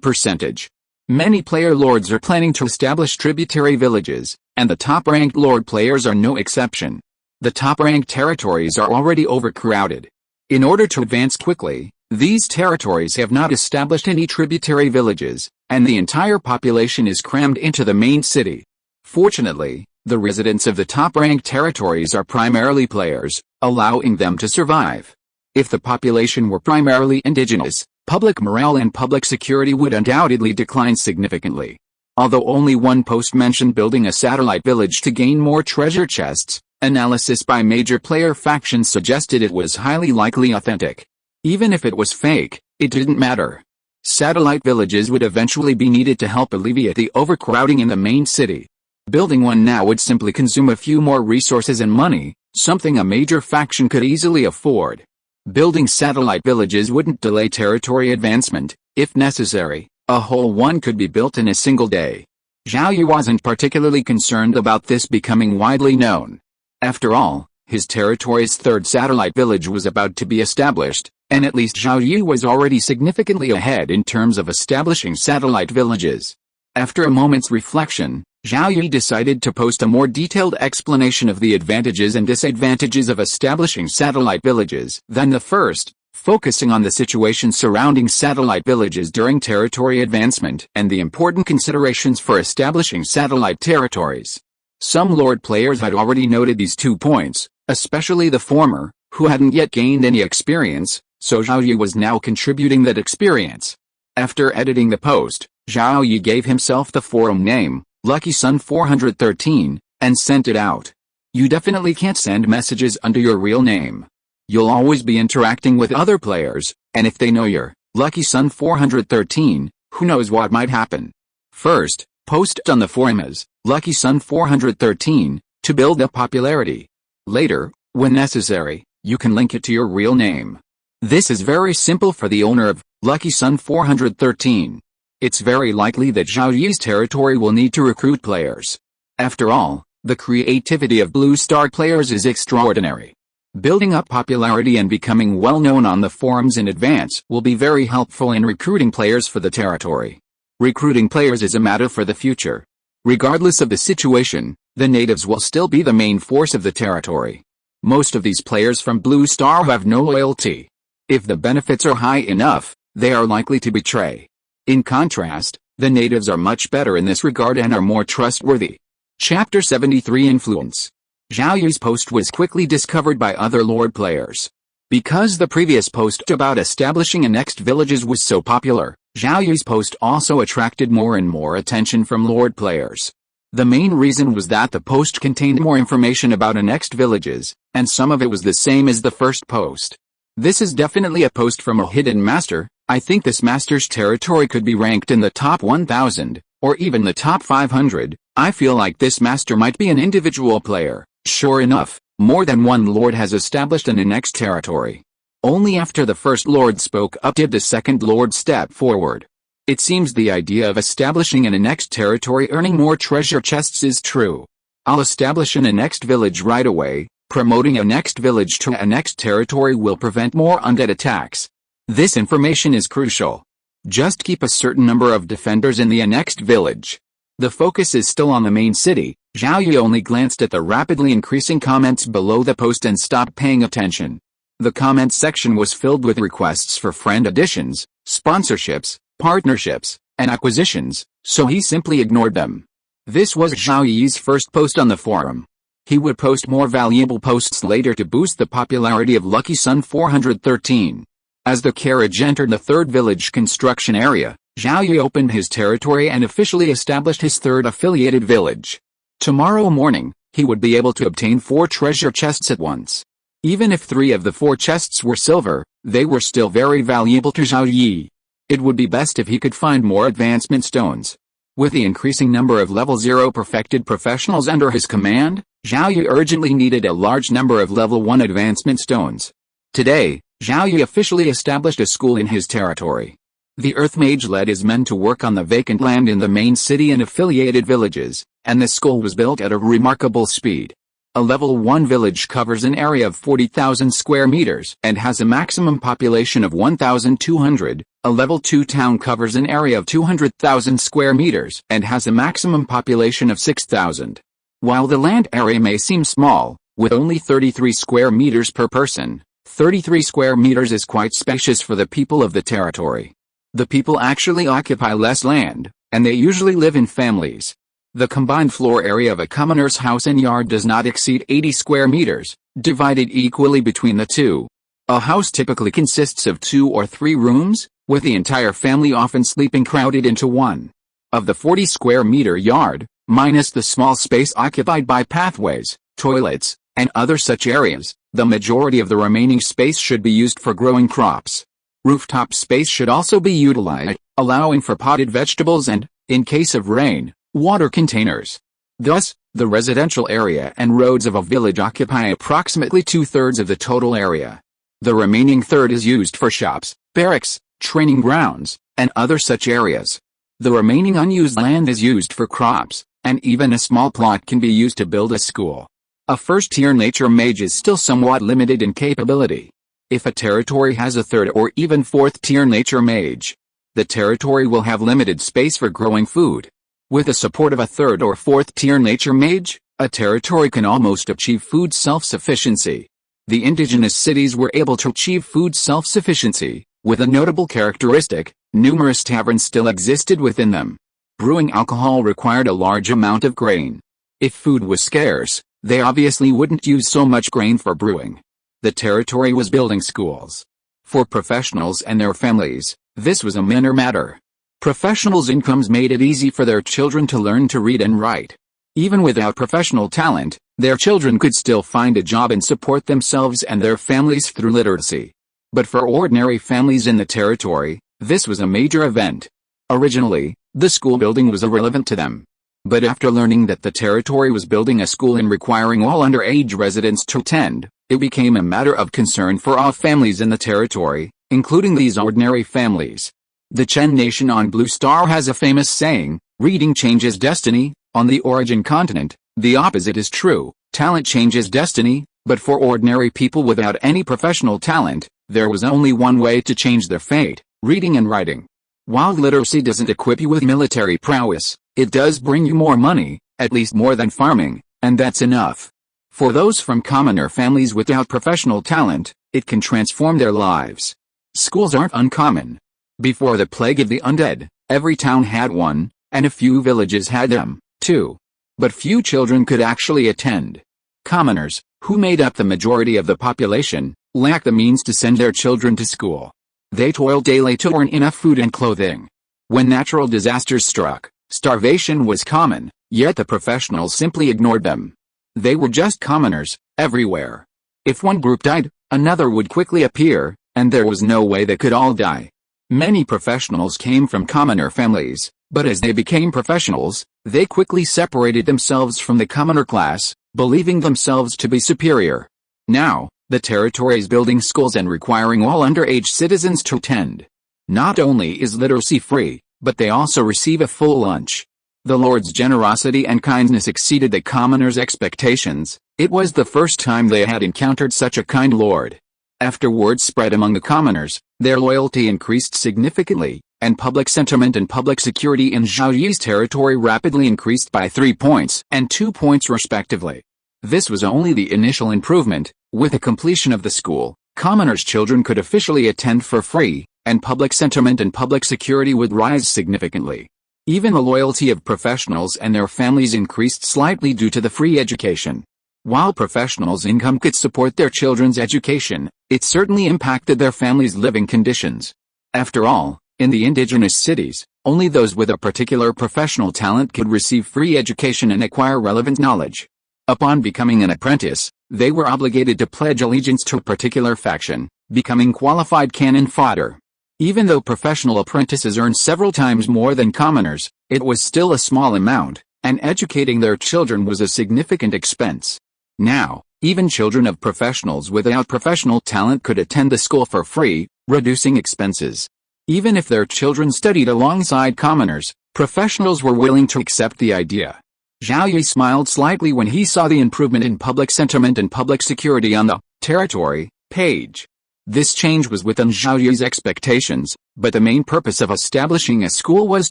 percentage. Many player lords are planning to establish tributary villages, and the top-ranked lord players are no exception. The top-ranked territories are already overcrowded. In order to advance quickly, these territories have not established any tributary villages, and the entire population is crammed into the main city. Fortunately, the residents of the top-ranked territories are primarily players, allowing them to survive. If the population were primarily indigenous, public morale and public security would undoubtedly decline significantly. Although only one post mentioned building a satellite village to gain more treasure chests, analysis by major player factions suggested it was highly likely authentic. Even if it was fake, it didn't matter. Satellite villages would eventually be needed to help alleviate the overcrowding in the main city. Building one now would simply consume a few more resources and money, something a major faction could easily afford. Building satellite villages wouldn't delay territory advancement. If necessary, a whole one could be built in a single day. Zhao Yi wasn't particularly concerned about this becoming widely known. After all, his territory's third satellite village was about to be established, and at least Zhao Yi was already significantly ahead in terms of establishing satellite villages. After a moment's reflection, Zhao Yi decided to post a more detailed explanation of the advantages and disadvantages of establishing satellite villages than the first, focusing on the situation surrounding satellite villages during territory advancement and the important considerations for establishing satellite territories. Some Lord players had already noted these 2 points, especially the former, who hadn't yet gained any experience, so Zhao Yi was now contributing that experience. After editing the post, Zhao Yi gave himself the forum name, Lucky Sun 413, and sent it out. You definitely can't send messages under your real name. You'll always be interacting with other players, and if they know you're Lucky Sun 413, who knows what might happen. First, post on the forum as Lucky Sun 413 to build up popularity. Later, when necessary, you can link it to your real name. This is very simple for the owner of Lucky Sun 413. It's very likely that Zhao Yi's territory will need to recruit players. After all, the creativity of Blue Star players is extraordinary. Building up popularity and becoming well known on the forums in advance will be very helpful in recruiting players for the territory. Recruiting players is a matter for the future. Regardless of the situation, the natives will still be the main force of the territory. Most of these players from Blue Star have no loyalty. If the benefits are high enough, they are likely to betray. In contrast, the natives are much better in this regard and are more trustworthy. Chapter 73 Influence. Zhao Yi's post was quickly discovered by other Lord players. Because the previous post about establishing annexed villages was so popular, Zhao Yi's post also attracted more and more attention from Lord players. The main reason was that the post contained more information about annexed villages, and some of it was the same as the first post. This is definitely a post from a hidden master. I think this master's territory could be ranked in the top 1000, or even the top 500. I feel like this master might be an individual player. Sure enough, more than one lord has established an annexed territory. Only after the first lord spoke up did the second lord step forward. It seems the idea of establishing an annexed territory earning more treasure chests is true. I'll establish an annexed village right away. Promoting a next village to a next territory will prevent more undead attacks. This information is crucial. Just keep a certain number of defenders in the annexed village. The focus is still on the main city. Zhao Yi only glanced at the rapidly increasing comments below the post and stopped paying attention. The comments section was filled with requests for friend additions, sponsorships, partnerships, and acquisitions, so he simply ignored them. This was Zhao Yi's first post on the forum. He would post more valuable posts later to boost the popularity of Lucky Sun 413. As the carriage entered the third village construction area, Zhao Yi opened his territory and officially established his third affiliated village. Tomorrow morning, he would be able to obtain 4 treasure chests at once. Even if 3 of the 4 chests were silver, they were still very valuable to Zhao Yi. It would be best if he could find more advancement stones. With the increasing number of level 0 perfected professionals under his command, Zhao Yi urgently needed a large number of level 1 advancement stones. Today, Zhao Yi officially established a school in his territory. The Earth Mage led his men to work on the vacant land in the main city and affiliated villages, and the school was built at a remarkable speed. A level 1 village covers an area of 40,000 square meters and has a maximum population of 1,200. A level 2 town covers an area of 200,000 square meters and has a maximum population of 6,000. While the land area may seem small, with only 33 square meters per person, 33 square meters is quite spacious for the people of the territory. The people actually occupy less land, and they usually live in families. The combined floor area of a commoner's house and yard does not exceed 80 square meters, divided equally between the two. A house typically consists of 2 or 3 rooms, with the entire family often sleeping crowded into one. Of the 40 square meter yard, minus the small space occupied by pathways, toilets, and other such areas, the majority of the remaining space should be used for growing crops. Rooftop space should also be utilized, allowing for potted vegetables and, in case of rain, water containers. Thus, the residential area and roads of a village occupy approximately 2/3 of the total area. The remaining third is used for shops, barracks, training grounds, and other such areas. The remaining unused land is used for crops, and even a small plot can be used to build a school. A first-tier nature mage is still somewhat limited in capability. If a territory has a 3rd or even 4th-tier nature mage, the territory will have limited space for growing food. With the support of a 3rd or 4th-tier nature mage, a territory can almost achieve food self-sufficiency. The indigenous cities were able to achieve food self-sufficiency, with a notable characteristic: numerous taverns still existed within them. Brewing alcohol required a large amount of grain. If food was scarce, they obviously wouldn't use so much grain for brewing. The territory was building schools. For professionals and their families, this was a minor matter. Professionals' incomes made it easy for their children to learn to read and write. Even without professional talent, their children could still find a job and support themselves and their families through literacy. But for ordinary families in the territory, this was a major event. Originally, the school building was irrelevant to them. But after learning that the territory was building a school and requiring all underage residents to attend, it became a matter of concern for all families in the territory, including these ordinary families. The Chen nation on Blue Star has a famous saying, "Reading changes destiny." On the Origin continent, the opposite is true. Talent changes destiny, but for ordinary people without any professional talent, there was only one way to change their fate: reading and writing. While literacy doesn't equip you with military prowess, it does bring you more money, at least more than farming, and that's enough. For those from commoner families without professional talent, it can transform their lives. Schools aren't uncommon. Before the plague of the undead, every town had one, and a few villages had them, too. But few children could actually attend. Commoners, who made up the majority of the population, lacked the means to send their children to school. They toiled daily to earn enough food and clothing. When natural disasters struck, starvation was common, yet the professionals simply ignored them. They were just commoners, everywhere. If one group died, another would quickly appear, and there was no way they could all die. Many professionals came from commoner families, but as they became professionals, they quickly separated themselves from the commoner class, believing themselves to be superior. Now, the territory is building schools and requiring all underage citizens to attend. Not only is literacy free, but they also receive a full lunch. The Lord's generosity and kindness exceeded the commoners' expectations. It was the first time they had encountered such a kind Lord. After word spread among the commoners, their loyalty increased significantly, and public sentiment and public security in Zhao Yi's territory rapidly increased by 3 points and 2 points respectively. This was only the initial improvement. With the completion of the school, commoners' children could officially attend for free, and public sentiment and public security would rise significantly. Even the loyalty of professionals and their families increased slightly due to the free education. While professionals' income could support their children's education, it certainly impacted their families' living conditions. After all, in the indigenous cities, only those with a particular professional talent could receive free education and acquire relevant knowledge. Upon becoming an apprentice, they were obligated to pledge allegiance to a particular faction, becoming qualified cannon fodder. Even though professional apprentices earned several times more than commoners, it was still a small amount, and educating their children was a significant expense. Now, even children of professionals without professional talent could attend the school for free, reducing expenses. Even if their children studied alongside commoners, professionals were willing to accept the idea. Zhao Yi smiled slightly when he saw the improvement in public sentiment and public security on the territory page. This change was within Zhao Yi's expectations, but the main purpose of establishing a school was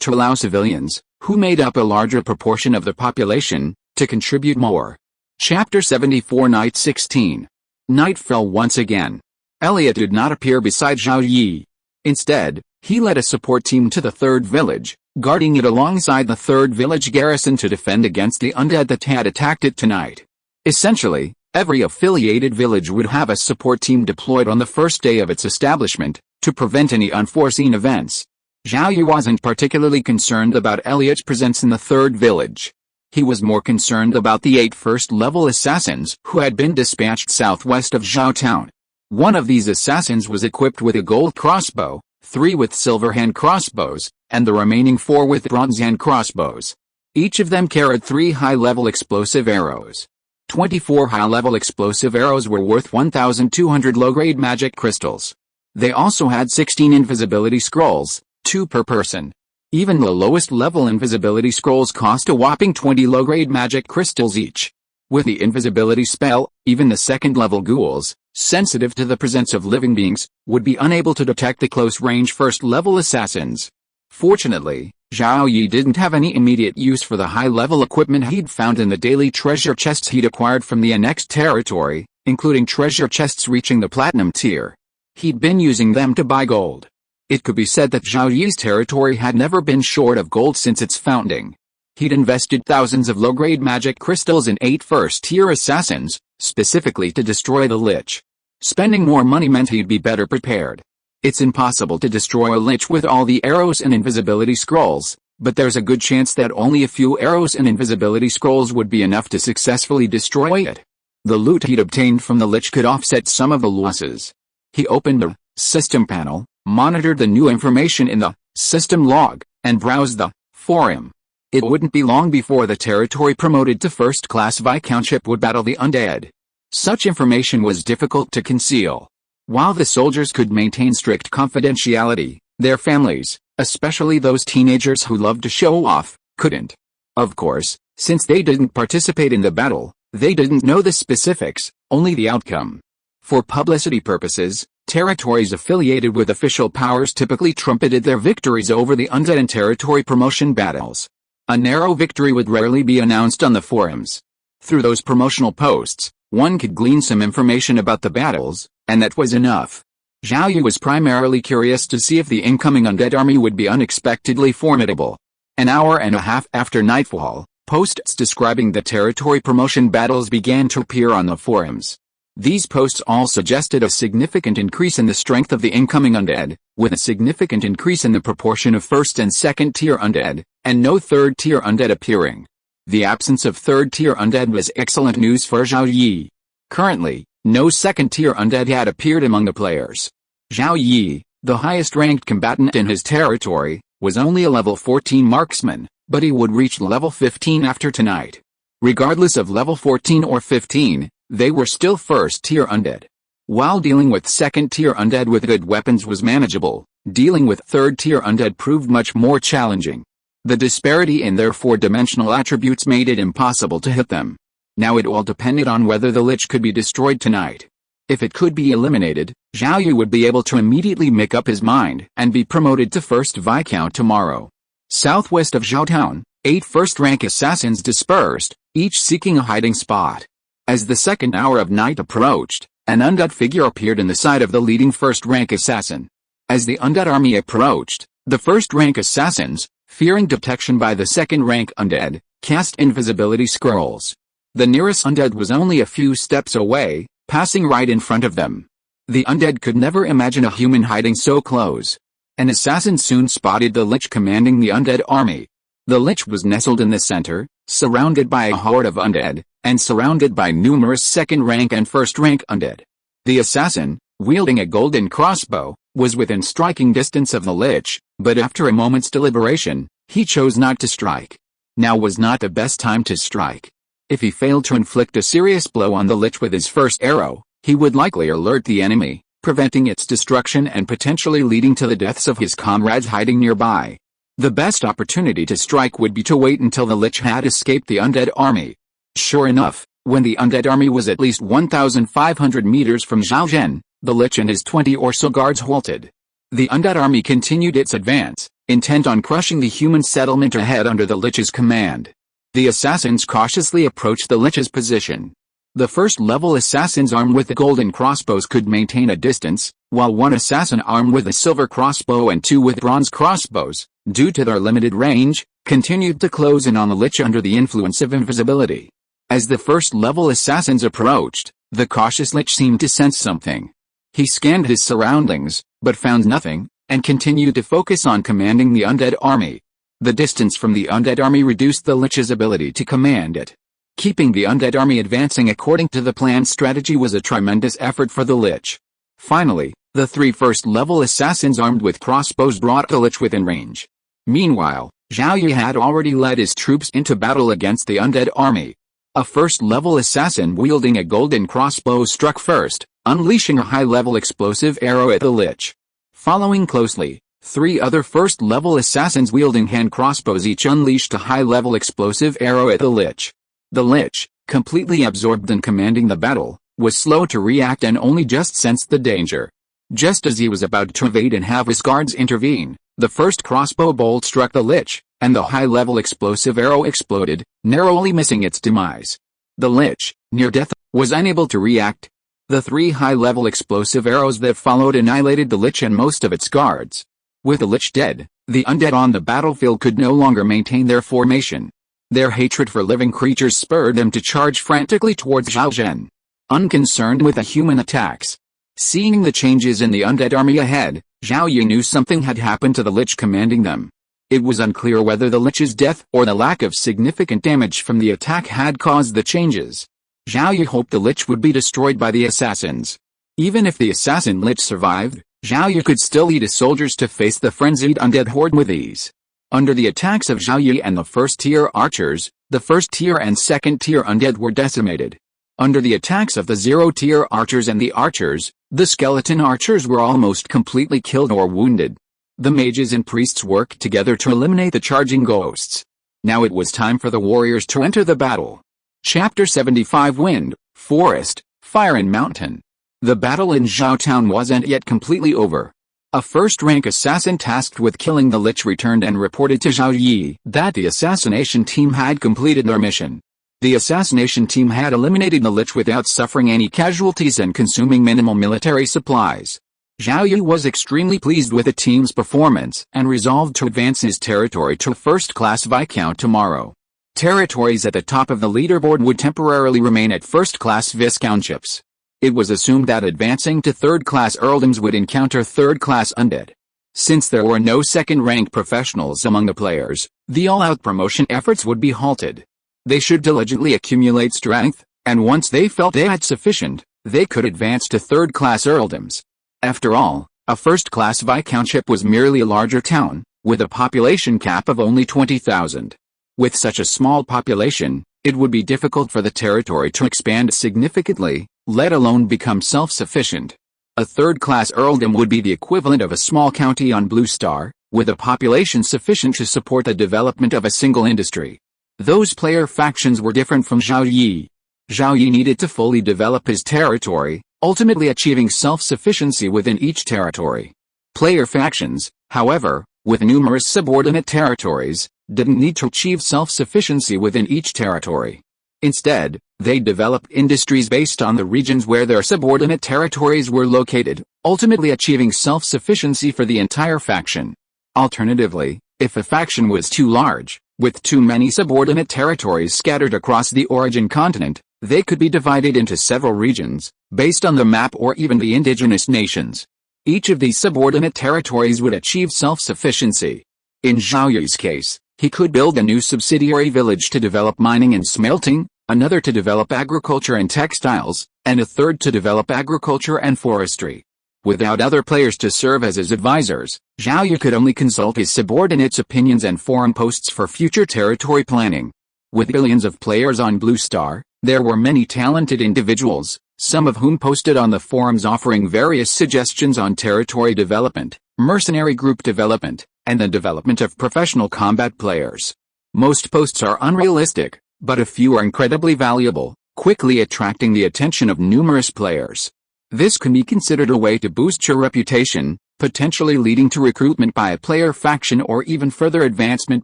to allow civilians, who made up a larger proportion of the population, to contribute more. Chapter 74 Night 16. Night fell once again. Elliot did not appear beside Zhao Yi. Instead, he led a support team to the third village, guarding it alongside the third village garrison to defend against the undead that had attacked it tonight. Essentially, every affiliated village would have a support team deployed on the first day of its establishment, to prevent any unforeseen events. Zhao Yi wasn't particularly concerned about Elliot's presence in the third village. He was more concerned about the 8 first-level assassins who had been dispatched southwest of Zhao Town. One of these assassins was equipped with a gold crossbow, 3 with silver hand crossbows, and the remaining 4 with bronze hand crossbows. Each of them carried 3 high-level explosive arrows. 24 high-level explosive arrows were worth 1,200 low-grade magic crystals. They also had 16 invisibility scrolls, 2 per person. Even the lowest level invisibility scrolls cost a whopping 20 low-grade magic crystals each. With the invisibility spell, even the second-level ghouls, sensitive to the presence of living beings, would be unable to detect the close-range first-level assassins. Fortunately, Zhao Yi didn't have any immediate use for the high-level equipment he'd found in the daily treasure chests he'd acquired from the annexed territory, including treasure chests reaching the platinum tier. He'd been using them to buy gold. It could be said that Zhao Yi's territory had never been short of gold since its founding. He'd invested thousands of low-grade magic crystals in 8 first-tier assassins, specifically to destroy the Lich. Spending more money meant he'd be better prepared. It's impossible to destroy a Lich with all the arrows and invisibility scrolls, but there's a good chance that only a few arrows and invisibility scrolls would be enough to successfully destroy it. The loot he'd obtained from the Lich could offset some of the losses. He opened the system panel, monitored the new information in the system log, and browsed the forum. It wouldn't be long before the territory promoted to first-class viscountship would battle the undead. Such information was difficult to conceal. While the soldiers could maintain strict confidentiality, their families, especially those teenagers who loved to show off, couldn't. Of course, since they didn't participate in the battle, they didn't know the specifics, only the outcome. For publicity purposes, territories affiliated with official powers typically trumpeted their victories over the undead in territory promotion battles. A narrow victory would rarely be announced on the forums. Through those promotional posts, one could glean some information about the battles, and that was enough. Zhao Yi was primarily curious to see if the incoming undead army would be unexpectedly formidable. An hour and a half after nightfall, posts describing the territory promotion battles began to appear on the forums. These posts all suggested a significant increase in the strength of the incoming undead, with a significant increase in the proportion of first and second tier undead, and no third tier undead appearing. The absence of third tier undead was excellent news for Zhao Yi. Currently, no second tier undead had appeared among the players. Zhao Yi, the highest ranked combatant in his territory, was only a level 14 marksman, but he would reach level 15 after tonight. Regardless of level 14 or 15, they were still first-tier undead. While dealing with second-tier undead with good weapons was manageable, dealing with third-tier undead proved much more challenging. The disparity in their 4-dimensional attributes made it impossible to hit them. Now it all depended on whether the Lich could be destroyed tonight. If it could be eliminated, Zhao Yi would be able to immediately make up his mind and be promoted to first Viscount tomorrow. Southwest of Zhao Town, 8 first-rank assassins dispersed, each seeking a hiding spot. As the second hour of night approached, an undead figure appeared in the side of the leading first-rank assassin. As the undead army approached, the first-rank assassins, fearing detection by the second-rank undead, cast invisibility scrolls. The nearest undead was only a few steps away, passing right in front of them. The undead could never imagine a human hiding so close. An assassin soon spotted the Lich commanding the undead army. The Lich was nestled in the center, surrounded by a horde of undead, and surrounded by numerous second-rank and first-rank undead. The assassin, wielding a golden crossbow, was within striking distance of the Lich, but after a moment's deliberation, he chose not to strike. Now was not the best time to strike. If he failed to inflict a serious blow on the Lich with his first arrow, he would likely alert the enemy, preventing its destruction and potentially leading to the deaths of his comrades hiding nearby. The best opportunity to strike would be to wait until the Lich had escaped the undead army. Sure enough, when the undead army was at least 1,500 meters from Zhao Zhen, the Lich and his 20 or so guards halted. The undead army continued its advance, intent on crushing the human settlement ahead under the Lich's command. The assassins cautiously approached the Lich's position. The first-level assassins armed with the golden crossbows could maintain a distance, while one assassin armed with a silver crossbow and 2 with bronze crossbows, due to their limited range, continued to close in on the Lich under the influence of invisibility. As the first-level assassins approached, the cautious Lich seemed to sense something. He scanned his surroundings, but found nothing, and continued to focus on commanding the undead army. The distance from the undead army reduced the Lich's ability to command it. Keeping the undead army advancing according to the planned strategy was a tremendous effort for the Lich. Finally, the 3 first-level assassins armed with crossbows brought the Lich within range. Meanwhile, Zhao Yi had already led his troops into battle against the undead army. A first-level assassin wielding a golden crossbow struck first, unleashing a high-level explosive arrow at the Lich. Following closely, 3 other first-level assassins wielding hand crossbows each unleashed a high-level explosive arrow at the Lich. The Lich, completely absorbed in commanding the battle, was slow to react and only just sensed the danger. Just as he was about to evade and have his guards intervene, the first crossbow bolt struck the Lich, and the high-level explosive arrow exploded, narrowly missing its demise. The Lich, near death, was unable to react. The 3 high-level explosive arrows that followed annihilated the Lich and most of its guards. With the Lich dead, the undead on the battlefield could no longer maintain their formation. Their hatred for living creatures spurred them to charge frantically towards Zhao Zhen, unconcerned with the human attacks. Seeing the changes in the undead army ahead, Zhao Yi knew something had happened to the Lich commanding them. It was unclear whether the Lich's death or the lack of significant damage from the attack had caused the changes. Zhao Yi hoped the Lich would be destroyed by the assassins. Even if the assassin Lich survived, Zhao Yi could still lead his soldiers to face the frenzied undead horde with ease. Under the attacks of Zhao Yi and the first-tier archers, the first-tier and second-tier undead were decimated. Under the attacks of the zero-tier archers and the archers, the skeleton archers were almost completely killed or wounded. The mages and priests worked together to eliminate the charging ghosts. Now it was time for the warriors to enter the battle. Chapter 75 Wind, Forest, Fire and Mountain. The battle in Zhao Town wasn't yet completely over. A first-rank assassin tasked with killing the Lich returned and reported to Zhao Yi that the assassination team had completed their mission. The assassination team had eliminated the Lich without suffering any casualties and consuming minimal military supplies. Zhao Yi was extremely pleased with the team's performance and resolved to advance his territory to first-class Viscount tomorrow. Territories at the top of the leaderboard would temporarily remain at first-class Viscountships. It was assumed that advancing to third-class earldoms would encounter third-class undead. Since there were no second-rank professionals among the players, the all-out promotion efforts would be halted. They should diligently accumulate strength, and once they felt they had sufficient, they could advance to third-class earldoms. After all, a first-class viscountship was merely a larger town, with a population cap of only 20,000. With such a small population, it would be difficult for the territory to expand significantly, let alone become self-sufficient. A third-class earldom would be the equivalent of a small county on Blue Star, with a population sufficient to support the development of a single industry. Those player factions were different from Zhao Yi. Zhao Yi needed to fully develop his territory, ultimately achieving self-sufficiency within each territory. Player factions, however, with numerous subordinate territories, didn't need to achieve self-sufficiency within each territory. Instead, they developed industries based on the regions where their subordinate territories were located, ultimately achieving self-sufficiency for the entire faction. Alternatively, if a faction was too large, with too many subordinate territories scattered across the origin continent, they could be divided into several regions, based on the map or even the indigenous nations. Each of these subordinate territories would achieve self-sufficiency. In Zhao Yi's case, he could build a new subsidiary village to develop mining and smelting, another to develop agriculture and textiles, and a third to develop agriculture and forestry. Without other players to serve as his advisors, Zhao Yi could only consult his subordinates' opinions and forum posts for future territory planning. With billions of players on Blue Star, there were many talented individuals, some of whom posted on the forums offering various suggestions on territory development, mercenary group development, and the development of professional combat players. Most posts are unrealistic, but a few are incredibly valuable, quickly attracting the attention of numerous players. This can be considered a way to boost your reputation, potentially leading to recruitment by a player faction or even further advancement.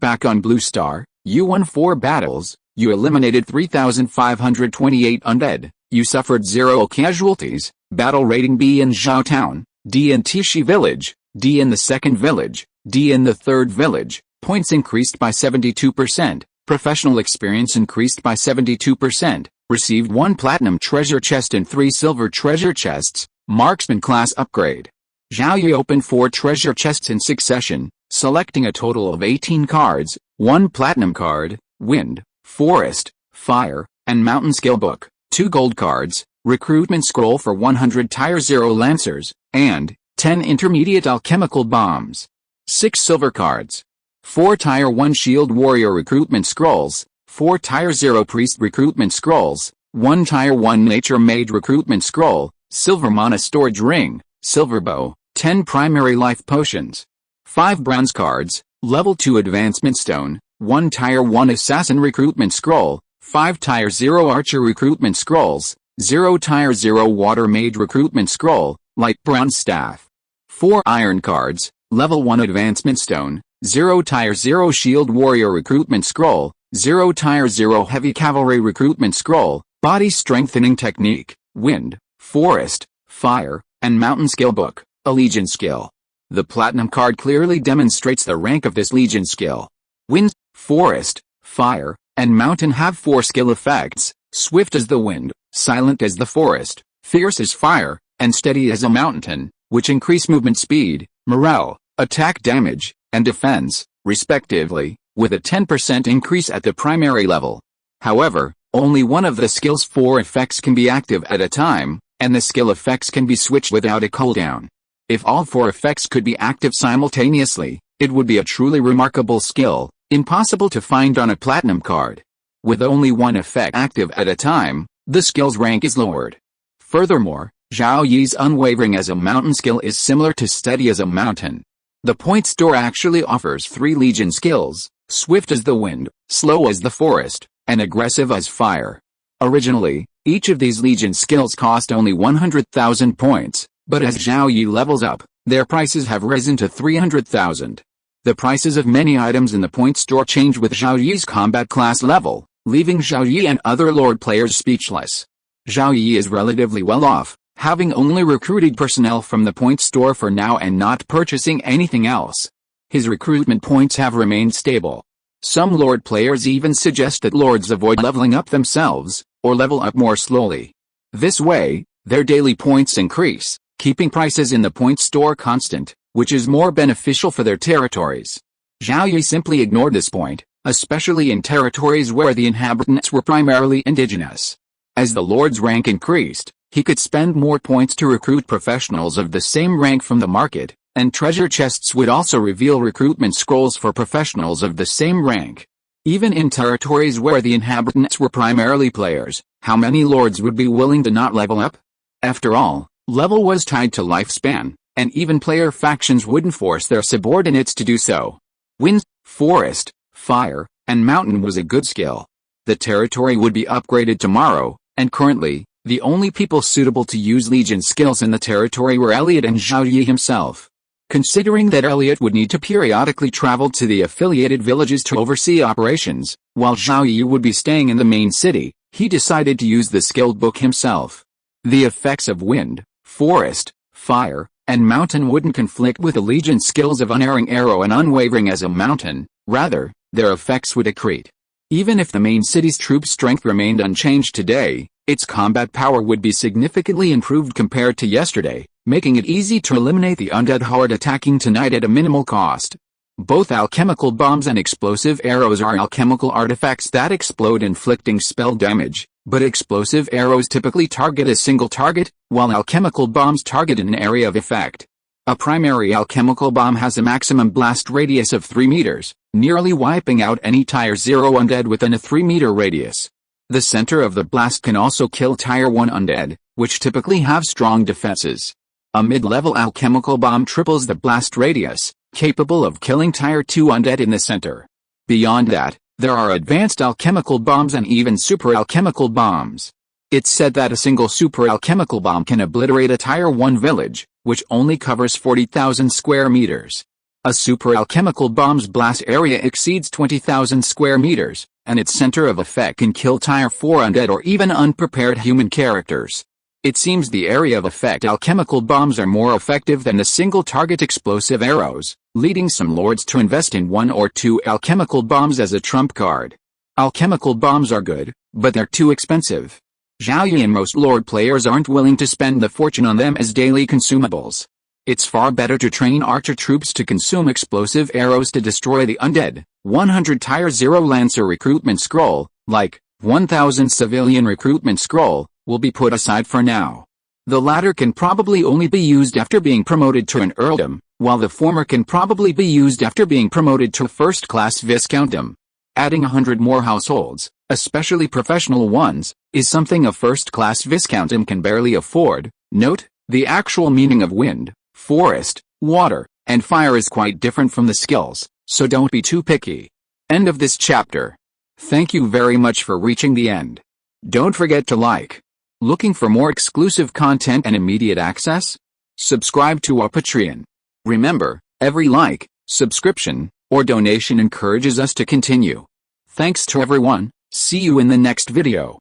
Back on Blue Star, you won 4 battles, you eliminated 3,528 undead, you suffered 0 casualties, battle rating B in Zhao Town, D in Tishi Village, D in the 2nd village, D in the 3rd village, points increased by 72%, professional experience increased by 72%, received 1 platinum treasure chest and 3 silver treasure chests, marksman class upgrade. Zhao Yi opened 4 treasure chests in succession, selecting a total of 18 cards, 1 platinum card, wind, forest, fire, and mountain skill book, 2 gold cards, recruitment scroll for 100 tier 0 lancers, and 10 intermediate alchemical bombs. 6 silver cards. 4 tier 1 shield warrior recruitment scrolls, 4 tier 0 priest recruitment scrolls, 1 tier 1 nature mage recruitment scroll, silver mana storage ring, silver bow, 10 primary life potions. 5 bronze cards, level 2 advancement stone, 1 tier 1 assassin recruitment scroll, 5 tier 0 archer recruitment scrolls, 0 tier 0 water mage recruitment scroll, light bronze staff. 4 iron cards, level 1 advancement stone, 0 tier 0 shield warrior recruitment scroll, 0 tier 0 heavy cavalry recruitment scroll, body strengthening technique, wind, forest, fire, and mountain skill book, a legion skill. The platinum card clearly demonstrates the rank of this legion skill. Wind, forest, fire, and mountain have 4 skill effects: swift as the wind, silent as the forest, fierce as fire, and steady as a mountain, which increase movement speed, morale, attack damage, and defense, respectively, with a 10% increase at the primary level. However, only one of the skill's 4 effects can be active at a time, and the skill effects can be switched without a cooldown. If all 4 effects could be active simultaneously, it would be a truly remarkable skill, impossible to find on a platinum card. With only one effect active at a time, the skill's rank is lowered. Furthermore, Zhao Yi's unwavering as a mountain skill is similar to steady as a mountain. The point store actually offers 3 legion skills: swift as the wind, slow as the forest, and aggressive as fire. Originally, each of these legion skills cost only 100,000 points, but as Zhao Yi levels up, their prices have risen to 300,000. The prices of many items in the point store change with Zhao Yi's combat class level, leaving Zhao Yi and other Lord players speechless. Zhao Yi is relatively well off, having only recruited personnel from the point store for now and not purchasing anything else. His recruitment points have remained stable. Some Lord players even suggest that Lords avoid leveling up themselves, or level up more slowly. This way, their daily points increase, keeping prices in the point store constant, which is more beneficial for their territories. Zhao Yi simply ignored this point, especially in territories where the inhabitants were primarily indigenous. As the Lord's rank increased, he could spend more points to recruit professionals of the same rank from the market, and treasure chests would also reveal recruitment scrolls for professionals of the same rank. Even in territories where the inhabitants were primarily players, how many lords would be willing to not level up? After all, level was tied to lifespan, and even player factions wouldn't force their subordinates to do so. Wind, forest, fire, and mountain was a good skill. The territory would be upgraded tomorrow, and currently, The only people suitable to use Legion skills in the territory were Elliot and Zhao Yi himself. Considering that Elliot would need to periodically travel to the affiliated villages to oversee operations, while Zhao Yi would be staying in the main city, he decided to use the skill book himself. The effects of wind, forest, fire, and mountain wouldn't conflict with the Legion skills of Unerring Arrow and Unwavering as a mountain, rather, their effects would accrete. Even if the main city's troop strength remained unchanged today, its combat power would be significantly improved compared to yesterday, making it easy to eliminate the undead horde attacking tonight at a minimal cost. Both alchemical bombs and explosive arrows are alchemical artifacts that explode, inflicting spell damage, but explosive arrows typically target a single target, while alchemical bombs target an area of effect. A primary alchemical bomb has a maximum blast radius of 3 meters, nearly wiping out any Tier 0 undead within a 3-meter radius. The center of the blast can also kill Tier 1 undead, which typically have strong defenses. A mid-level alchemical bomb triples the blast radius, capable of killing Tier 2 undead in the center. Beyond that, there are advanced alchemical bombs and even super alchemical bombs. It's said that a single super alchemical bomb can obliterate a Tier 1 village, which only covers 40,000 square meters. A super alchemical bomb's blast area exceeds 20,000 square meters, and its center of effect can kill Tier 4 undead or even unprepared human characters. It seems the area of effect alchemical bombs are more effective than the single-target explosive arrows, leading some lords to invest in 1 or 2 alchemical bombs as a trump card. Alchemical bombs are good, but they're too expensive. Zhao Yi and most lord players aren't willing to spend the fortune on them as daily consumables. It's far better to train archer troops to consume explosive arrows to destroy the undead. 100 Tier 0 Lancer recruitment scroll, like 1000 civilian recruitment scroll, will be put aside for now. The latter can probably only be used after being promoted to an earldom, while the former can probably be used after being promoted to a first-class viscountdom. Adding 100 more households, especially professional ones, is something a first-class viscountdom can barely afford. Note, the actual meaning of wind, forest, water, and fire is quite different from the skills, so don't be too picky. End of this chapter. Thank you very much for reaching the end. Don't forget to like. Looking for more exclusive content and immediate access? Subscribe to our Patreon. Remember, every like, subscription, or donation encourages us to continue. Thanks to everyone, see you in the next video.